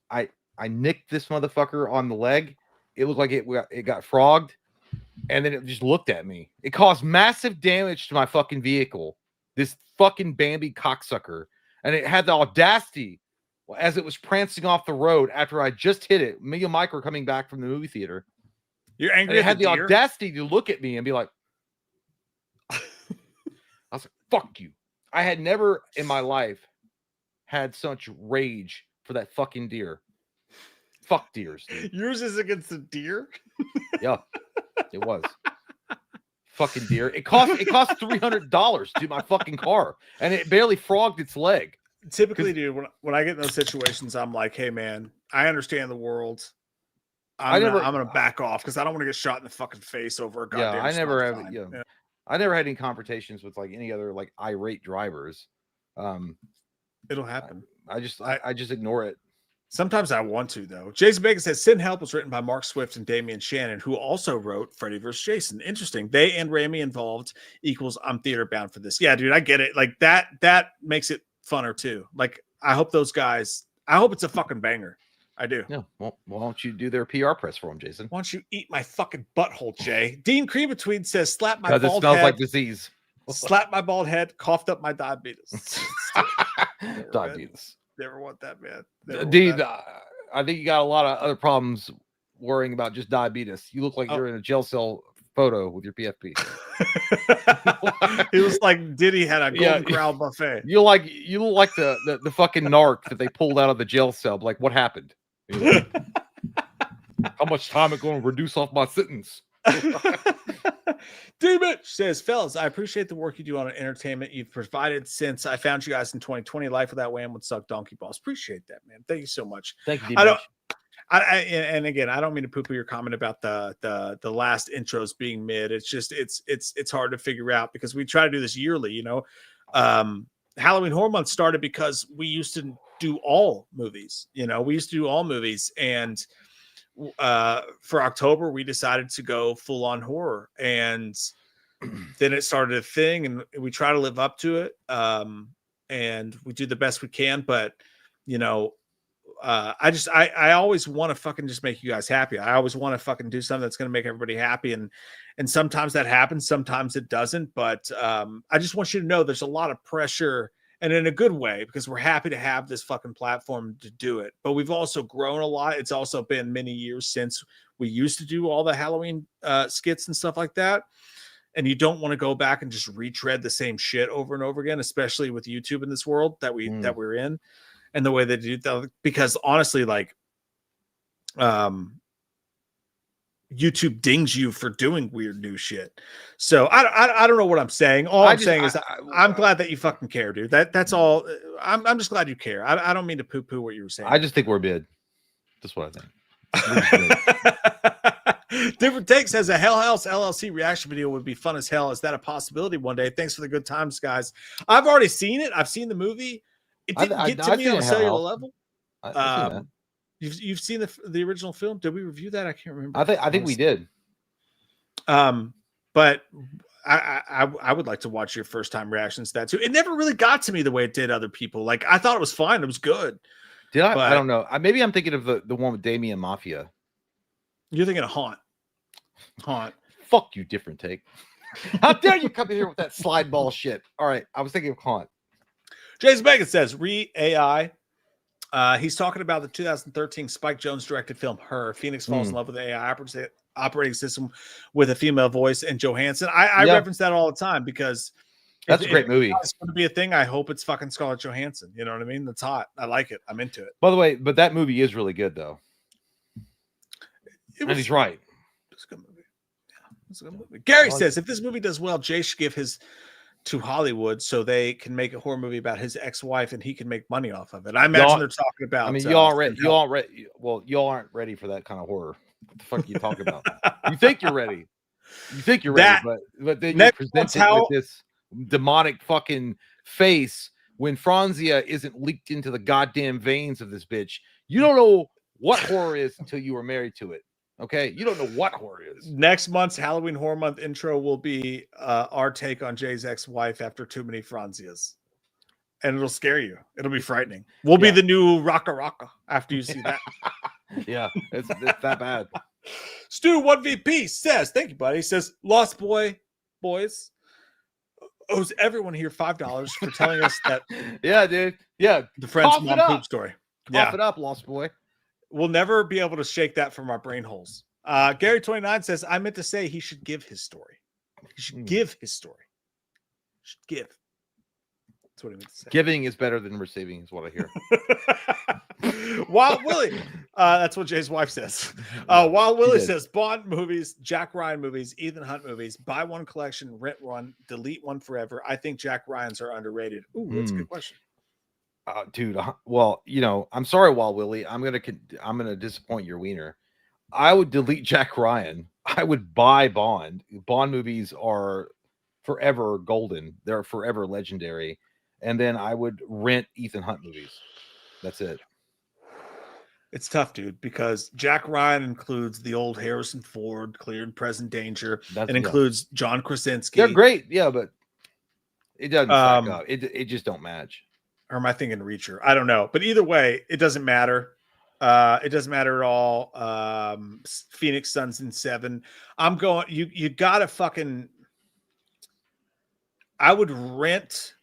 I nicked this motherfucker on the leg. It looked like it got frogged, and then it just looked at me. It caused massive damage to my fucking vehicle. This fucking Bambi cocksucker, and it had the audacity. As it was prancing off the road after I just hit it, me and Mike were coming back from the movie theater. You're angry. It had the audacity to look at me and be like, I was like, fuck you. I had never in my life had such rage for that fucking deer. Fuck deers. Dude. Yours is against the deer? Yeah, it was. Fucking deer. It cost $300 to my fucking car, and it barely frogged its leg. Typically, dude, when I get in those situations, I'm like, hey, man, I understand the world. I'm gonna back off because I don't want to get shot in the fucking face over a goddamn. Yeah, I never have. Yeah. I never had any confrontations with like any other like irate drivers. It'll happen. I just ignore it. Sometimes I want to though. Jason Bacon says Sin Help was written by Mark Swift and Damian Shannon, who also wrote Freddy vs. Jason. Interesting. They and Raimi involved equals I'm theater bound for this. Yeah, dude, I get it. Like that makes it funner too. Like I hope those guys. I hope it's a fucking banger. I do. Yeah. Well, why don't you do their PR press for them, Jason? Why don't you eat my fucking butthole, Jay? Dean Cream Between says slap my bald head. It smells like disease. Slap my bald head, coughed up my diabetes. Diabetes. Never want that, man. Dean, I think you got a lot of other problems worrying about just diabetes. You look like you're in a jail cell photo with your PFP. He was like Diddy had a Golden Corral buffet. You look like the fucking narc that they pulled out of the jail cell. Like, what happened? Like, how much time it going to reduce off my sentence? Mitch says, fellas, I appreciate the work you do on entertainment you've provided since I found you guys in 2020. Life without Wham would suck donkey balls. Appreciate that, man. Thank you so much. Thank you, and again, I don't mean to poo-poo your comment about the last intros being mid. It's just it's hard to figure out because we try to do this yearly. You know, Halloween Horror Month started because we used to do all movies. You know, we used to do all movies, and for October we decided to go full on horror, and then it started a thing, and we try to live up to it, and we do the best we can. But you know, I always want to fucking just make you guys happy. I always want to fucking do something that's going to make everybody happy, and sometimes that happens, sometimes it doesn't. But I just want you to know there's a lot of pressure, and in a good way, because we're happy to have this fucking platform to do it. But we've also grown a lot. It's also been many years since we used to do all the Halloween skits and stuff like that. And you don't want to go back and just retread the same shit over and over again, especially with YouTube in this world that we're in, and the way they do that. Because honestly, like, YouTube dings you for doing weird new shit. So I don't know what I'm saying. All I'm saying is I'm glad that you fucking care, dude. That's all. I'm just glad you care. I don't mean to poo-poo what you were saying. I just think we're bid. That's what I think. Different Takes says a Hell House LLC reaction video would be fun as hell. Is that a possibility one day? Thanks for the good times, guys. I've already seen it. I've seen the movie. It didn't get to me on a cellular level. You've seen the original film? Did we review that? I can't remember. I think we did. But I would like to watch your first time reactions to that too. It never really got to me the way it did other people. Like, I thought it was fine. It was good. Did I? I don't know. Maybe I'm thinking of the one with Damien Mafia. You're thinking of Haunt. Fuck you, Different Take. How dare you come in here with that slide ball shit? All right, I was thinking of Haunt. Jason Bacon says AI. He's talking about the 2013 Spike Jonze directed film Her. Phoenix falls in love with the AI operating system with a female voice and Johansson. I reference that all the time because that's a great movie. It's going to be a thing. I hope it's fucking Scarlett Johansson. You know what I mean? That's hot. I like it. I'm into it. By the way, but that movie is really good though. And he's right. It's a good movie. Yeah, it's a good movie. Gary says if this movie does well, Jay should give his to Hollywood so they can make a horror movie about his ex-wife and he can make money off of it. I imagine they're talking about. I mean, y'all aren't ready for that kind of horror. What the fuck are you talking about? You think you're ready. But then you present it with this demonic fucking face when Franzia isn't leaked into the goddamn veins of this bitch. You don't know what horror is until you were married to it. Okay, you don't know what horror is. Next month's Halloween Horror Month intro will be our take on Jay's ex-wife after too many Franzias, and it'll scare you. It'll be frightening. We'll be the new Raka Raka after you see that. Yeah, it's that bad. Stu 1VP says, "Thank you, buddy." He says, "Lost Boys owes everyone here $5 for telling us that." Yeah, dude. Yeah, the friend's mom poop story. Cough it up, Lost Boy. We'll never be able to shake that from our brain holes. Gary29 says, I meant to say he should give his story. He should give his story. He should give. That's what he meant to say. Giving is better than receiving is what I hear. Wild Willie. That's what Jay's wife says. Wild Willie says, Bond movies, Jack Ryan movies, Ethan Hunt movies, buy one collection, rent one, delete one forever. I think Jack Ryans are underrated. Ooh, that's a good question. Dude, well, you know, I'm sorry, Wild Willie. I'm gonna disappoint your wiener. I would delete Jack Ryan. I would buy Bond. Bond movies are forever golden. They're forever legendary. And then I would rent Ethan Hunt movies. That's it. It's tough, dude, because Jack Ryan includes the old Harrison Ford, Clear and Present Danger, and includes John Krasinski. They're great, yeah, but it doesn't stack up. It just don't match. Or am I thinking Reacher? I don't know. But either way, it doesn't matter. It doesn't matter at all. Phoenix Suns in 7. I'm going. You gotta fucking. I would rent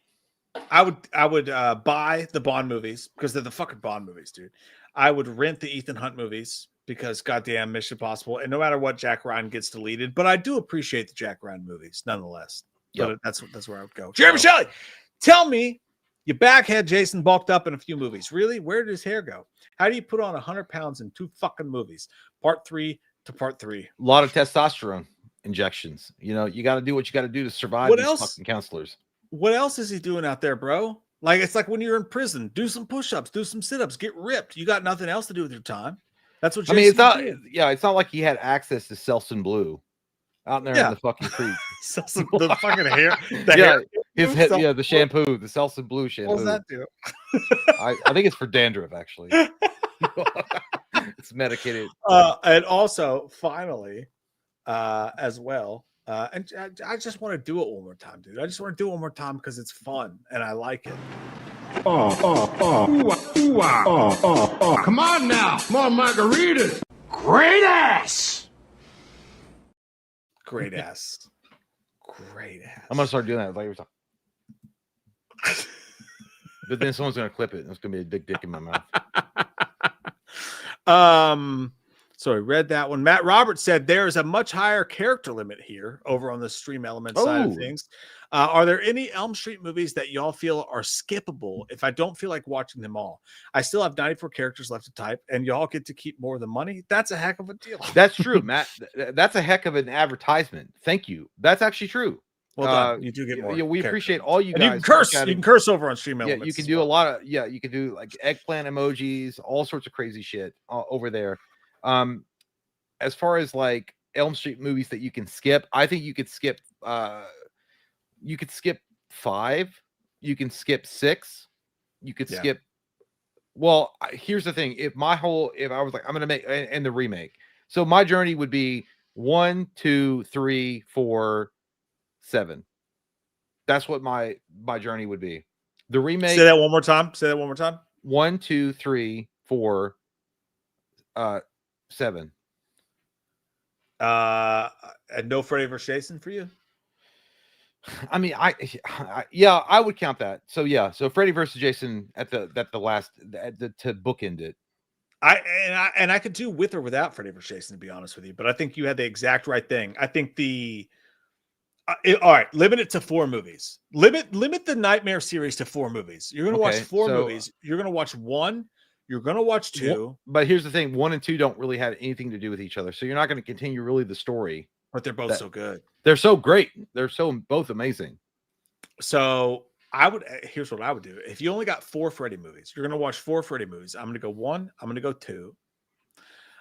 I would buy the Bond movies because they're the fucking Bond movies, dude. I would rent the Ethan Hunt movies because goddamn Mission Impossible, and no matter what, Jack Ryan gets deleted. But I do appreciate the Jack Ryan movies nonetheless. Yep. But that's where I would go. Jeremy Shelley, tell me you back had Jason bulked up in a few movies. Really? Where did his hair go? How do you put on 100 pounds in 2 fucking movies? Part 3 to part 3. A lot of testosterone injections. You know, you got to do what you got to do to survive What these else? fucking counselors. What else is he doing out there, bro? Like, it's like when you're in prison, do some push-ups, do some sit-ups, get ripped. You got nothing else to do with your time. That's what Jason it's not. doing. Yeah, it's not like he had access to Selsun Blue out there in the fucking creek. The fucking hair. Hair. His head, the shampoo, the Selsun Blue shampoo. What does that do? I think it's for dandruff, actually. It's medicated. And also, finally, as well, and I just want to do it one more time, dude. I just want to do it one more time because it's fun and I like it. Come on now. More margaritas. Great ass. Great ass. Great ass. I'm gonna start doing that later. But then someone's gonna clip it and it's gonna be a big dick in my mouth. So I read that one. Matt Roberts said there is a much higher character limit here over on the Stream Element side of things. Are there any Elm Street movies that y'all feel are skippable if I don't feel like watching them all? I still have 94 characters left to type, and y'all get to keep more of the money. That's a heck of a deal. That's true, Matt. That's a heck of an advertisement. Thank you. That's actually true. Well done. You do get more. Yeah, we appreciate all you and guys. You can curse. You can curse over on Stream Elements. Yeah, you can do a lot of. Yeah, you can do like eggplant emojis, all sorts of crazy shit over there. As far as like Elm Street movies that you can skip, I think you could skip. You could skip 5. You can skip 6. You could skip. Well, here's the thing: if I was like, I'm gonna make and the remake, so my journey would be 1, 2, 3, 4, 7. That's what my journey would be. The remake. Say that one more time. 1, 2, 3, 4, 7. And no Freddy vs. Jason for you? I mean, I would count that. So yeah, so Freddy versus Jason at the last to bookend it. I could do with or without Freddy vs. Jason, to be honest with you, but I think you had the exact right thing. I think all right, limit it to 4 movies. Limit the Nightmare series to 4 movies. You're gonna watch 4 movies. You're gonna watch 1. You're gonna watch 2. But here's the thing: 1 and 2 don't really have anything to do with each other, so you're not going to continue really the story. But they're both so good. They're so great. They're so both amazing. So here's what I would do. If you only got 4 Freddy movies, you're gonna watch 4 Freddy movies. I'm gonna go 1. I'm gonna go 2.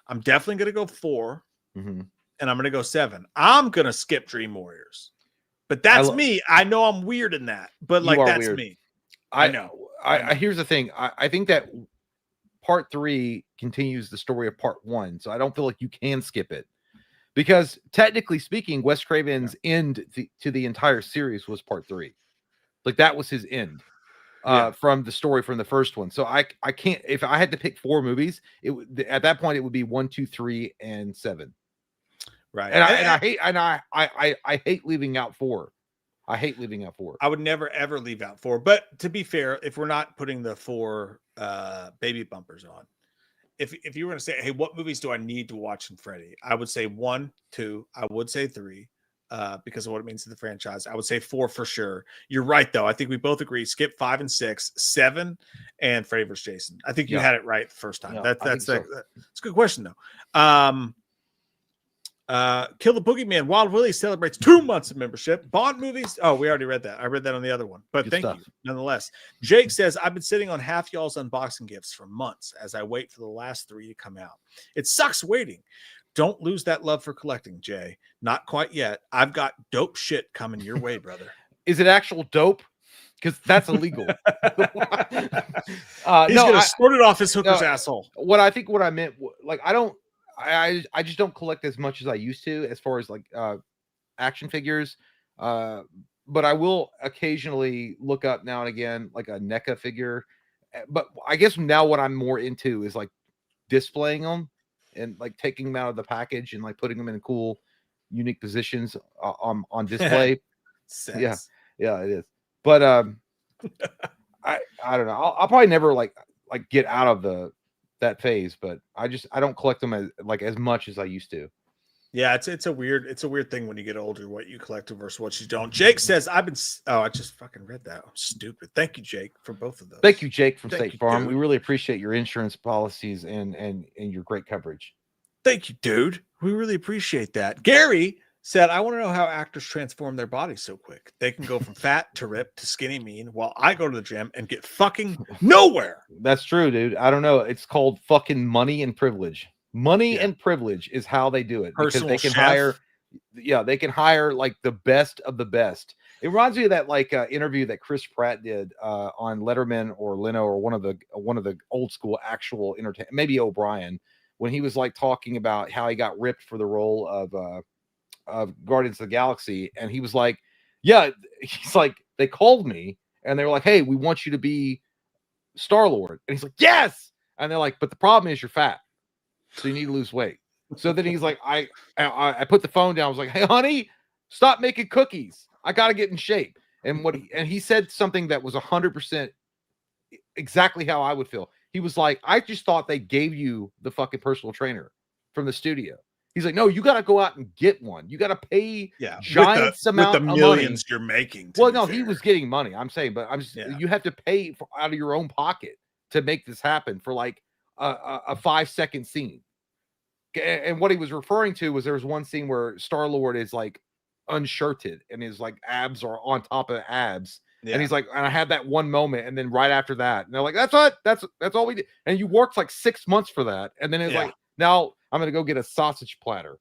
I'm definitely gonna go 4, and I'm gonna go 7. I'm gonna skip Dream Warriors, but that's me. I know I'm weird in that, but like that's weird. Me. I know. Here's the thing. I think that part 3 continues the story of part 1, so I don't feel like you can skip it. Because technically speaking, Wes Craven's end to the entire series was part 3. Like that was his end from the story from the first one. So I can't, if I had to pick 4 movies, at that point it would be 1, 2, 3, and 7. Right. And I hate leaving out 4. I hate leaving out 4. I would never ever leave out 4. But to be fair, if we're not putting the 4 baby bumpers on, if you were going to say, hey, what movies do I need to watch in Freddy? I would say 1, 2. I would say 3 because of what it means to the franchise. I would say 4 for sure. You're right, though. I think we both agree. Skip 5 and 6, 7, and Freddy vs. Jason. I think you had it right the first time. Yeah, that's a good question, though. Kill the Boogeyman. Wild Willie celebrates 2 months of membership. Bond movies. Oh, we already read that. I read that on the other one, but Good thank stuff. you nonetheless. Jake says, I've been sitting on half y'all's unboxing gifts for months as I wait for the last 3 to come out. It sucks waiting. Don't lose that love for collecting, Jay. Not quite yet. I've got dope shit coming your way, brother. Is it actual dope? Because that's illegal. He's gonna snort it off his hooker's asshole. What I meant, like, I just don't collect as much as I used to as far as like action figures. But I will occasionally look up now and again like a NECA figure. But I guess now what I'm more into is like displaying them and like taking them out of the package and like putting them in cool, unique positions on display. Sense. Yeah, it is. But I don't know. I'll probably never like get out of that phase, but I don't collect them as much as I used to. Yeah, it's a weird thing when you get older, what you collect versus what you don't. Jake says, I just fucking read that. I'm stupid. Thank you, Jake, for both of those. Thank you, Jake from Thank State you, Farm. dude. We really appreciate your insurance policies and your great coverage. Thank you, dude. We really appreciate that. Gary said, I want to know how actors transform their bodies so quick. They can go from fat to ripped to skinny mean, while I go to the gym and get fucking nowhere. That's true, dude. I don't know. It's called fucking money and privilege. Money and privilege is how they do it, because they can they can hire like the best of the best. It reminds me of that interview that Chris Pratt did on Letterman or Leno or one of the old school actual entertainment, maybe O'Brien, when he was like talking about how he got ripped for the role of Guardians of the Galaxy, and he was like, yeah, he's like, they called me and they were like, hey, we want you to be Star-Lord, and he's like, yes, and they're like, but the problem is you're fat, so you need to lose weight. So then he's like, I put the phone down. I was like, hey, honey, stop making cookies. I got to get in shape. And he said something that was 100% exactly how I would feel. He was like, I just thought they gave you the fucking personal trainer from the studio. He's like, no, you got to go out and get one. You got to pay giant amount of millions money you're making. Well, no, he was getting money. I'm saying, but you have to pay out of your own pocket to make this happen for like a 5-second scene. And what he was referring to was there was one scene where Star-Lord is like unshirted and his like abs are on top of abs. Yeah. And he's like, and I had that one moment, and then right after that, and they're like, that's all we did. And you worked like 6 months for that. And then it's like, now I'm gonna go get a sausage platter.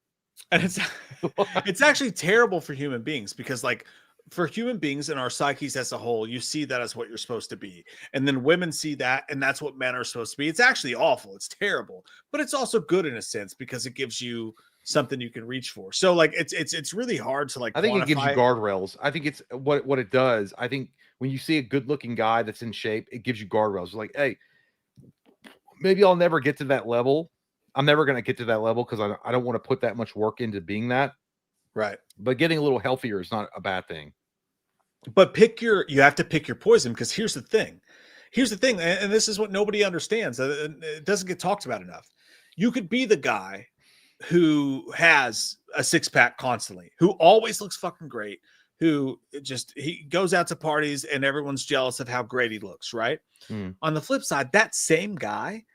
And it's actually terrible for human beings, because like for human beings and our psyches as a whole, you see that as what you're supposed to be. And then women see that, and that's what men are supposed to be. It's actually awful. It's terrible, but it's also good in a sense, because it gives you something you can reach for. So like it's really hard to like, I think it gives you guardrails. I think it's what it does. I think when you see a good looking guy that's in shape, it gives you guardrails. Like, hey, maybe I'll never get to that level. I'm never going to get to that level because I don't want to put that much work into being that. Right. But getting a little healthier is not a bad thing. But you have to pick your poison, because here's the thing, and this is what nobody understands. It doesn't get talked about enough. You could be the guy who has a 6-pack constantly, who always looks fucking great, who he goes out to parties and everyone's jealous of how great he looks, right? On the flip side, that same guy,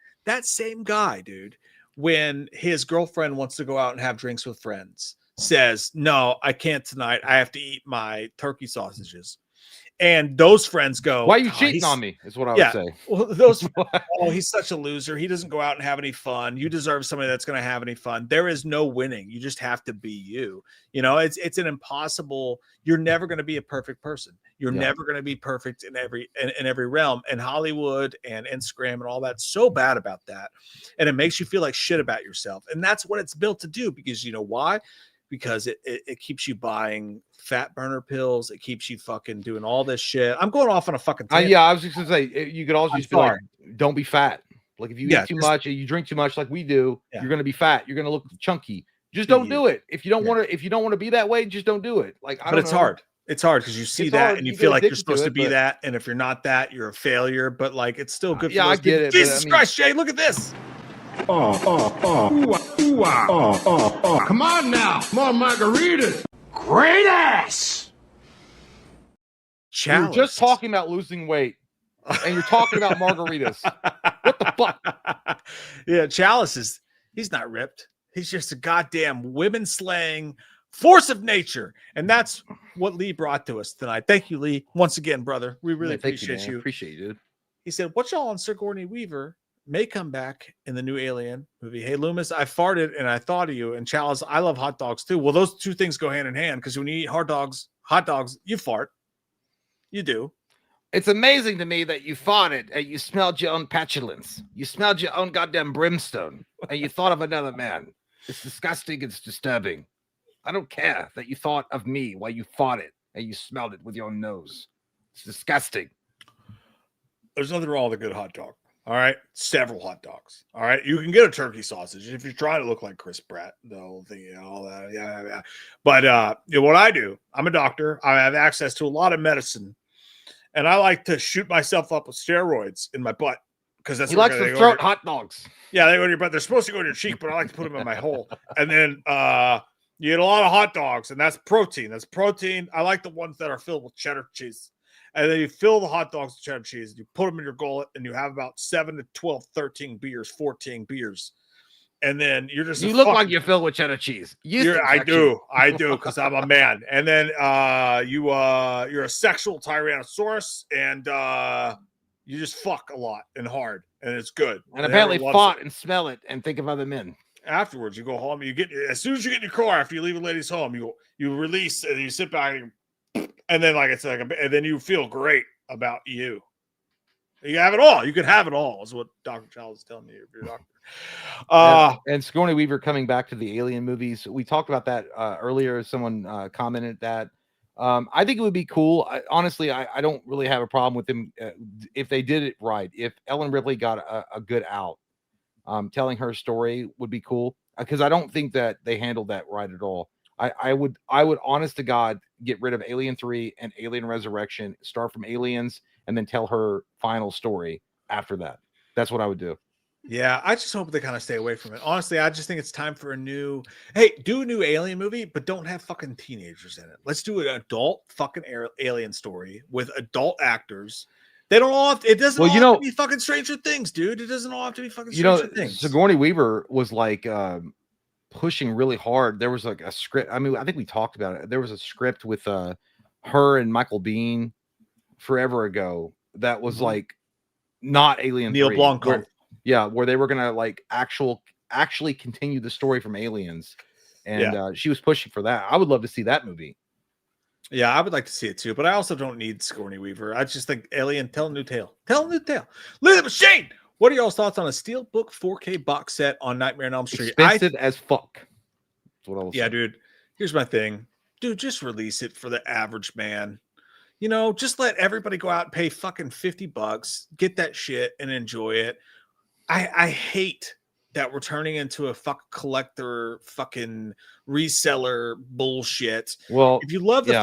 dude, when his girlfriend wants to go out and have drinks with friends, says, no, I can't tonight. I have to eat my turkey sausages. And those friends go, why are you cheating on me? Is what I would say. Well, he's such a loser. He doesn't go out and have any fun. You deserve somebody that's going to have any fun. There is no winning. You just have to be you. You know, it's an impossible. You're never going to be a perfect person. You're never going to be perfect in every realm. And Hollywood and Instagram and all that's so bad about that. And it makes you feel like shit about yourself. And that's what it's built to do, because you know why? Because it keeps you buying fat burner pills. It keeps you fucking doing all this shit. I'm going off on a fucking tangent. I was just gonna say, you could also just be like, don't be fat. Like if you eat too much and you drink too much, like we do, you're gonna be fat. You're gonna look chunky. Just don't do it. If you don't want to be that way, just don't do it. Like but it's hard. It's hard because you see that and you feel like you're supposed to be that, and if you're not that, you're a failure. But like it's still good. I get it. Jesus Christ, Jay, look at this. Come on now, more margaritas. Great ass. You're just talking about losing weight, and you're talking about margaritas. What the fuck? Yeah, Chalice he's not ripped. He's just a goddamn women slaying force of nature, and that's what Lee brought to us tonight. Thank you, Lee, once again, brother. We really appreciate you. Appreciate you, dude. He said, "What y'all on Sigourney Weaver may come back in the new Alien movie. Hey, Loomis, I farted and I thought of you. And Chalice, I love hot dogs too." Well, those two things go hand in hand, because when you eat hot dogs, you fart. You do. It's amazing to me that you farted and you smelled your own petulance. You smelled your own goddamn brimstone and you thought of another man. It's disgusting. It's disturbing. I don't care that you thought of me while you farted and you smelled it with your nose. It's disgusting. There's nothing wrong with a good hot dog. All right, several hot dogs. All right, you can get a turkey sausage if you're trying to look like Chris Pratt, the whole thing, all that. Yeah. But what I do, I'm a doctor. I have access to a lot of medicine, and I like to shoot myself up with steroids in my butt because that's He where likes they to go throw in your- hot dogs. Yeah, they go in your butt. They're supposed to go in your cheek, but I like to put them in my hole. And then you eat a lot of hot dogs, and that's protein. That's protein. I like the ones that are filled with cheddar cheese. And then you fill the hot dogs with cheddar cheese, and you put them in your gullet, and you have about 7 to 12, 13 beers, 14 beers. And then you're just You look like you're filled with cheddar cheese. I do, because I'm a man. And then you're a sexual tyrannosaurus, and you just fuck a lot and hard, and it's good. And apparently fart and smell it and think of other men. Afterwards, you go home. You get as soon as you get in your car after you leave a lady's home, you release and you sit back, and then and then you feel great about you. You have it all. You can have it all. Is what Dr. Child is telling me. If you're a doctor. And Sigourney Weaver coming back to the Alien movies. We talked about that earlier. Someone commented that. I think it would be cool. Honestly, I don't really have a problem with them if they did it right. If Ellen Ripley got a good out, telling her story would be cool, because I don't think that they handled that right at all. I would honest to God get rid of Alien 3 and Alien Resurrection, start from Aliens, and then tell her final story after that. That's what I would do. Yeah, I just hope they kind of stay away from it. Honestly, I just think it's time for do a new Alien movie, but don't have fucking teenagers in it. Let's do an adult fucking Alien story with adult actors. They don't all have to, it doesn't have to be fucking Stranger Things, dude. It doesn't all have to be fucking Stranger Things. Sigourney Weaver was like pushing really hard. There was like a script. I mean, I think we talked about it. There was a script with her and Michael Biehn forever ago that was like not Alien Neil 3, Blomkamp. where they were gonna like actually continue the story from Aliens, and she was pushing for that. I would love to see that movie. Yeah, I would like to see it too, but I also don't need Sigourney Weaver. I just think Alien, tell a new tale. Tell a new tale. Live the machine. What are y'all's thoughts on a Steelbook 4K box set on Nightmare on Elm Street? Expensive as fuck. That's what I was saying. Dude. Here's my thing. Dude, just release it for the average man. You know, just let everybody go out and pay fucking $50, get that shit and enjoy it. I hate that we're turning into a fucking reseller bullshit. Well, if you love the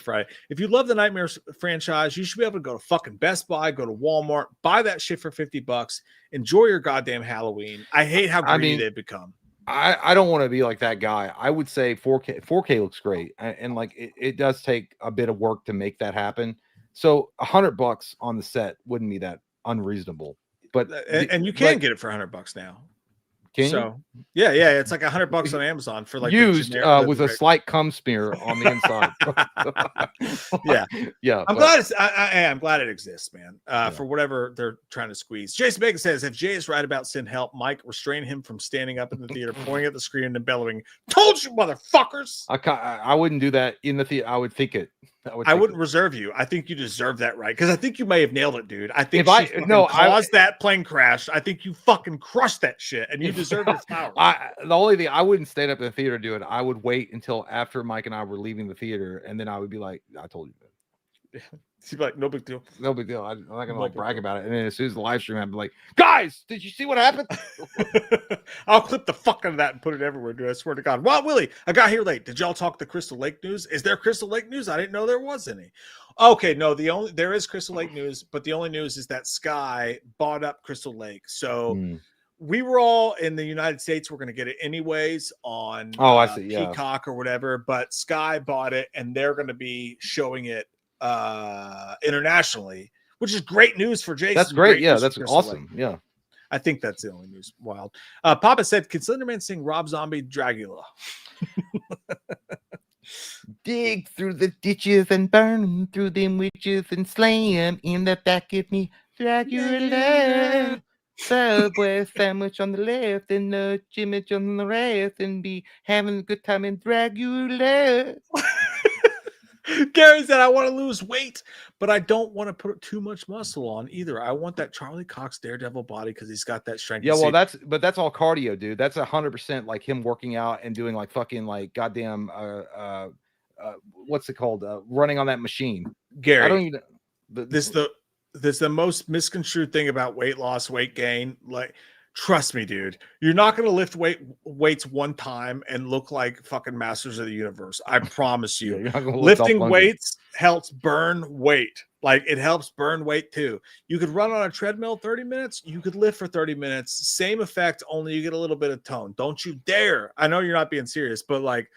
Friday, if you love the Nightmares franchise, you should be able to go to fucking Best Buy, go to Walmart, buy that shit for $50, enjoy your goddamn Halloween. I hate how greedy they've become. I don't want to be like that guy. I would say 4K looks great, and like it does take a bit of work to make that happen. So $100 on the set wouldn't be that unreasonable. But and you can get it for $100 now. Can you? Yeah, it's like $100 on Amazon for like used with a slight cum smear on the inside. Yeah. I'm glad it exists, man. For whatever they're trying to squeeze. Jason Bacon says, if Jay is right about send help, Mike restrain him from standing up in the theater, pointing at the screen and bellowing, "Told you, motherfuckers!" I wouldn't do that in the theater. I would think it. I wouldn't reserve you. I think you deserve that right, because I think you may have nailed it, dude. I think caused that plane crash. I think you fucking crushed that shit, and you deserve your flowers. The only thing, I wouldn't stand up in the theater to do it. I would wait until after Mike and I were leaving the theater, and then I would be like, "I told you that." She'd be like, "No big deal. No big deal. I'm not gonna brag about it." And then as soon as the live stream, I'd be like, "Guys, did you see what happened?" I'll clip the fuck out of that and put it everywhere, dude. I swear to God. Well, Willie, I got here late. Did y'all talk the Crystal Lake news? Is there Crystal Lake news? I didn't know there was any. Okay, no, there is Crystal Lake news, but the only news is that Sky bought up Crystal Lake. So we were all in the United States. We're going to get it anyways on Peacock or whatever, but Sky bought it and they're going to be showing it internationally, which is great news for Jason. That's great. Yeah, that's awesome. Lake. Yeah. I think that's the only news. Wild. Papa said, "Can Slenderman sing Rob Zombie Dragula?" Dig through the ditches and burn through them witches and slam in the back of me, Dragula. Subway sandwich on the left and a chimage on the right, and be having a good time in Dragula. Gary said, "I want to lose weight, but I don't want to put too much muscle on either. I want that Charlie Cox Daredevil body because he's got that strength." Yeah, well, that's all cardio, dude. That's 100% like him working out and doing like fucking like goddamn what's it called? Running on that machine. Gary, I don't even. This the most misconstrued thing about weight loss, weight gain. Like Trust me, dude. You're not going to lift weights one time and look like fucking masters of the universe. I promise you. Yeah, you're not gonna look Lifting self-funded. weights helps burn weight. Like it helps burn weight too. You could run on a treadmill 30 minutes. You could lift for 30 minutes. Same effect, only you get a little bit of tone. Don't you dare. I know you're not being serious, but like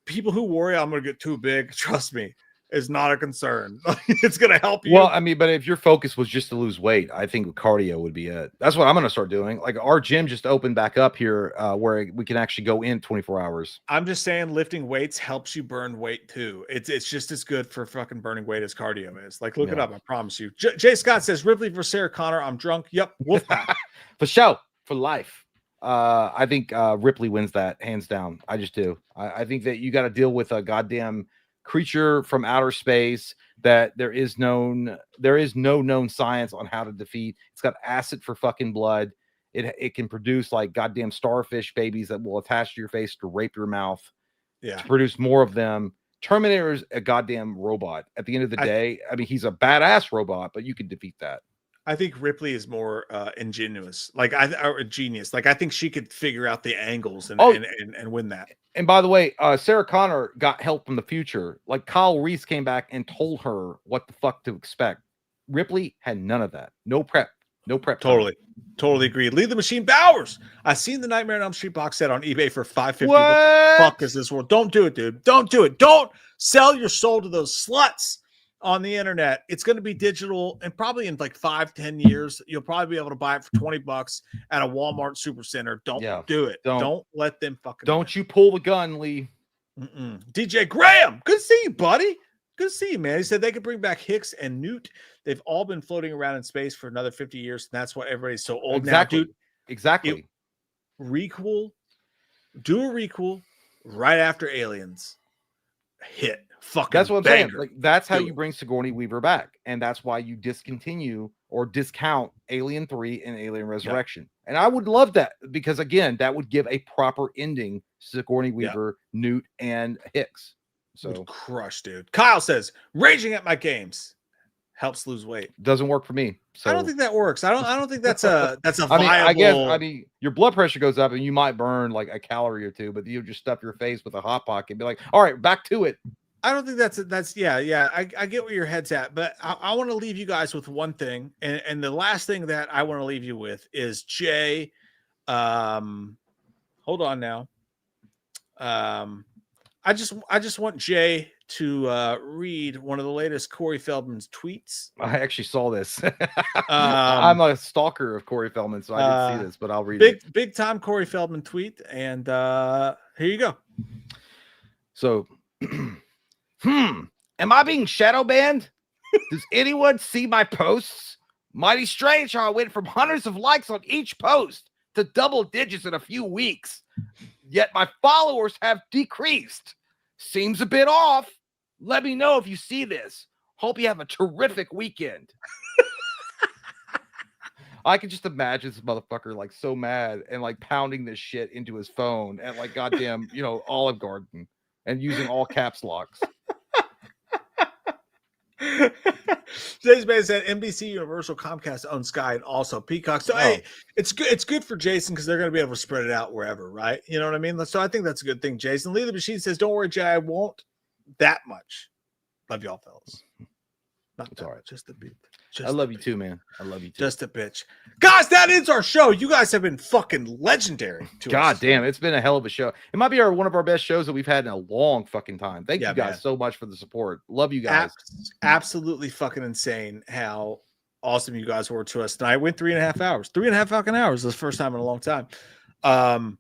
people who worry I'm going to get too big, trust me, is not a concern. It's going to help you. Well, I mean, but if your focus was just to lose weight, I think cardio would be it. That's what I'm going to start doing. Like our gym just opened back up here where we can actually go in 24 hours. I'm just saying lifting weights helps you burn weight too. It's just as good for fucking burning weight as cardio is. Like, look it up. I promise you. Jay Scott says, Ripley for Sarah Connor. I'm drunk. Yep. Wolfpack. For show. For life. I think Ripley wins that hands down. I just do. I think that you got to deal with a goddamn creature from outer space that there is no known science on how to defeat. It's got acid for fucking blood. It can produce like goddamn starfish babies that will attach to your face to rape your mouth. Yeah. To produce more of them. Terminator is a goddamn robot. At the end of the day, I mean, he's a badass robot, but you can defeat that. I think Ripley is more ingenious, or a genius. Like I think she could figure out the angles and win that. And by the way, Sarah Connor got help from the future. Like Kyle Reese came back and told her what the fuck to expect. Ripley had none of that. No prep. Totally agree. Leave the Machine Bowers. I seen the Nightmare on Elm Street box set on eBay for $550. What the fuck is this world? Don't do it, dude. Don't do it. Don't sell your soul to those sluts on the internet. It's going to be digital, and probably in like 5-10 years, you'll probably be able to buy it for $20 at a Walmart Supercenter. Don't do it. Don't let them fucking. Don't you pull the gun, Lee. DJ Graham, good to see you, buddy. Good to see you, man. He said they could bring back Hicks and Newt. They've all been floating around in space for another 50 years, and that's why everybody's so old now, dude. Exactly. Requel. Do a requel right after Aliens. Hit. Fucking that's what I'm banger. saying. Like that's how you bring Sigourney Weaver back, and that's why you discontinue or discount Alien 3 and Alien Resurrection. And I would love that because again, that would give a proper ending to Sigourney Weaver, Newt, and Hicks. So crush, dude. Kyle says, raging at my games helps lose weight. Doesn't work for me. So I don't think that works. I don't think that's a viable. I mean, your blood pressure goes up and you might burn like a calorie or two, but you just stuff your face with a hot pocket and be like, all right, back to it. I don't think that's I get where your head's at, but I want to leave you guys with one thing, and the last thing that I want to leave you with is Jay. Hold on now. I just want Jay to read one of the latest Corey Feldman's tweets. I actually saw this. I'm a stalker of Corey Feldman, so I didn't see this, but I'll read it. Big time Corey Feldman tweet, and here you go. So. Am I being shadow banned? Does anyone see my posts? Mighty strange how I went from hundreds of likes on each post to double digits in a few weeks. Yet my followers have decreased. Seems a bit off. Let me know if you see this. Hope you have a terrific weekend. I can just imagine this motherfucker like so mad and like pounding this shit into his phone at like goddamn, Olive Garden and using all caps locks. Jason Bay said NBC, Universal, Comcast owns Sky and also Peacock. So hey, it's good. It's good for Jason because they're going to be able to spread it out wherever, right? You know what I mean? So I think that's a good thing. Jason Lee the Machine says, "Don't worry, Jay, I won't that much. Love y'all, fellas. Not it's all right. Just a bit. I love you too, man. I love you too. Just a bitch. Guys, that ends our show. You guys have been fucking legendary to God us. Damn, it's been a hell of a show. It might be one of our best shows that we've had in a long fucking time. Thank you guys so much for the support. Love you guys. Absolutely fucking insane how awesome you guys were to us tonight. Went 3.5 hours. 3.5 fucking hours. This is the first time in a long time.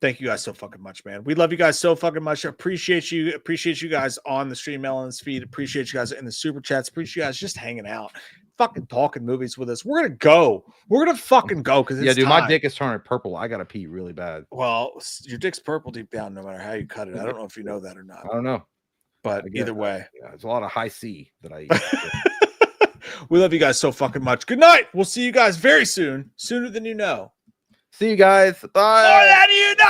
Thank you guys so fucking much, man. We love you guys so fucking much. Appreciate you. Appreciate you guys on the Stream Melons feed. Appreciate you guys in the super chats. Appreciate you guys just hanging out, fucking talking movies with us. We're gonna go. We're gonna fucking go because dude, my dick is turning purple. I gotta pee really bad. Well, your dick's purple deep down, no matter how you cut it. I don't know if you know that or not. I don't know, but either way, it's a lot of high C that I eat. We love you guys so fucking much. Good night. We'll see you guys very soon, sooner than you know. See you guys. Bye. More than you know.